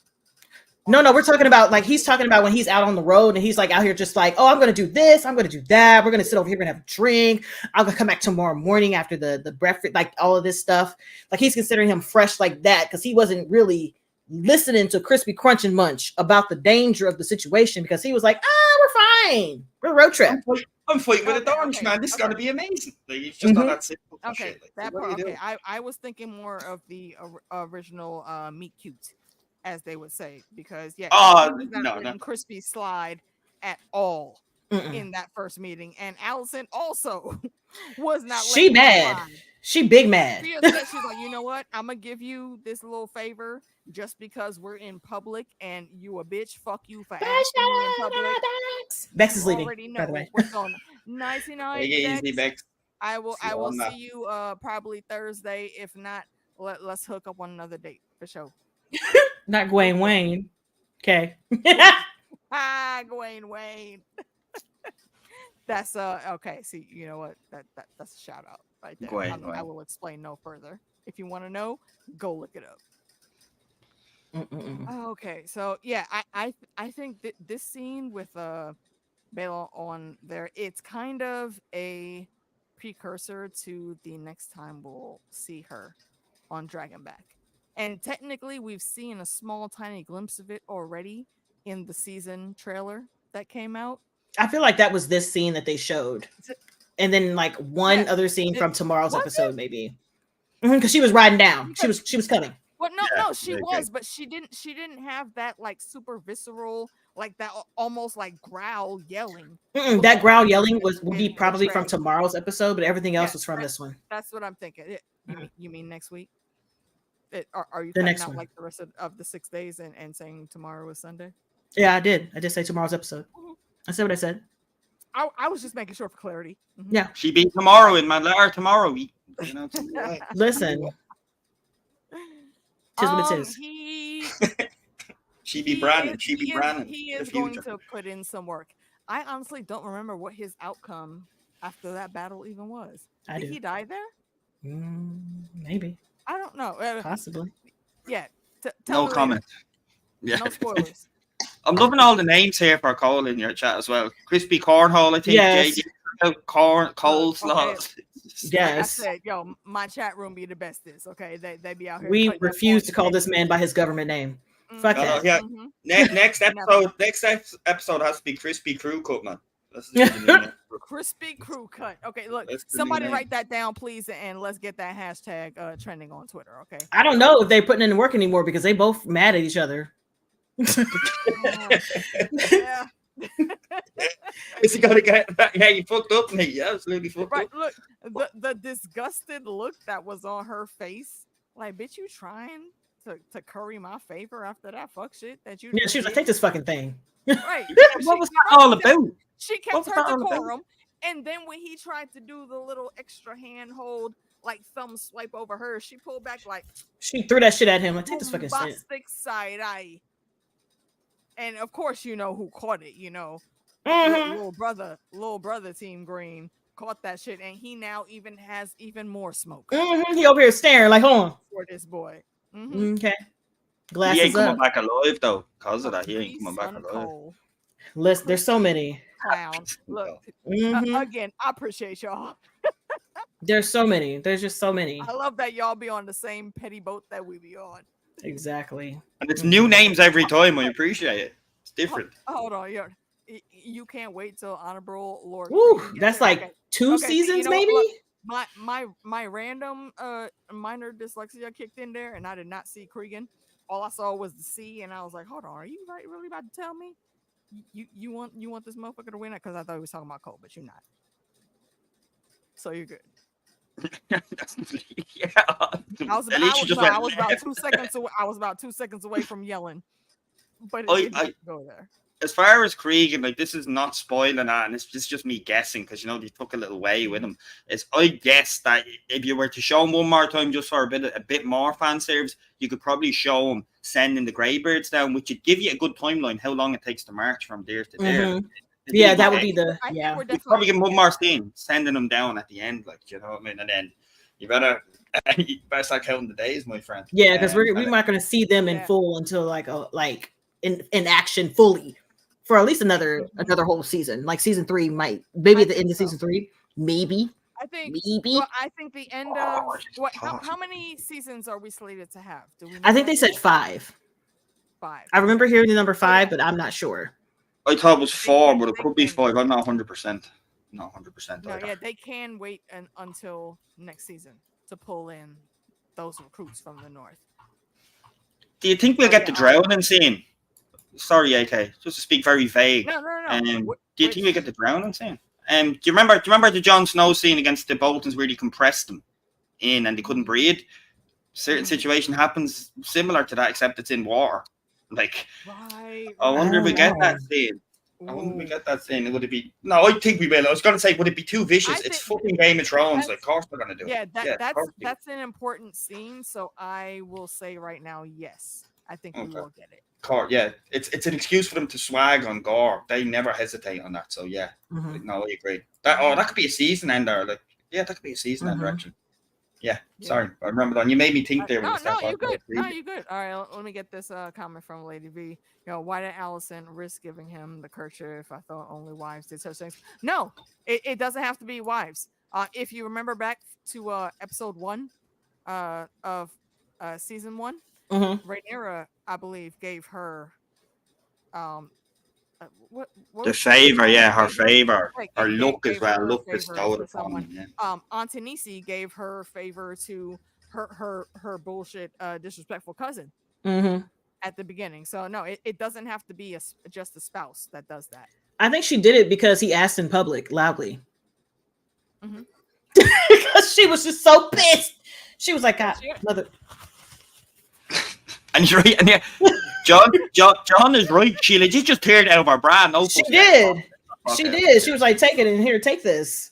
No, we're talking about he's talking about when he's out on the road and he's like out here just like, oh, I'm going to do this. I'm going to do that. We're going to sit over here and have a drink. I'm going to come back tomorrow morning after the breakfast, like all of this stuff. Like he's considering him fresh like that because he wasn't really listening to Crispy Crunch and Munch about the danger of the situation because he was like, we're fine. We're road trip. I'm fighting with a orange man. This is going to be amazing. Like, it's just not that simple. Okay, shit. that part. Okay, I was thinking more of the original meet cute, as they would say, because not Crispy slide at all in that first meeting, and Alicent also was not. She mad. She big mad. She's like, you know what? I'm gonna give you this little favor just because we're in public and you a bitch. Fuck you for asking me in public. Bex is leaving. By the way, we're going nice. Easy, Bex. I will see you probably Thursday. If not, let's hook up on another date for sure. Not Gwen Wayne. Okay. Gwen Wayne. That's okay. See, you know what? That's a shout out right there. I will explain no further. If you want to know, go look it up. Mm-mm-mm. Okay, so yeah, I think that this scene with Baela on there, it's kind of a precursor to the next time we'll see her on Dragonback. And technically, we've seen a small, tiny glimpse of it already in the season trailer that came out. I feel like that was this scene that they showed, and then like one Yeah, other scene from tomorrow's was episode, maybe, because she was riding down. She was coming. Well, no, she okay. was, but she didn't have that like super visceral, like that almost like growl yelling. That growl yelling would be in probably the from trailer. tomorrow's episode, but everything else Yeah, was from this one. That's what I'm thinking. You mean next week? Are you The cutting next out one. like the rest of the 6 days and saying tomorrow is Sunday? Yeah, I did. I just say tomorrow's episode. I said what I said. I was just making sure for clarity. Yeah. She be tomorrow in Manlar tomorrow. You know, Listen. Tis what it is. She be Brandon. She be Brandon. He is going to put in some work. I honestly don't remember what his outcome after that battle even was. Did he die there? Maybe. I don't know. Possibly. Yeah. No comment. Yeah. No spoilers. I'm loving all the names here for Cole in your chat as well. Crispy Cornhole, I think. Yes. JD, corn, coleslaw. Okay. Yes. Like I said, yo, my chat room be the bestest. Okay, they be out here. We cutting up refuse on to call this man by his government name. Fuck that. Yeah. Next episode has to be Crispy Crew Cut, man. Crispy Crew Cut. Okay, look, That's the somebody new name. writ that down, please, and let's get that hashtag trending on Twitter. Okay. I don't know if they're putting in work anymore because they both mad at each other. Yeah. Is he gonna get? Yeah, you fucked up, mate. Yeah, absolutely fucked Right. up. Look, the disgusted look that was on her face. Like, bitch, you trying to curry my favor after that fuck shit that you? Yeah, she was like, take this fucking thing. Right. What was that all about? She kept her decorum, and then when he tried to do the little extra handhold, like thumb swipe over her, she pulled back like she threw that shit at him. Like, take this fucking shit. bombastic side eye. And of course, you know who caught it. You know, little brother, Team Green caught that shit, and he now even has even more smoke. He over here staring like, hold on. For this boy. Okay. He Glasses ain't coming up. back alive though. Cause of that, he ain't coming back alive. Listen, there's so many. Clown. Look, again, I appreciate y'all. There's so many. There's just so many. I love that y'all be on the same petty boat that we be on. Exactly. And it's new names every time. I appreciate it. It's different. Hold on, you can't wait till Honorable Lord. Ooh, that's like two seasons, you know, maybe. Look, my random minor dyslexia kicked in there, and I did not see Cregan. All I saw was the C, and I was like, "Hold on, are you really about to tell me you want this motherfucker to win it?" Because I thought he was talking about Cole, but you're not. So you're good. Yeah. I was about 2 seconds away. I was about 2 seconds away from yelling, but it didn't go there. As far as Cregan, like, this is not spoiling that, and it's just me guessing because you know they took a little way with him. I guess that if you were to show him one more time just for a bit more fan service, you could probably show him sending the Greybeards down, which would give you a good timeline how long it takes to march from there to there. Yeah, that would be the You'd probably give him one more scene, sending them down at the end, like, you know what I mean? And then you better start counting the days, my friend. Yeah, because we're not going to see them in full until like in action fully for at least another whole season. Like season 3 maybe at the end of season 3, maybe. I think maybe. Well, I think the end of how many seasons are we slated to have? I think they said 5. 5. I remember hearing the number 5, but I'm not sure. I thought it was 4, but it could be 5. I'm not 100%. Not 100%. No, yeah, they can wait until next season to pull in those recruits from the north. Do you think we'll get the drowning scene? Sorry, AK, just to speak very vague. No. Do you think we'll get the drowning scene? Do you remember the Jon Snow scene against the Boltons where he compressed them in and they couldn't breathe? Certain situation happens similar to that, except it's in water. Like, right. I wonder if we get that scene. Would it be? No, I think we will. I was going to say, would it be too vicious? It's fucking Game of Thrones. Like, of course they're going to do it. That's an important scene. So I will say right now, yes, I think we will get it. Yeah, it's an excuse for them to swag on gore. They never hesitate on that. So yeah, no, I agree. That could be a season ender. Like, yeah, that could be a season ender actually. Yeah, sorry, I remember that. You made me think there. No, you good. No, you good. All right, let me get this comment from Lady V. You know, why did Alicent risk giving him the kerchief? I thought only wives did such things. No, it doesn't have to be wives. If you remember back to episode 1 of season 1, Rhaenyra, I believe, gave her what the favor, her favor, like, her look as well, look favor bestowed to upon someone. him. Yeah. Antonisi gave her favor to her bullshit disrespectful cousin at the beginning. So no, it doesn't have to be just a spouse that does that. I think she did it because he asked in public loudly. Because she was just so pissed. She was like, God, mother. And you're right, and yeah, John is right. She legit just teared it out of her bra. No, she did. She did. She was like, take it in here, take this.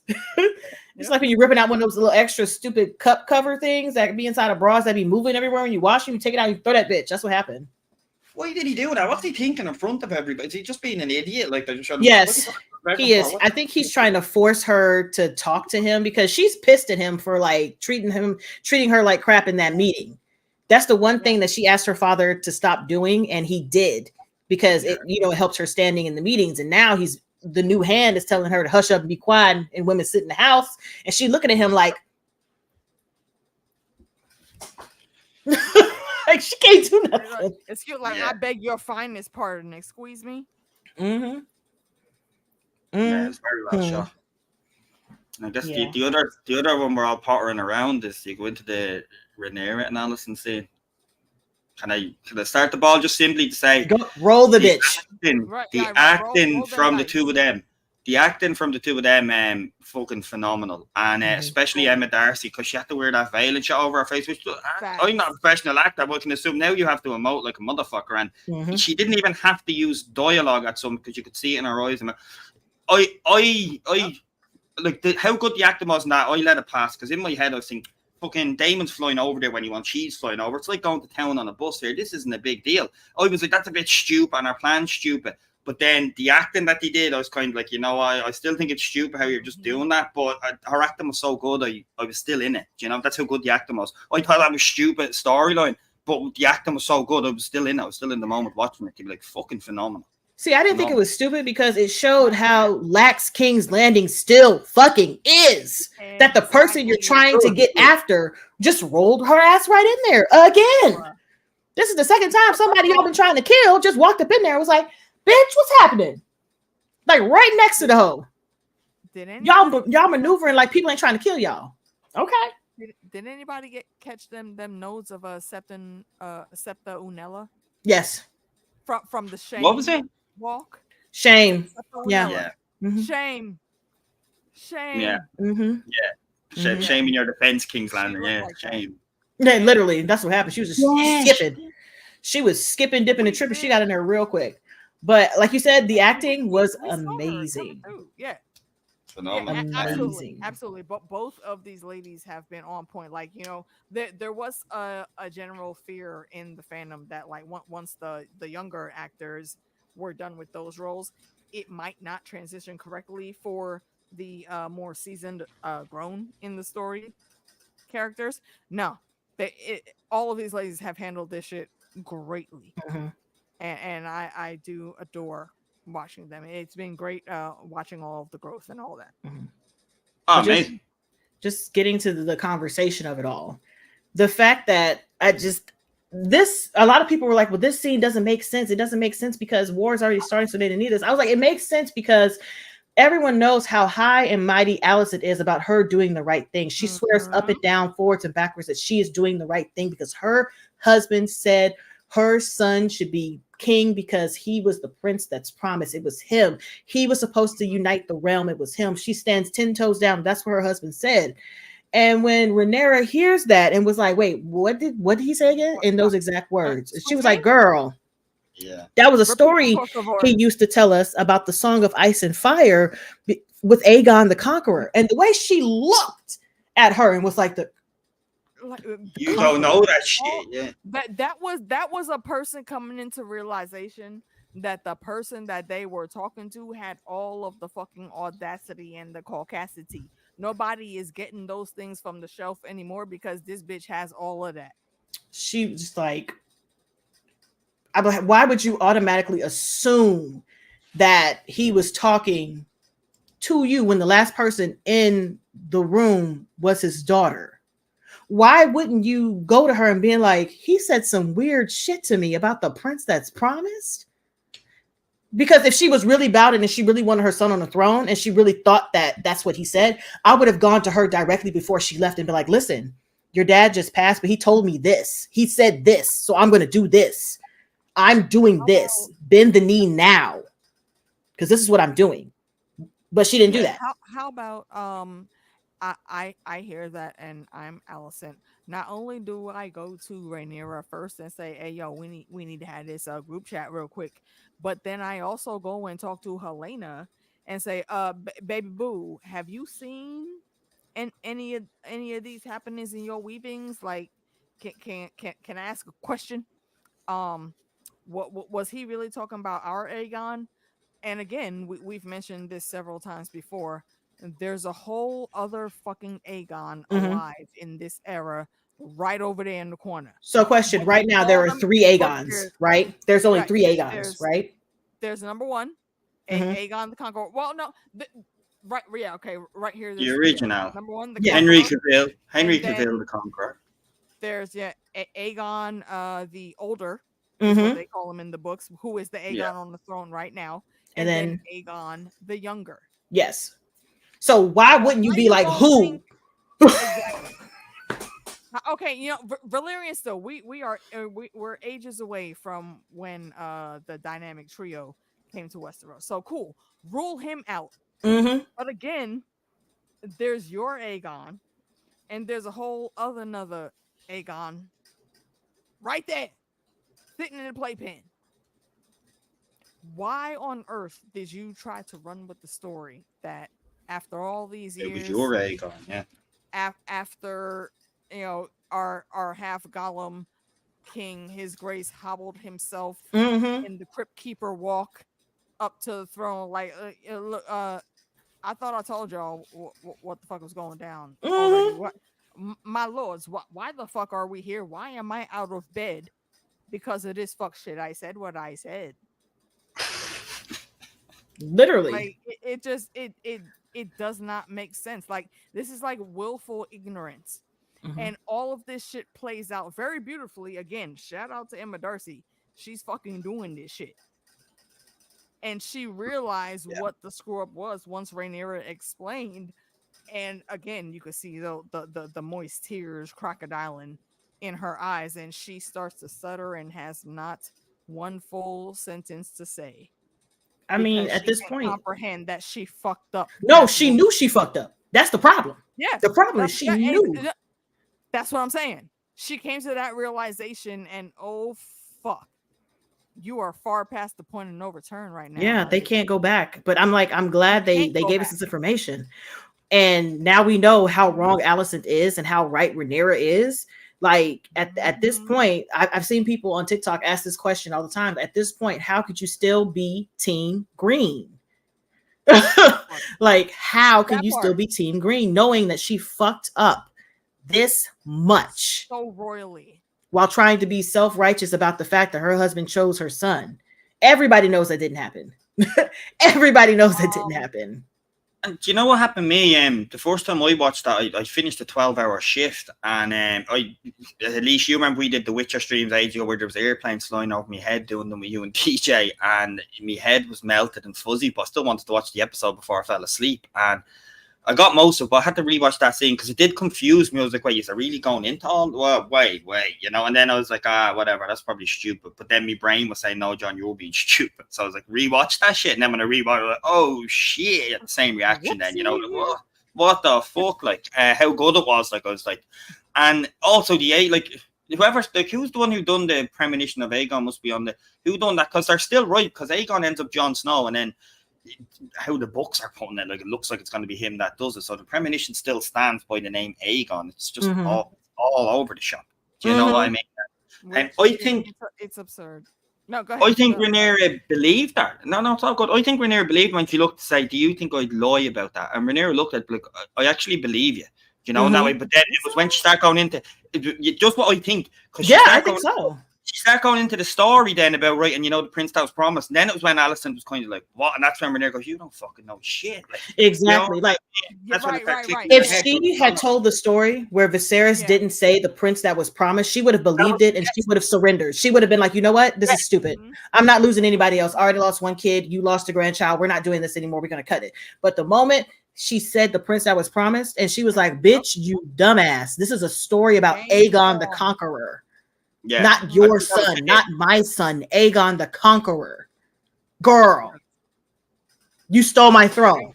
It's like when you're ripping out one of those little extra stupid cup cover things that can be inside of bras that be moving everywhere when you wash them. You take it out, you throw that bitch. That's what happened. Why did he do that? What's he thinking in front of everybody? Is he just being an idiot? Like they're just yes, he is. I think he's trying to force her to talk to him because she's pissed at him for like treating her like crap in that meeting. That's the one thing that she asked her father to stop doing, and he did because it helps her standing in the meetings. And now the new hand is telling her to hush up and be quiet, and women sit in the house, and she looking at him like, like she can't do nothing. It's cute. Like, I beg your finest pardon. Squeeze me. Yeah, it's very well shot. I guess the other one we're all pottering around is you go into the Rhaenyra and Alicent scene. Can I start the ball just simply to say roll the bitch? Acting from the two of them. The acting from the two of them, fucking phenomenal, and especially Emma Darcy, because she had to wear that veil and shit over her face. Which I'm not a professional actor, but I can assume now you have to emote like a motherfucker, and she didn't even have to use dialogue at some because you could see it in her eyes. And I like how good the acting was in that. I let it pass because in my head I was thinking, fucking Damon's flying over there when you want cheese flying over. It's like going to town on a bus here. This isn't a big deal. I was like, that's a bit stupid, and our plan's stupid. But then the acting that they did, I was kind of like, I still think it's stupid how you're just doing that. But her acting was so good, I was still in it. That's how good the acting was. I thought that was stupid storyline, but the acting was so good, I was still in it. I was still in the moment watching it. You'd be like, fucking phenomenal. See, I didn't think it was stupid because it showed how lax King's Landing still fucking is. That the person you're trying to get after just rolled her ass right in there again. This is the second time somebody y'all been trying to kill just walked up in there and was like, bitch, what's happening? Like right next to the hoe. Y'all maneuvering like people ain't trying to kill y'all. Okay. Did anybody catch them nodes of Septa Unella? Yes. From the shame. What was it? Walk. Shame. Yeah. Shame. Yeah. Shame in your defense, King's Landing. Yeah, like shame. Yeah, literally. That's what happened. She was just skipping. She was skipping, dipping, and tripping. She got in there real quick. But like you said, the acting was amazing. Yeah. Phenomenal. Absolutely. But both of these ladies have been on point. Like, there was a general fear in the fandom that like once the younger actors were done with those roles, it might not transition correctly for the more seasoned grown in the story characters. No, all of these ladies have handled this shit greatly. And I do adore watching them. It's been great watching all of the growth and all that. Oh, amazing. Just getting to the conversation of it all. The fact that a lot of people were like, well, this scene doesn't make sense. It doesn't make sense because war's already starting, so they didn't need this. I was like, it makes sense because everyone knows how high and mighty Alicent is about her doing the right thing. She swears up and down, forwards and backwards that she is doing the right thing because her husband said her son should be king because he was the prince that's promised. It was him. He was supposed to unite the realm. It was him. She stands 10 toes down. That's what her husband said. And when Rhaenyra hears that and was like, wait, what did he say again? In those exact words. She was like, girl, that was a story he used to tell us about the Song of Ice and Fire with Aegon the Conqueror. And the way she looked at her and was like, you don't know that shit. Yeah. That was a person coming into realization that the person that they were talking to had all of the fucking audacity and the caucasity Nobody is getting those things from the shelf anymore because this bitch has all of that. She was just like, I'm like, why would you automatically assume that he was talking to you when the last person in the room was his daughter? Why wouldn't you go to her and be like, he said some weird shit to me about the prince that's promised? Because if she was really about it and she really wanted her son on the throne and she really thought that that's what he said, I would have gone to her directly before she left and be like, listen, your dad just passed, but he told me this. He said this, so I'm going to do this. I'm doing this. Bend the knee now, because this is what I'm doing. But she didn't do that. How about I hear that, and I'm Alicent. Not only do I go to Rhaenyra first and say, "Hey, yo, we need to have this group chat real quick," but then I also go and talk to Helaena and say, baby boo, have you seen any of these happenings in your weavings? Like, can I ask a question? What was he really talking about our Aegon? And again, we've mentioned this several times before. There's a whole other fucking Aegon alive in this era, right over there in the corner. So, question: right now, there are 3 Aegons, right? There's only 3 Aegons, right? There's number 1, Aegon the Conqueror. Well, no, right, yeah, okay, right here. The original. Number 1, Henry Cavill, the Conqueror. There's Aegon, the older, is what they call him in the books, who is the Aegon on the throne right now, and then Aegon the younger. Yes. So why wouldn't you be like, who? Okay, you know, Valerian still, we're ages away from when the dynamic trio came to Westeros. So cool. Rule him out. But again, there's your Aegon, and there's a whole another Aegon right there, sitting in the playpen. Why on earth did you try to run with the story that after all these years, it was your Aegon, yeah. After, you know, our half Gollum king, his grace, hobbled himself in the Crypt Keeper walk up to the throne, like, I thought I told y'all what the fuck was going down already. What, my lords, why the fuck are we here? Why am I out of bed? Because of this fuck shit. I said what I said. Literally. Like, it does not make sense. Like, this is like willful ignorance. And all of this shit plays out very beautifully. Again, shout out to Emma Darcy. She's fucking doing this shit. And she realized what the screw up was once Rhaenyra explained. And again, you could see the moist tears crocodiling in her eyes, and she starts to stutter and has not one full sentence to say. I mean, at this point, comprehend that she fucked up. No, she knew she fucked up. That's the problem. Yeah, the problem is she knew. That's what I'm saying. She came to that realization, and oh fuck, you are far past the point of no return right now. Yeah, they can't go back. But I'm glad they gave us this information, and now we know how wrong Alicent is and how right Rhaenyra is. Like at this point, I've seen people on TikTok ask this question all the time. At this point, how could you still be Team Green? Like, how can you still be Team Green knowing that she fucked up this much so royally while trying to be self-righteous about the fact that her husband chose her son? Everybody knows that didn't happen. Everybody knows that didn't happen. And do you know what happened to me? The first time I watched that, I finished a 12-hour shift, and at least you remember we did the Witcher streams ages ago where there was airplanes flying over my head doing them with you and TJ, and my head was melted and fuzzy, but I still wanted to watch the episode before I fell asleep. And I got most of it, but I had to rewatch that scene because it did confuse me. I was like, wait, is it really going into all? Well, wait, you know? And then I was like, whatever, that's probably stupid. But then my brain was saying, no, John, you're being stupid. So I was like, rewatch that shit. And then when I rewatched, I was like, oh shit, the same reaction then, you know? Like, what the fuck? Like, how good it was. Like, I was like, and also whoever's like, who's the one who done the premonition of Aegon must be on who done that? Because they're still right, because Aegon ends up Jon Snow, and then how the books are putting it, like, it looks like it's going to be him that does it. So the premonition still stands by the name Aegon. It's just all over the shop. Do you know what I mean? And I think it's absurd. No, go ahead. I think Rhaenyra believed that. No, it's all good. I think Rhaenyra believed when she looked to say, "Do you think I'd lie about that?" And Rhaenyra looked at like, "I actually believe you." You know, in that way. But then it was when she started going into just what I think. Yeah, I think so. She started going into the story then about right, and you know the prince that was promised. And then it was when Alicent was kind of like, "What?" And that's when Rhaenyra goes, "You don't fucking know shit." Like, exactly. You know? Like, that's right. if she had told the story where Viserys didn't say the prince that was promised, she would have believed it and she would have surrendered. She would have been like, you know what? This is stupid. I'm not losing anybody else. I already lost one kid. You lost a grandchild. We're not doing this anymore. We're going to cut it. But the moment she said the prince that was promised, and she was like, bitch, you dumbass. This is a story about Aegon the Conqueror. Yeah. Not your son, not my son, Aegon the Conqueror. Girl, you stole my throne.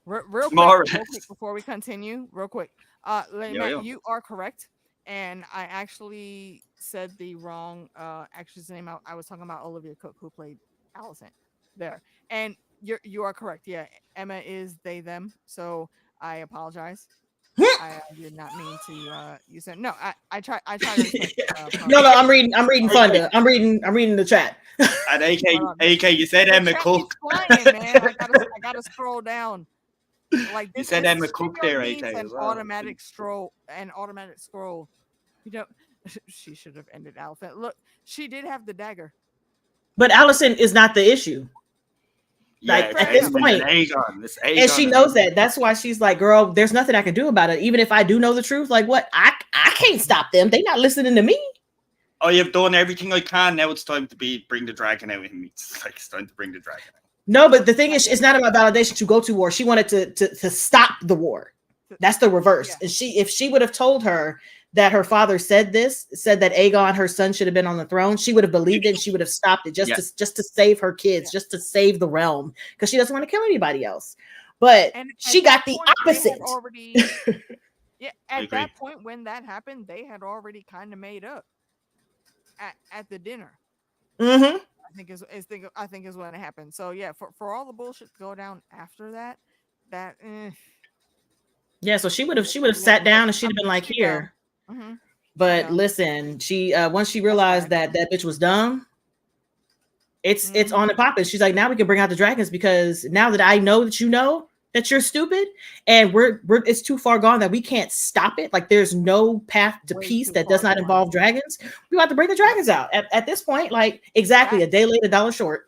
Real quick before we continue, real quick. Matt, you are correct. And I actually said the wrong actress name. I was talking about Olivia Cook, who played Alicent there. And you are correct. Yeah, Emma is they, them. So I apologize. I did not mean to use it. No, I try to respect, no, I'm reading Funda. I'm reading the chat. And AK, you said Emma Cook. Flying, man. I gotta scroll down. Like this, you said Emma Cook there, AK. An automatic scroll. You know, she should have ended Alicent. Look, she did have the dagger. But Alicent is not the issue. Like at this point, Aegon, and she knows that. That's why she's like, "Girl, there's nothing I can do about it. Even if I do know the truth, like what? I can't stop them. They're not listening to me. I have done everything I can. Now it's time to bring the dragon out in me. It's time to bring the dragon out." No, but the thing is, it's not about validation to go to war. She wanted to stop the war. That's the reverse. Yeah. And if she would have told her that her father said that Aegon, her son, should have been on the throne, she would have believed it and she would have stopped it just to save her kids, just to save the realm, because she doesn't want to kill anybody else. But she got the opposite. At that point when that happened, they had already kind of made up at the dinner. Mm-hmm. I think is when it happened. So yeah, for all the bullshit to go down after that. Yeah, so she would have sat down and she'd have been like, here. Mm-hmm. But listen, she once she realized that bitch was dumb, it's on and popping. She's like, now we can bring out the dragons, because now that I know that you know that you're stupid and we're it's too far gone that we can't stop it. Like there's no path to peace that does not involve dragons. We have to bring the dragons out at this point. Like exactly a day late, $1 short.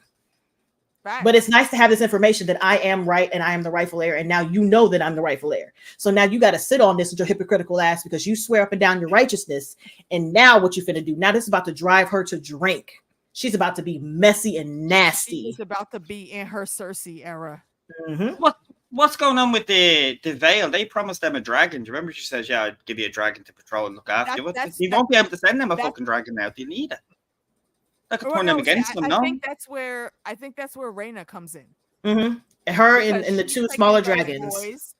Right. But it's nice to have this information that I am right and I am the rightful heir. And now you know that I'm the rightful heir. So now you got to sit on this with your hypocritical ass, because you swear up and down your righteousness. And now what you finna do? Now this is about to drive her to drink. She's about to be messy and nasty. She's about to be in her Cersei era. Mm-hmm. What's going on with the Vale? They promised them a dragon. Do you remember she says, "Yeah, I'd give you a dragon to patrol and look after you." You won't be able to send them a fucking dragon now. Do you need it? That could turn them against them. I think that's where Rhaena comes in. Mm-hmm. Her and the two smaller dragons.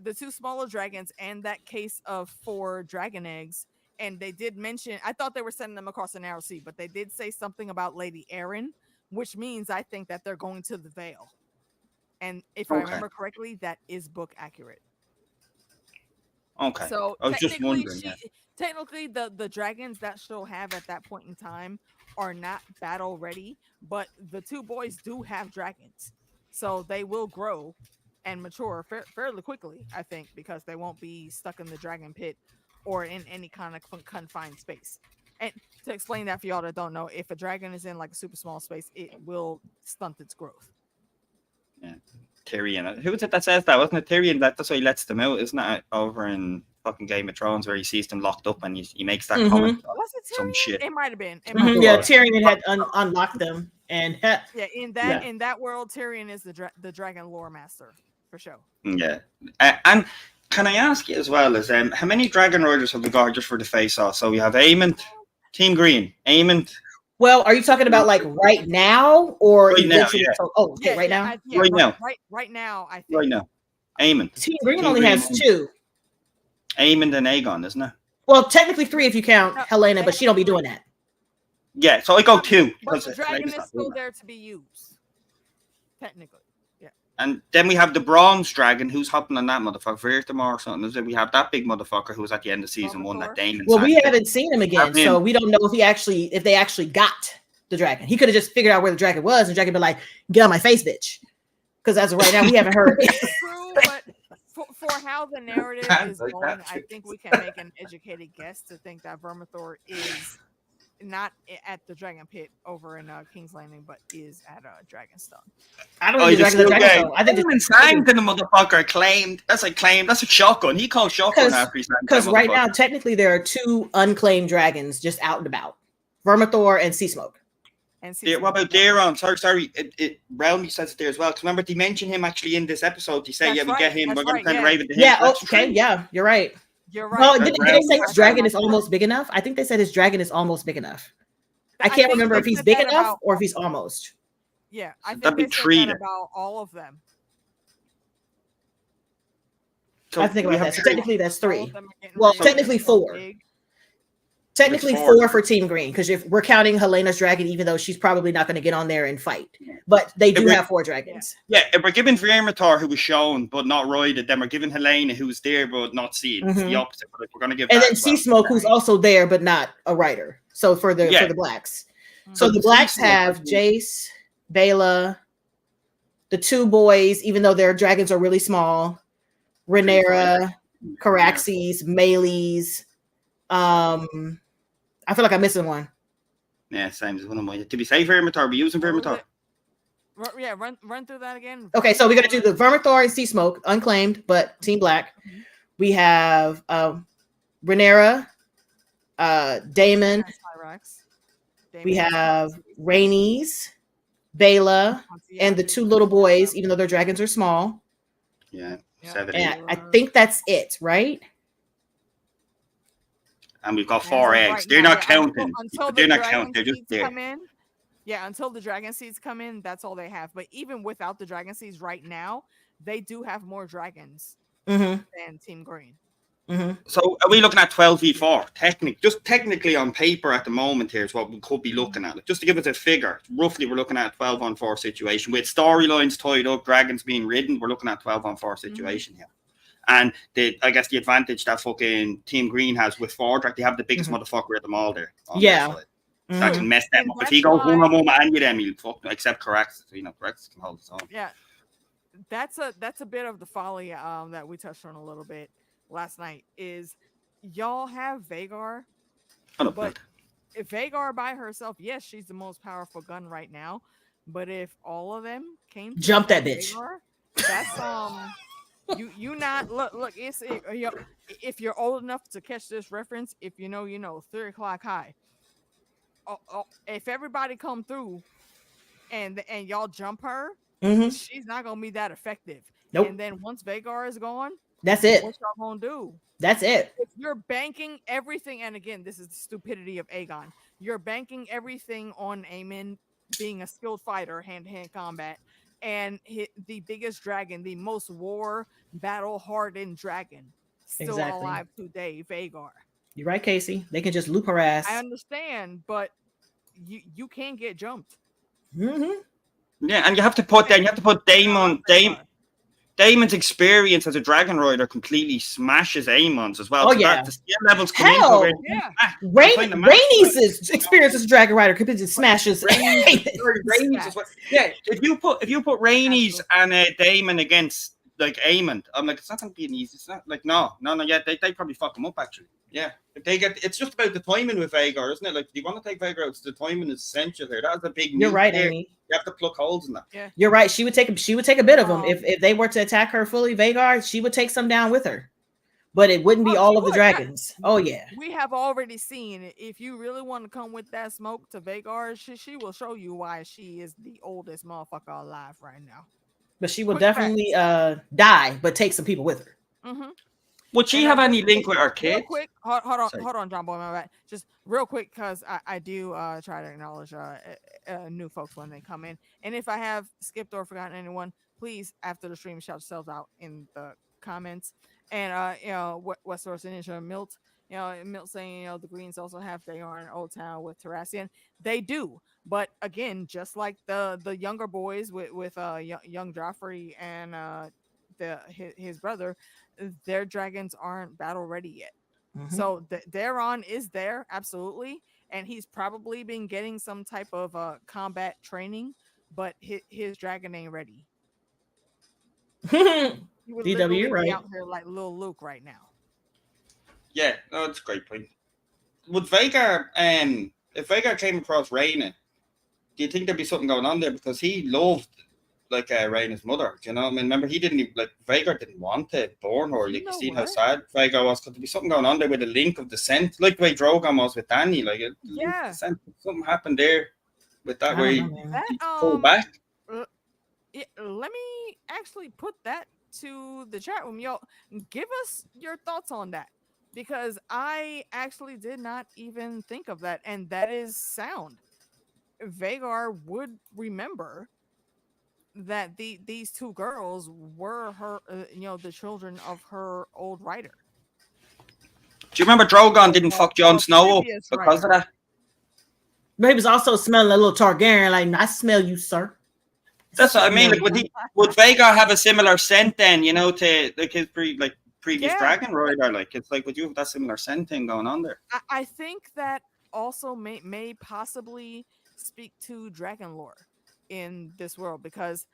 The two smaller dragons and that case of 4 dragon eggs. And they did mention, I thought they were sending them across the narrow sea, but they did say something about Lady Arryn, which means I think that they're going to the Vale. And if I remember correctly, that is book accurate. Okay. So I was just wondering. Technically, the dragons that she'll have at that point in time are not battle ready, but the 2 boys do have dragons. So they will grow and mature fairly quickly, I think, because they won't be stuck in the dragon pit or in any kind of confined space. And to explain that for y'all that don't know, if a dragon is in like a super small space, it will stunt its growth. Yeah. Tyrion. Who was it that says that? Wasn't it Tyrion? That's why he lets them out, isn't it? Over in fucking Game of Thrones, where he sees them locked up and he makes that comment. Was it Tyrion? Some shit. It might have been. Yeah, Tyrion had unlocked them, and in that world, Tyrion is the dragon lore master for sure. Yeah, and can I ask you as well as how many dragon riders have we got just for the face off? So we have Aemond, Team Green, Aemond. Well, are you talking about like right now or right now? Yeah. Right now. Right now, I think. Right now, Aemond. Team Green only has 2. Aemond and Aegon, isn't it? Well, technically 3 if you count Helaena, but she don't be doing that. Yeah, so I go 2. But the dragon is still there to be used. Technically. Yeah. And then we have the bronze dragon who's hopping on that motherfucker, Vertimore or something. We have that big motherfucker who was at the end of season 1 that Daemon. Well, we haven't seen him again, so we don't know if they actually got the dragon. He could have just figured out where the dragon was, and the dragon be like, "Get on my face, bitch." Because as of right now, we haven't heard. True, but for how the narrative is going, I think we can make an educated guess to think that Vermithor is not at the Dragon Pit over in King's Landing, but is at Dragonstone. I don't think the Dragonstone. I think the sang to the motherfucker claimed. That's a claim. That's a shotgun. He called shotgun after he sang. Because right now, technically, there are 2 unclaimed dragons just out and about: Vermithor and Sea Smoke. What about Daron? Sorry. Realmy says it there as well. Because remember, they mentioned him actually in this episode. They say, we get him. We're going to send Raven to him. Yeah, okay, yeah, you're right. You're right. Well, did they say his dragon is almost big enough? I think they said his dragon is almost big enough. I can't remember if he's big enough or if he's almost. Yeah, I think that'd be they said that 3 about all of them. So I think about that. So technically, that's 3. Well, technically 4. Technically 4 for Team Green, because if we're counting Helena's dragon, even though she's probably not going to get on there and fight, but they do have 4 dragons. Yeah, if we're giving Rhaenyra, who was shown but not roided, then we're giving Helaena, who's there but not seen. It's the opposite. But we're going to give, and then Sea Smoke, who's also there but not a rider. So for the blacks, so the blacks have Jace, Baela, the 2 boys, even though their dragons are really small, Rhaenyra, Caraxes, Melees. I feel like I'm missing one. Yeah, same as one of mine. To be safe, Vermithor, we using Vermithor. Yeah, run through that again. Okay, so we're gonna do the Vermithor and Sea Smoke, unclaimed, but Team Black. We have Rhaenyra, Daemon. We have Rhaenys, Baela, and the 2 little boys, even though their dragons are small. Yeah, 7. And I think that's it, right? And we've got 4 eggs. They're not counting. They're not counting. They're just there. Until the dragon seeds come in, that's all they have. But even without the dragon seeds right now, they do have more dragons than Team Green. So are we looking at 12v4? Technically on paper at the moment here is what we could be looking at. Just to give us a figure, roughly we're looking at a 12-on-4 situation. With storylines tied up, dragons being ridden, we're looking at 12-on-4 situation here. And I guess the advantage that fucking Team Green has with Fordrak, they have the biggest motherfucker at them all there. That can mess them up. If he goes 1-on-1 and you them, he'll fuck them, except Caraxes. Caraxes can hold his own. Yeah. That's a bit of the folly that we touched on a little bit last night is y'all have Vhagar. But if Vhagar by herself, yes, she's the most powerful gun right now. But if all of them came to jump that bitch. Vhagar, that's You not look. It's if you're old enough to catch this reference, if you know 3 o'clock high. If everybody come through, and y'all jump her, she's not gonna be that effective. Nope. And then once Vhagar is gone, that's it. What y'all gonna do? That's it. If you're banking everything, and again, this is the stupidity of Aegon. You're banking everything on Aemond being a skilled fighter, hand-to-hand combat. And the biggest dragon, the most war battle hardened dragon, still alive today, Vhagar. You're right, Casey. They can just loop her ass. I understand, but you can't get jumped. Yeah, and you have to put Daemon's experience as a dragon rider completely smashes Aemond's as well. Oh, yeah. The skill levels come Rhaenys' experience as a dragon rider completely smashes Rhaenys as well. Yeah, if you put Rhaenys and Daemon against like Aemond, I'm like, it's not going to be an easy. It's not like no. Yeah, they probably fuck them up actually. Yeah, it's just about the timing with Vhagar, isn't it? Like, if you want to take Vhagar out, the timing is essential here. That's a big. You're right, Amy. You have to plug holes in that. Yeah, you're right. She would take a bit of them if they were to attack her fully. Vhagar, she would take some down with her, but it wouldn't be all of the dragons. Oh yeah, we have already seen. If you really want to come with that smoke to Vhagar, she will show you why she is the oldest motherfucker alive right now. But she will definitely die, but take some people with her. Would she have any link with our kids? Real quick, hold on, John Boy, my bad. Just real quick, because I do try to acknowledge new folks when they come in. And if I have skipped or forgotten anyone, please, after the stream, shout yourselves out in the comments. And what source Ninja Milt, Milt saying, the Greens also have Vhagar in Old Town with Terrassian. They do. But again, just like the younger boys with young Joffrey and his brother, their dragons aren't battle ready yet. So Daron is there, absolutely. and he's probably been getting some type of combat training, but his dragon ain't ready. He would DW, literally right? be out here like little Luke right now. Yeah, no, that's a great point. Would Vhagar, if Vhagar came across Rhaena, do you think there'd be something going on there? Because he loved like Rhaena's mother. Do you know what I mean? Remember, he didn't even, like, Vhagar didn't want to born her. You see how sad Vhagar was. Could there be something going on there with the link of descent, like the way Drogon was with Dany? Like, Yeah, something happened there with that way. He pulled back. Let me actually put that to the chat room. Yo, give us your thoughts on that, because I actually did not even think of that, and that is sound. Vhagar would remember that these two girls were her, the children of her old rider. Do you remember Drogon didn't fuck Jon Snow up because of that? Baby's also smelling a little Targaryen. Like, I smell you, sir. That's what I mean. Like, would Vhagar have a similar scent then? You know, to like his previous dragon rider? Like, it's like, would you have that similar scent thing going on there? I think that also may possibly speak to dragon lore in this world, because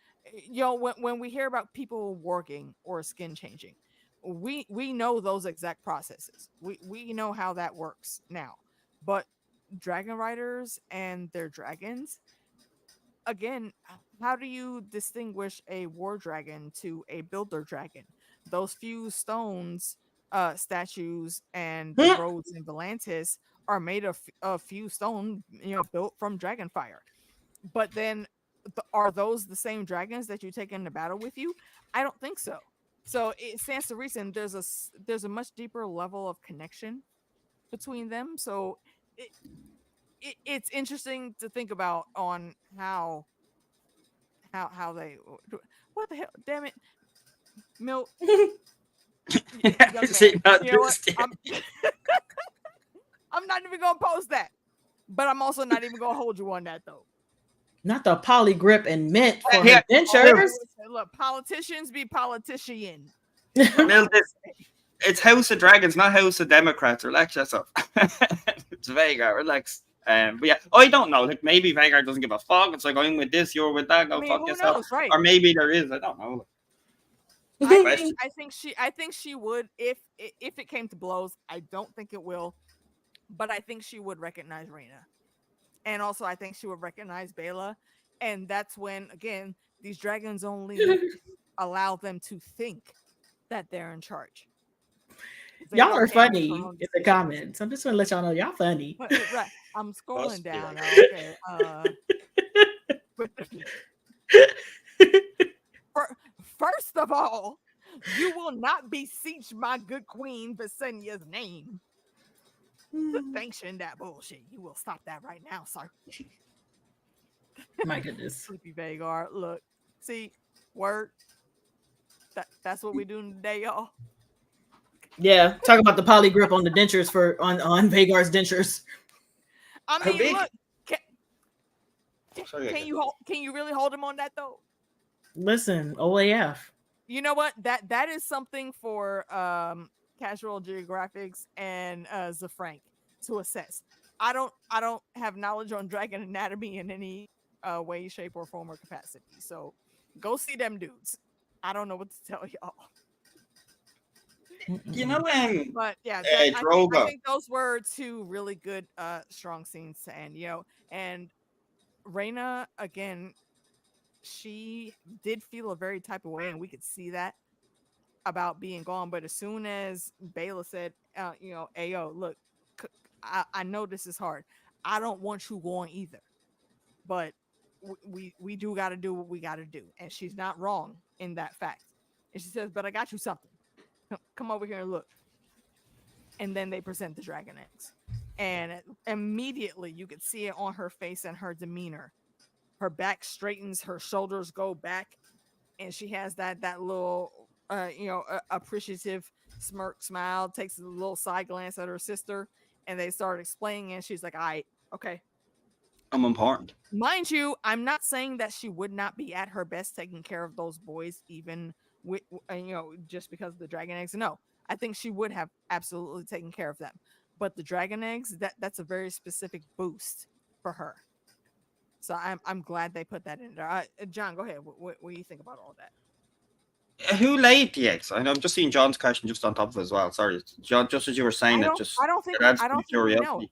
when we hear about people warging or skin changing, we know those exact processes. We know how that works now, but dragon riders and their dragons, again, how do you distinguish a war dragon to a builder dragon? Those few stones, statues, and the roads in Volantis are made of a few stone, built from dragon fire. But then, are those the same dragons that you take into battle with you? I don't think so. So it stands to reason there's a much deeper level of connection between them. So it's interesting to think about on how they, what the hell, damn it, Milk. I'm not even gonna post that, but I'm also not even gonna hold you on that though. Not the polygrip and mint for her dentures. Look, politicians be politician. It's House of Dragons, not House of Democrats. Relax yourself. It's Vhagar. Relax. But yeah, I don't know. Like, maybe Vhagar doesn't give a fuck. It's like, I'm with this, you're with that. Go fuck yourself. Knows, right? Or maybe there is. I don't know. I think she would if it came to blows. I don't think it will, but I think she would recognize Rhaena, and also I think she would recognize Baela, and that's when, again, these dragons only allow them to think that they're in charge. Y'all are funny in the comments. I'm just gonna let y'all know y'all funny. Right. I'm scrolling down. Okay. First of all, you will not beseech my good queen Visenya's name to sanction that bullshit. You will stop that right now, sir. My goodness. Sleepy Vhagar. Look, see, word. That's what we doing today, y'all. Yeah, talk about the polygrip on the dentures on Vhagar's dentures. I mean, look, can you really hold him on that though? Listen, OAF. You know what? That is something for Casual Geographics and Zafrank to assess. I don't have knowledge on dragon anatomy in any way, shape, or form or capacity. So go see them dudes. I don't know what to tell y'all. You know, but yeah, I think those were two really good, strong scenes to end. And Rhaena, again, she did feel a very type of way, and we could see that about being gone. But as soon as Baela said, Ayo, look, I know this is hard. I don't want you going either, but we do got to do what we got to do. And she's not wrong in that fact. And she says, but I got you something. Come over here and look. And then they present the dragon eggs. And immediately you could see it on her face and her demeanor. Her back straightens, her shoulders go back, and she has that little, appreciative smirk smile, takes a little side glance at her sister, and they start explaining, and she's like, okay. I'm important. Mind you, I'm not saying that she would not be at her best taking care of those boys, even with, just because of the dragon eggs. No, I think she would have absolutely taken care of them. but the dragon eggs, that's a very specific boost for her. So I'm glad they put that in there. John, go ahead. What do you think about all that? Who laid the eggs? I'm just seeing John's question just on top of it as well. Sorry, John. Just as you were saying it, just I don't think it adds I to don't the think we know. curiosity.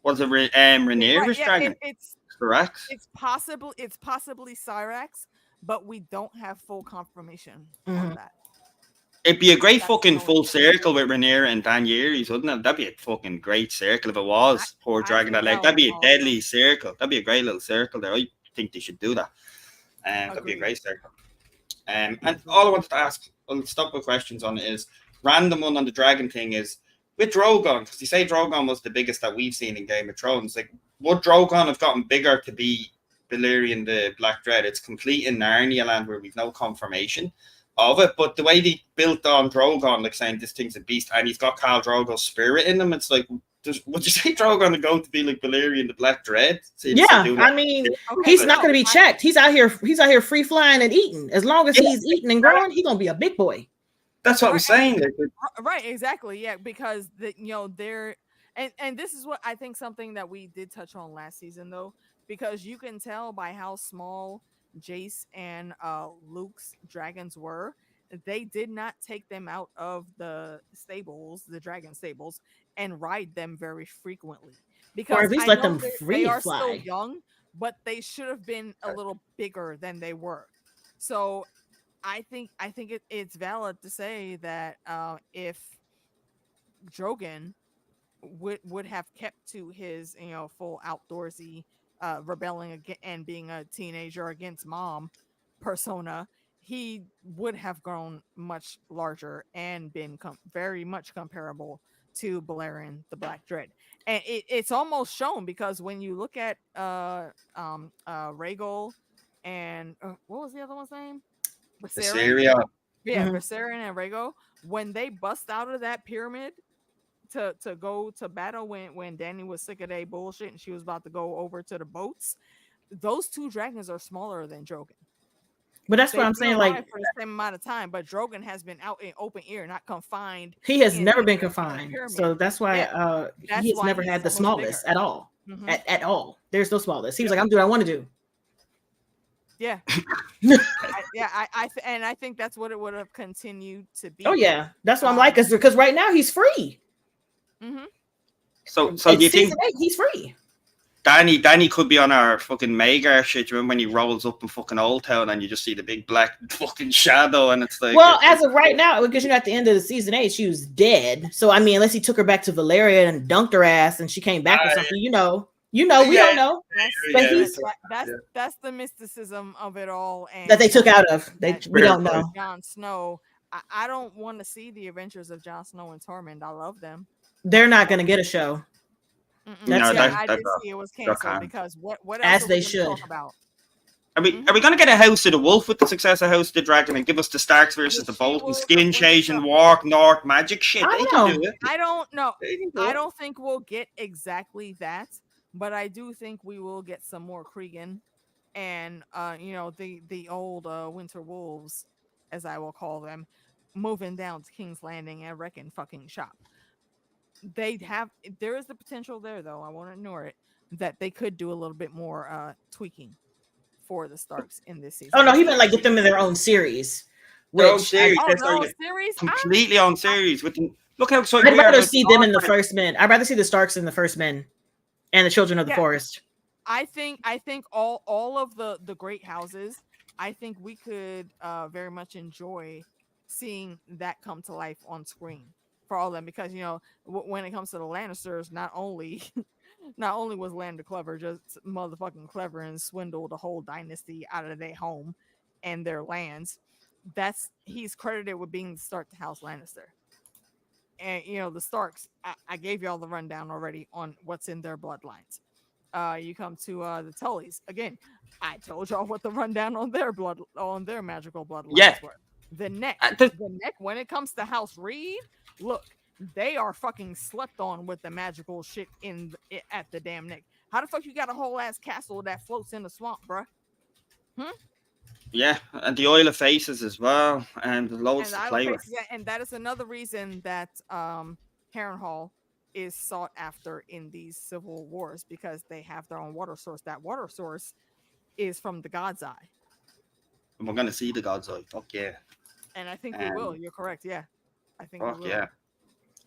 Was it Rhaenyra's dragon? It's correct. It's possibly Cyrax, but we don't have full confirmation on that. It'd be a great That's fucking all. full circle with Rhaenyra and Daenerys, wouldn't it? That'd be a fucking great circle if it was. Poor I dragon think that leg. that That'd be a was deadly circle. That'd be a great little circle there. I think they should do that. That'd be a Agreed. great circle. And all I wanted to ask, I'll stop with questions on it, is random one on the dragon thing is with Drogon, because you say Drogon was the biggest that we've seen in Game of Thrones. Like, would Drogon have gotten bigger to be Valyrian the Black Dread? It's complete in Narnia land where we've no confirmation of it, but the way they built on Drogon, like saying this thing's a beast, and he's got Khal Drogo's spirit in him, it's like, would you say Drogon to go to be like Valyrian the Black Dread? Yeah, I mean, he's not going to be checked. He's out here free flying and eating. As long as he's eating and growing, he's going to be a big boy. That's what I'm saying. Right, exactly. Yeah, because they're and this is what I think, something that we did touch on last season though, because you can tell by how small Jace and Luke's dragons were. They did not take them out of the stables, the dragon stables, and ride them very frequently. Because or at least let them free they are fly. still young, but they should have been a little bigger than they were. So I think it's valid to say that if Drogon would have kept to his full outdoorsy rebelling and being a teenager against mom persona, he would have grown much larger and been very much comparable to Balerion the Black Dread. And it's almost shown, because when you look at Rhaegal and what was the other one's name? Viserion. Yeah, Viserion and Rhaegal, when they bust out of that pyramid to go to battle when Dany was sick of that bullshit and she was about to go over to the boats, those two dragons are smaller than Drogon. But that's what I'm saying, like, for the same amount of time, but Drogon has been out in open air, not confined. He has never been confined, so that's why That's he has why never he's had the so much smallest bigger. at all. At all, there's no smallest. He was like, I'm doing what I want to do. Yeah, I think that's what it would have continued to be. Oh yeah, that's what I'm like, because right now he's free. So do you think he's free? Danny could be on our fucking Magar shit? You remember when he rolls up in fucking Old Town and you just see the big black fucking shadow, and it's like, well, as of right now, because at the end of the season 8, she was dead. So I mean, unless he took her back to Valyria and dunked her ass, and she came back or something, we don't know. That's the mysticism of it all, and that they took out of. We don't know. Jon Snow. I don't want to see the adventures of Jon Snow and Tormund. I love them. They're not going to get a show. I did see it was canceled because what else as they should talk about? Are we going to get a House of the Wolf with the success of House of the Dragon and give us the Starks versus the Bolton, skin changing, Warg, North magic shit? I don't know. I don't know. I don't think we'll get exactly that, but I do think we will get some more Cregan and the old Winter Wolves, as I will call them, moving down to King's Landing and wrecking fucking shop. There is the potential there, though. I won't ignore it, that they could do a little bit more tweaking for the Starks in this season. Oh no, he meant like get them in their own series. Series. Completely on series. Look how excited I'd rather see them in the First Men. I'd rather see the Starks in the First Men and the Children of the Forest. I think all of the great houses, I think we could very much enjoy seeing that come to life on screen for all of them, because when it comes to the Lannisters, not only was Lander clever, just motherfucking clever, and swindled the whole dynasty out of their home and their lands. He's credited with being the start to House Lannister. And the Starks, I gave y'all the rundown already on what's in their bloodlines. You come to the Tullys again. I told y'all what the rundown on their magical bloodlines were. The neck, when it comes to House Reed, look, they are fucking slept on with the magical shit at the damn neck. How the fuck you got a whole ass castle that floats in the swamp, bruh? Yeah, and the Oil of Faces as well, and loads to play with. And that is another reason that Harrenhal is sought after in these civil wars because they have their own water source. That water source is from the God's Eye. And we're gonna see the God's Eye. Fuck yeah. And I think we will. You're correct. Yeah. I think we Fuck will. yeah.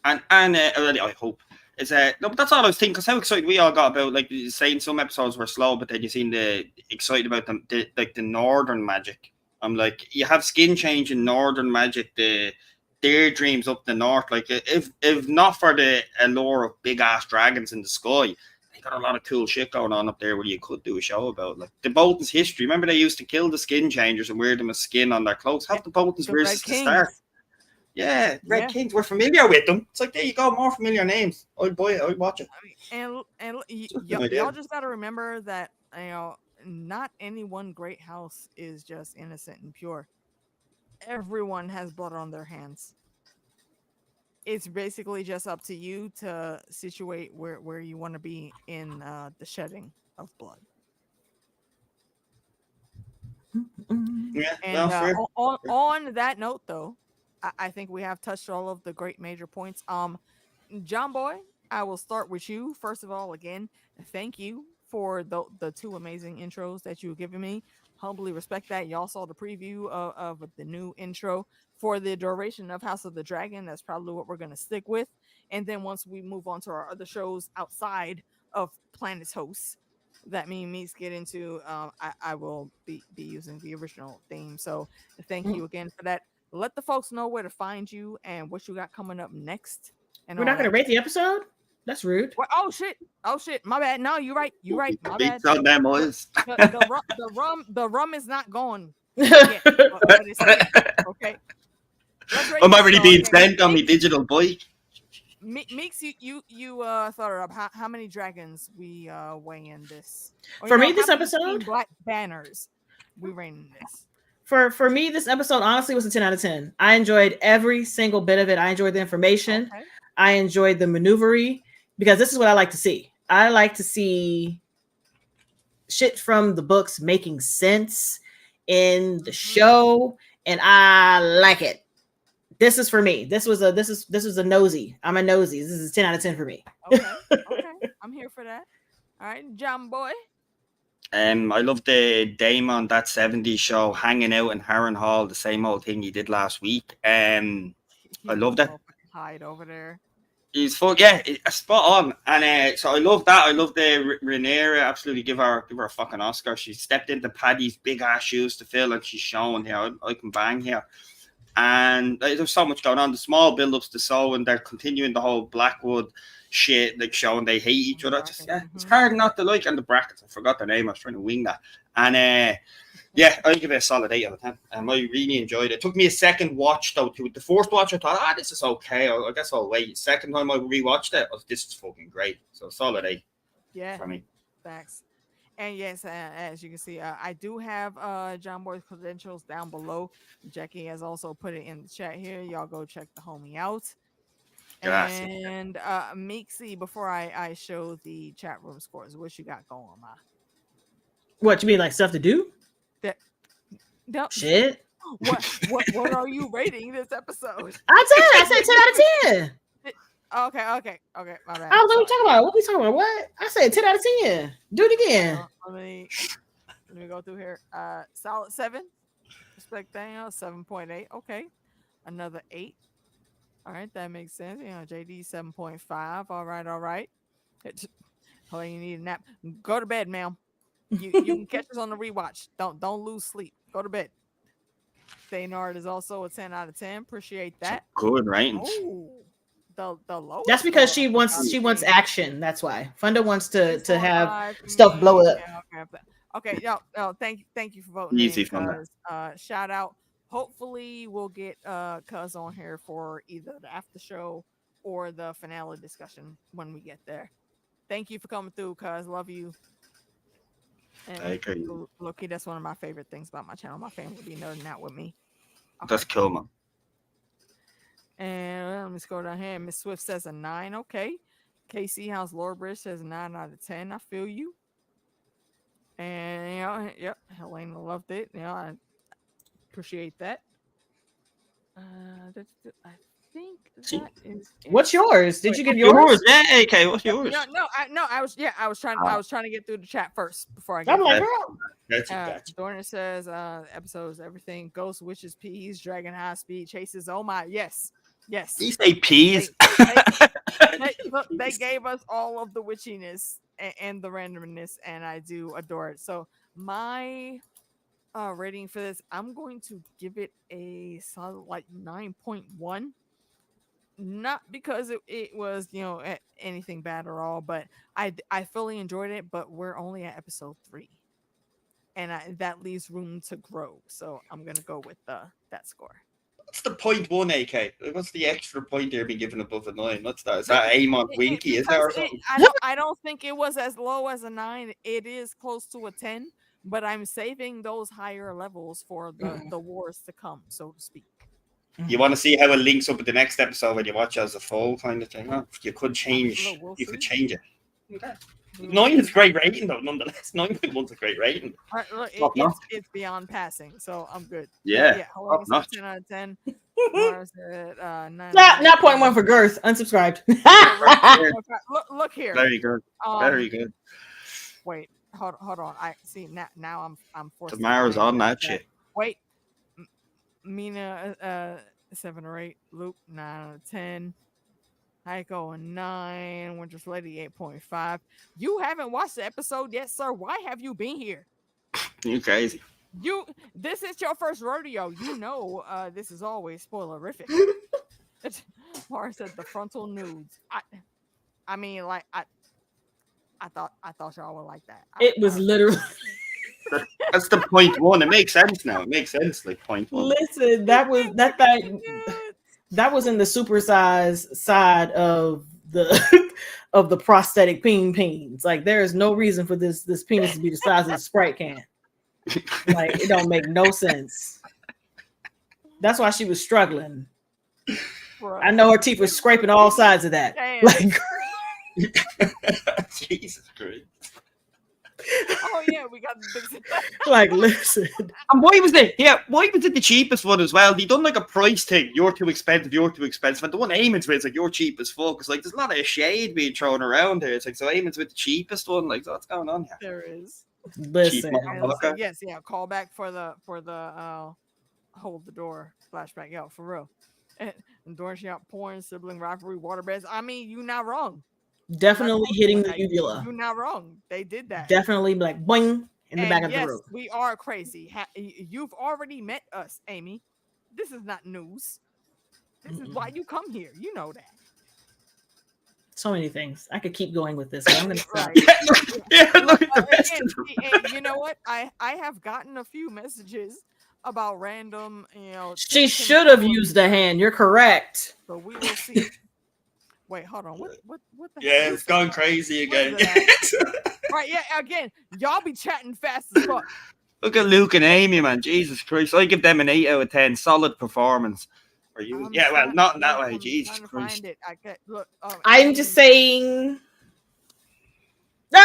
And really, I hope it's no, but that's all I was thinking. Because how excited we all got about, like, saying some episodes were slow, but then you seen the excited about them, like the northern magic. I'm like, you have skin change in northern magic, the daydreams up the north. Like, if not for the allure of big ass dragons in the sky, they got a lot of cool shit going on up there where you could do a show about. Like the Bolton's history. Remember, they used to kill the skin changers and wear them as skin on their clothes. Have the Bolton's versus the start. Yeah, Red Kings. We're familiar with them. It's like, there you go, more familiar names. I'll buy it. I'll watch it. And y'all just got to remember that, you know, not any one great house is just innocent and pure. Everyone has blood on their hands. It's basically just up to you to situate where you want to be in the shedding of blood. Yeah. And on that note, though, I think we have touched all of the great major points. John Boy, I will start with you. First of all, again, thank you for the two amazing intros that you've given me. Humbly respect that. Y'all saw the preview of the new intro for the duration of House of the Dragon. That's probably what we're going to stick with. And then once we move on to our other shows outside of Planet's Hosts that me and Meeks get into, I will be using the original theme. So thank you again for that. Let the folks know where to find you and what you got coming up next. And we're not going to rate the episode? That's rude. Well, oh shit! My bad. No, you're right. My bad. The rum is not gone yet. Okay. I'm already being sent on me digital boy. Meeks, you thought it up. How many dragons we weigh in this? For me, this episode, black banners we reign in this. For me, this episode honestly was a 10 out of 10. I enjoyed every single bit of it. I enjoyed the information. Okay. I enjoyed the maneuvery, because this is what I like to see. I like to see shit from the books making sense in the show, and I like it. This is for me. This was a nosy. I'm a nosy. This is 10 out of 10 for me. Okay. I'm here for that. All right, John Boy. I love the Dame on that 70s show hanging out in Harrenhal, the same old thing he did last week. I love that. Hide over there. He's full, yeah, spot on. And so I love that. I love the Rhaenyra. Absolutely, give her a fucking Oscar. She stepped into Paddy's big ass shoes to fill, and she's showing here. I can bang here. And there's so much going on. The small build-ups to sow, and they're continuing the whole Blackwood shit, like showing they hate each other. Just it's hard not to like. And the Brackens, I forgot the name. I was trying to wing that. And yeah, I'll give it a solid 8 out of 10. I really enjoyed it. It took me a second watch though. To the first watch, I thought, this is okay. I guess I'll wait. Second time I rewatched it, this is fucking great. So solid 8. Yeah, for me. Thanks. And yes, as you can see, I do have John Boy's credentials down below. Jackie has also put it in the chat here. Y'all go check the homie out. Gracias. And Meeksy, before I show the chat room scores, what you got going, Ma? What you mean, like stuff to do? No. Shit. What are you rating this episode? I said 10 out of 10. Okay. My bad. I was what we talking about. What we talking about? What? I said 10 out of 10. Do it again. Let me go through here. Solid 7. Respect Daniel, 7.8. Okay. Another 8. All right, that makes sense. You know, JD 7.5. All right. Oh, you need a nap. Go to bed, ma'am. You can catch us on the rewatch. Don't lose sleep. Go to bed. Thaynard is also a 10 out of 10. Appreciate that. Good ratings. Oh, the lowest. That's because she wants action. That's why Funda wants to have stuff blow up. Okay. No. Thank you for voting. Easy Funda. Shout out. Hopefully we'll get Cuz on here for either the after show or the finale discussion when we get there. Thank you for coming through, Cuz. Love you. And Loki, that's one of my favorite things about my channel. My family be nerding out with me. Okay. That's cool, man. And let me scroll down here. Miss Swift says a 9. Okay. KC House Lordbridge says 9 out of 10. I feel you. And yep, Helaena loved it. I appreciate that. think See? that is What's it. yours? Did Wait, you give Yours? yours? Yeah, AK. What's yours? I was trying to get through the chat first before I I'm get like, Okay. girl. Gotcha. Dorner says episodes, everything, ghost, witches, peas, dragon, high speed chases. Oh my, yes. You say peas. Look, they gave us all of the witchiness and the randomness, and I do adore it. So my rating for this, I'm going to give it a solid like 9.1. Not because it was anything bad at all, but I fully enjoyed it. But we're only at episode 3, and that leaves room to grow. So I'm gonna go with that score. What's the 0.1, AK? What's the extra point there being given above a 9? What's that? Is that Aemond Winky? Is that or something? I don't think it was as low as a 9. It is close to a 10, but I'm saving those higher levels for the wars to come, so to speak. You want to see how it links up with the next episode when you watch it as a full kind of thing? Huh? You could change. You could change it. Okay. 9 is great rating though, nonetheless. 9.1 is a great rating. Look, it's beyond passing, so I'm good. Yeah. Hello, 10 out of 10. Mars at 9. Not 0.1 for girth. Unsubscribed. Look here. Very good. Very good. Wait, hold on. I see now. I'm forced. Tomorrow's on that shit. Wait, Mina 7 or 8. Luke 9 out of 10. Heiko a 9. Winter's Lady 8.5. You haven't watched the episode yet, sir. Why have you been here? You crazy. This is your first rodeo. You know this is always spoilerific. Mara said the frontal nudes. I mean, like I thought y'all would like that. It was literally. That's the 0.1. It makes sense now. It makes sense. Like 0.1. Listen, that was that was in the supersized side of the of the prosthetic peens. Like there is no reason for this penis to be the size of a Sprite can. Like it don't make no sense. That's why she was struggling. Bro. I know her teeth were scraping all sides of that. Damn. Like, Jesus Christ. Oh yeah, we got the big. Like, listen. And why was it? Yeah, why was it the cheapest one as well? They done like a price thing. You're too expensive. You're too expensive. And the one Aemond's with, it's like you're cheap as fuck. It's like there's a lot of shade being thrown around here. It's like so Aemond's with the cheapest one. Like what's going on here? There is. Listen. Yes, yeah. Call back for the hold the door flashback. Yo, for real. And endorsing out porn, sibling rivalry, waterbeds. I mean, you not wrong. Definitely hitting the uvula. You're not wrong. They did that. Definitely like boing in the back of the room. We are crazy. You've already met us, Amy. This is not news. This is why you come here. You know that. So many things. I could keep going with this, but I'm gonna stop. Look at the rest of and you know what? I have gotten a few messages about random, She should have used a hand. You're correct. So we will see. Wait, hold on. What the Yeah, it's gone crazy again. Right, yeah, again. Y'all be chatting fast as fuck. Look at Luke and Amy, man. Jesus Christ. I give them an 8 out of 10. Solid performance. Are you? Yeah, well, not in that way. Jesus Christ. Find it. Look, I'm just saying. She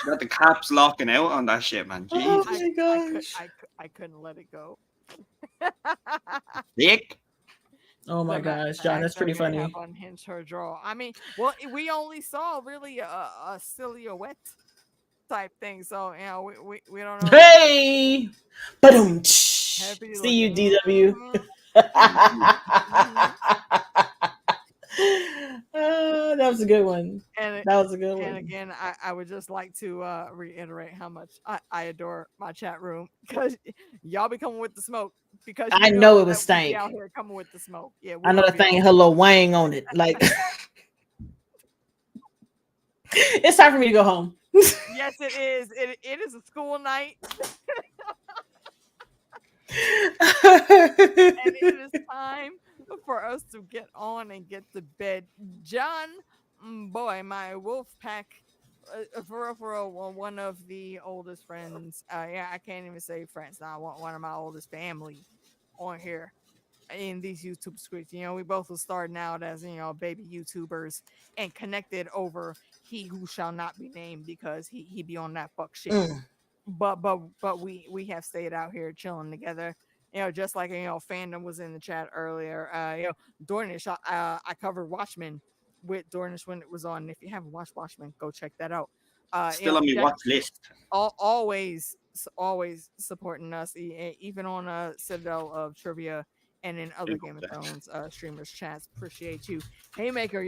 got the caps locking out on that shit, man. Jesus. Oh my gosh. I couldn't let it go. Dick. Oh my gosh, John, that's pretty funny. Unhinged her jaw. I mean, well, we only saw really a silhouette type thing, so we don't know. Hey, boom. See you, DW. That was a good one. That was a good one. And again, I would just like to reiterate how much I adore my chat room because y'all be coming with the smoke. Because I know it was stank. Out here coming with the smoke. Yeah, I know the thing. Hello, Wang on it. Like, it's time for me to go home. Yes, it is. It is a school night. And it is time for us to get on and get to bed. John, boy, my wolf pack, for real, one of the oldest friends. Yeah, I can't even say friends. Now I want one of my oldest family on here in these YouTube streets. We both were starting out as baby YouTubers and connected over He Who Shall Not Be Named because he be on that fuck shit. But we have stayed out here chilling together. just like Fandom was in the chat earlier. Dornish, I covered Watchmen with Dornish when it was on. If you haven't watched Watchmen, go check that out. Still on my watch list. Always supporting us, even on Citadel of Trivia and in other Game of Thrones streamers chats. Appreciate you. Haymaker,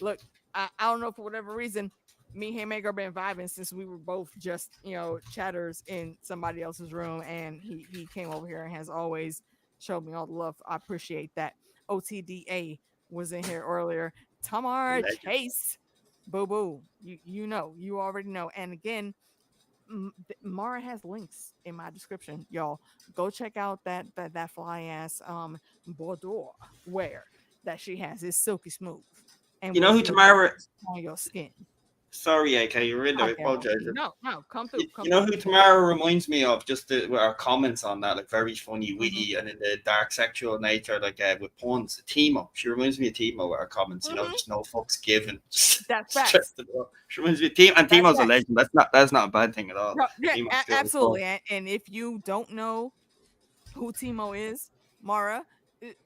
look, I don't know, for whatever reason, me and Haymaker been vibing since we were both just chatters in somebody else's room, and he came over here and has always showed me all the love. I appreciate that. OTDA was in here earlier. MaraCharese, boo boo, you already know. And again, Mara has links in my description, y'all. Go check out that fly ass Boudiorwear that she has. It's silky smooth, and You know who Tamara on your skin. Sorry, AK, you're in there. I apologize. No, come through. You know who Tamara reminds me of? Just with our comments on that, like very funny, witty, and in the dark sexual nature, like with puns. Timo. She reminds me of Timo with our comments. Just no fucks given. That's facts. She reminds me of Timo, and Timo's a legend. That's not a bad thing at all. No, yeah, absolutely. And if you don't know who Timo is, Mara,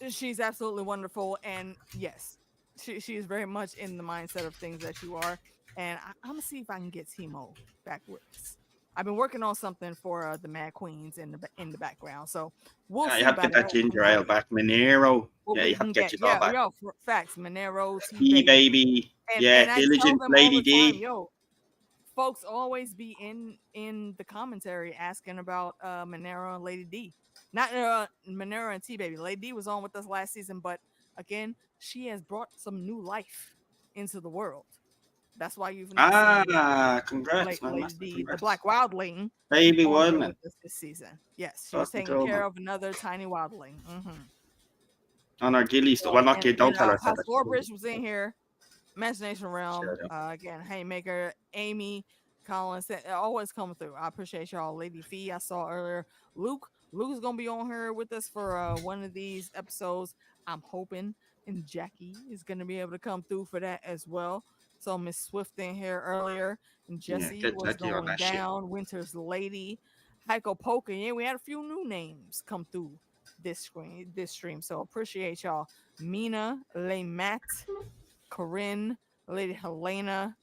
she's absolutely wonderful. And yes, she is very much in the mindset of things that you are. And I'm gonna see if I can get Timo back with us. I've been working on something for the Mad Queens in the background, so we'll see. You have to get that ginger ale back, Monero. You have to get it all back. Facts, Monero, Tea baby. And Diligence, Lady D. Folks always be in the commentary asking about Monero and Lady D. Not Monero and Tea Baby. Lady D was on with us last season, but again, she has brought some new life into the world. That's why you've congrats, Lady D, the Black Wildling, baby wildling this season. Yes, she's taking care of another tiny wildling. On our gilly stuff. Well, not kid. Don't tell her. Florbridge was in here. Imagination Realm. Again, Haymaker, Amy, Collins, always coming through. I appreciate y'all. Lady Fee, I saw earlier. Luke is gonna be on here with us for one of these episodes. I'm hoping, and Jackie is gonna be able to come through for that as well. So Miss Swift in here earlier, and Jesse was going down. Shit. Winter's Lady, Heiko Poker. Yeah, we had a few new names come through this stream. So appreciate y'all. Mina, Le Matt, Corinne, Lady Helaena,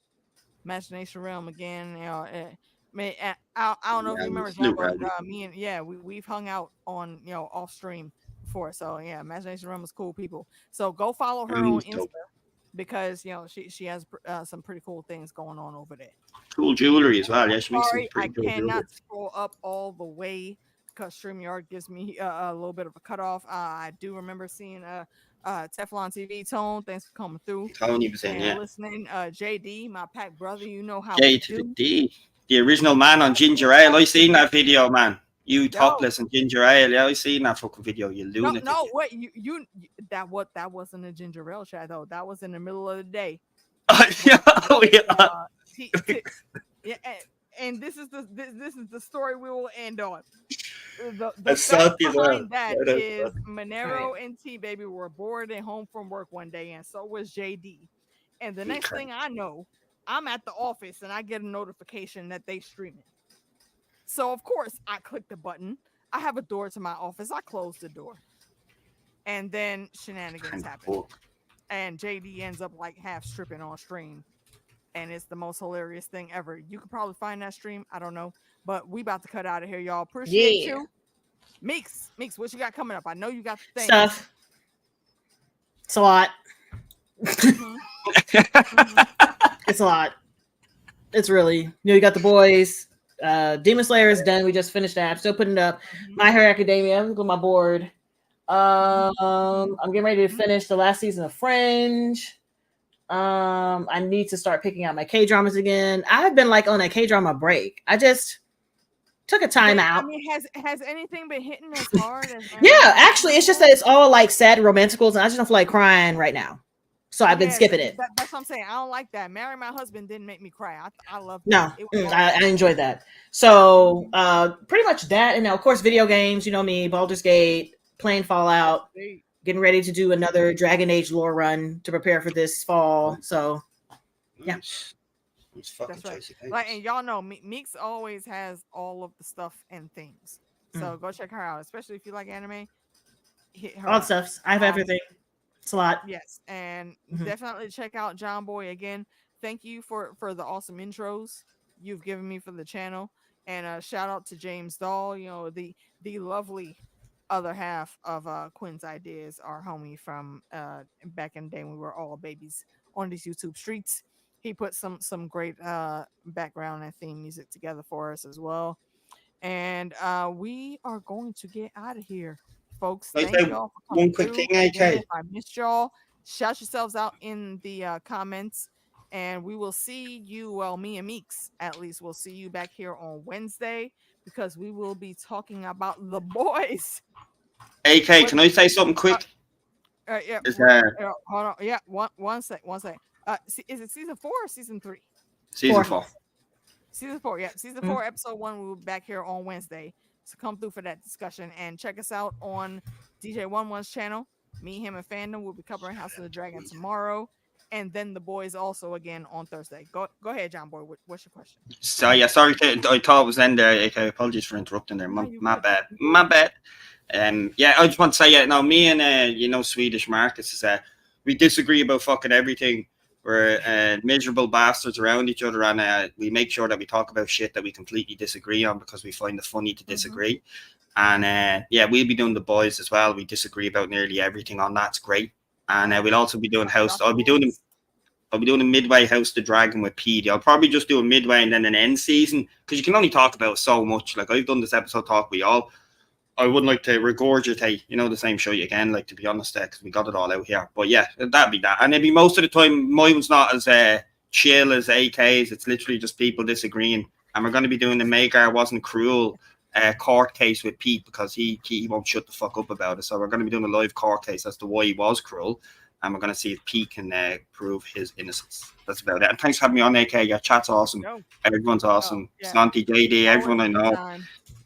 Imagination Realm again. I don't know if you remember that, but me and we've hung out on off stream before. So yeah, Imagination Realm is cool people. So go follow her on Insta. Because she has some pretty cool things going on over there. Cool jewelry as well. Yeah, sorry, I cannot scroll up all the way because StreamYard gives me a little bit of a cutoff. I do remember seeing Teflon TV Tone. Thanks for coming through. Tony was in, listening. JD, my pack brother. You know how J to the D, the original man on ginger ale. I seen that video, man. You topless and ginger ale. Yeah, I seen that fucking video. You lunatic. No, what you that wasn't a ginger ale chat though. That was in the middle of the day. And this is the story we will end on. The fact behind that is Monero and T Baby were bored and home from work one day, and so was JD. And the next thing I know, I'm at the office and I get a notification that they streaming. So of course I click the button. I have a door to my office. I close the door. And then shenanigans happen. And JD ends up like half stripping on stream. And it's the most hilarious thing ever. You could probably find that stream. I don't know. But we about to cut out of here, y'all. Appreciate you. Meeks, what you got coming up? I know you got the thing. Stuff. It's a lot. It's a lot. It's really, you got the boys. Demon Slayer is done. We just finished that. I'm still putting it up. My Hero Academia. Look at my board. I'm getting ready to finish the last season of Fringe. I need to start picking out my K-dramas again. I've been like on a K-drama break. I just took a time out. I mean, has anything been hitting as hard as actually it's just that it's all like sad romanticals and I just don't feel like crying right now. So I've been skipping it. That's what I'm saying. I don't like that. Marry My Husband didn't make me cry. I love that. No, I enjoyed that. So pretty much that. And now, of course, video games. You know me, Baldur's Gate, playing Fallout, getting ready to do another Dragon Age lore run to prepare for this fall. So, yeah. That's right. Like, and y'all know, Meeks always has all of the stuff and things. So go check her out, especially if you like anime. Hit her All up. stuffs. I have everything. It's a lot. Yes, and Mhm. definitely check out John Boy again. Thank you for the awesome intros you've given me for the channel, and shout out to James Dahl. You know, the lovely other half of Quinn's Ideas, our homie from back in the day when we were all babies on these YouTube streets. He put some great background and theme music together for us as well. And we are going to get out of here, folks. Can I Thank say y'all for one coming quick thing, through. Again, AK? if I missed y'all, shout yourselves out in the comments. And we will see you, well, me and Meeks, at least, we'll see you back here on Wednesday because we will be talking about the boys. AK, can I say something quick? Yeah, Is hold on. Yeah, one sec. Is it season 4 or season 3? season 4? Season 4, yeah. Season 4, episode 1. We'll be back here on Wednesday. So come through for that discussion and check us out on DJ Wun Wun's channel. Me, him, and Fandom will be covering House of the Dragon tomorrow. And then the boys also again on Thursday. Go ahead, John Boy. What's your question? So yeah, sorry. I thought it was in there. AK, apologies for interrupting there. My bad. My bad. Yeah, I just want to say, yeah, no, me and Swedish Marcus is we disagree about fucking everything. We're miserable bastards around each other, and we make sure that we talk about shit that we completely disagree on because we find it funny to disagree. And yeah, we'll be doing the boys as well. We disagree about nearly everything on that's great. And we'll also be doing House. I'll be doing a midway House the Dragon with PD. I'll probably just do a midway and then an end season because you can only talk about so much. Like I've done this episode talk with y'all. I wouldn't like to regurgitate, the same show again, like, to be honest, because we got it all out here. But yeah, that'd be that. And it'd be most of the time, mine's not as chill as AK's. It's literally just people disagreeing. And we're going to be doing the Magar wasn't cruel court case with Pete because he won't shut the fuck up about it. So we're going to be doing a live court case as to why he was cruel. And we're going to see if Pete can prove his innocence. That's about it. And thanks for having me on, AK. Your chat's awesome. Everyone's awesome. Santi, JD, everyone I know.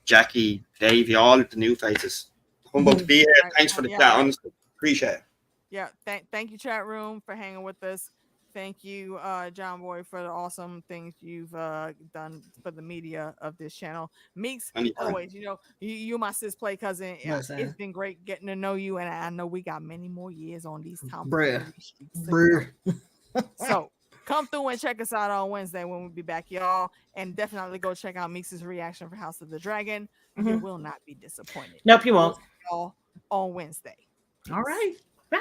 Jackie, Davey, all the new faces. Humble to be here. Thanks for the chat, honestly. Appreciate it. Yeah, thank you, chat room, for hanging with us. Thank you, John Boy, for the awesome things you've done for the media of this channel. Meeks, always, you my sis play cousin. It's been great getting to know you, and I know we got many more years on these tomfoolery streets. So come through and check us out on Wednesday when we'll be back, y'all. And definitely go check out Meeks' reaction for House of the Dragon. You will not be disappointed. Nope, you won't. Y'all on Wednesday. All right. Bye.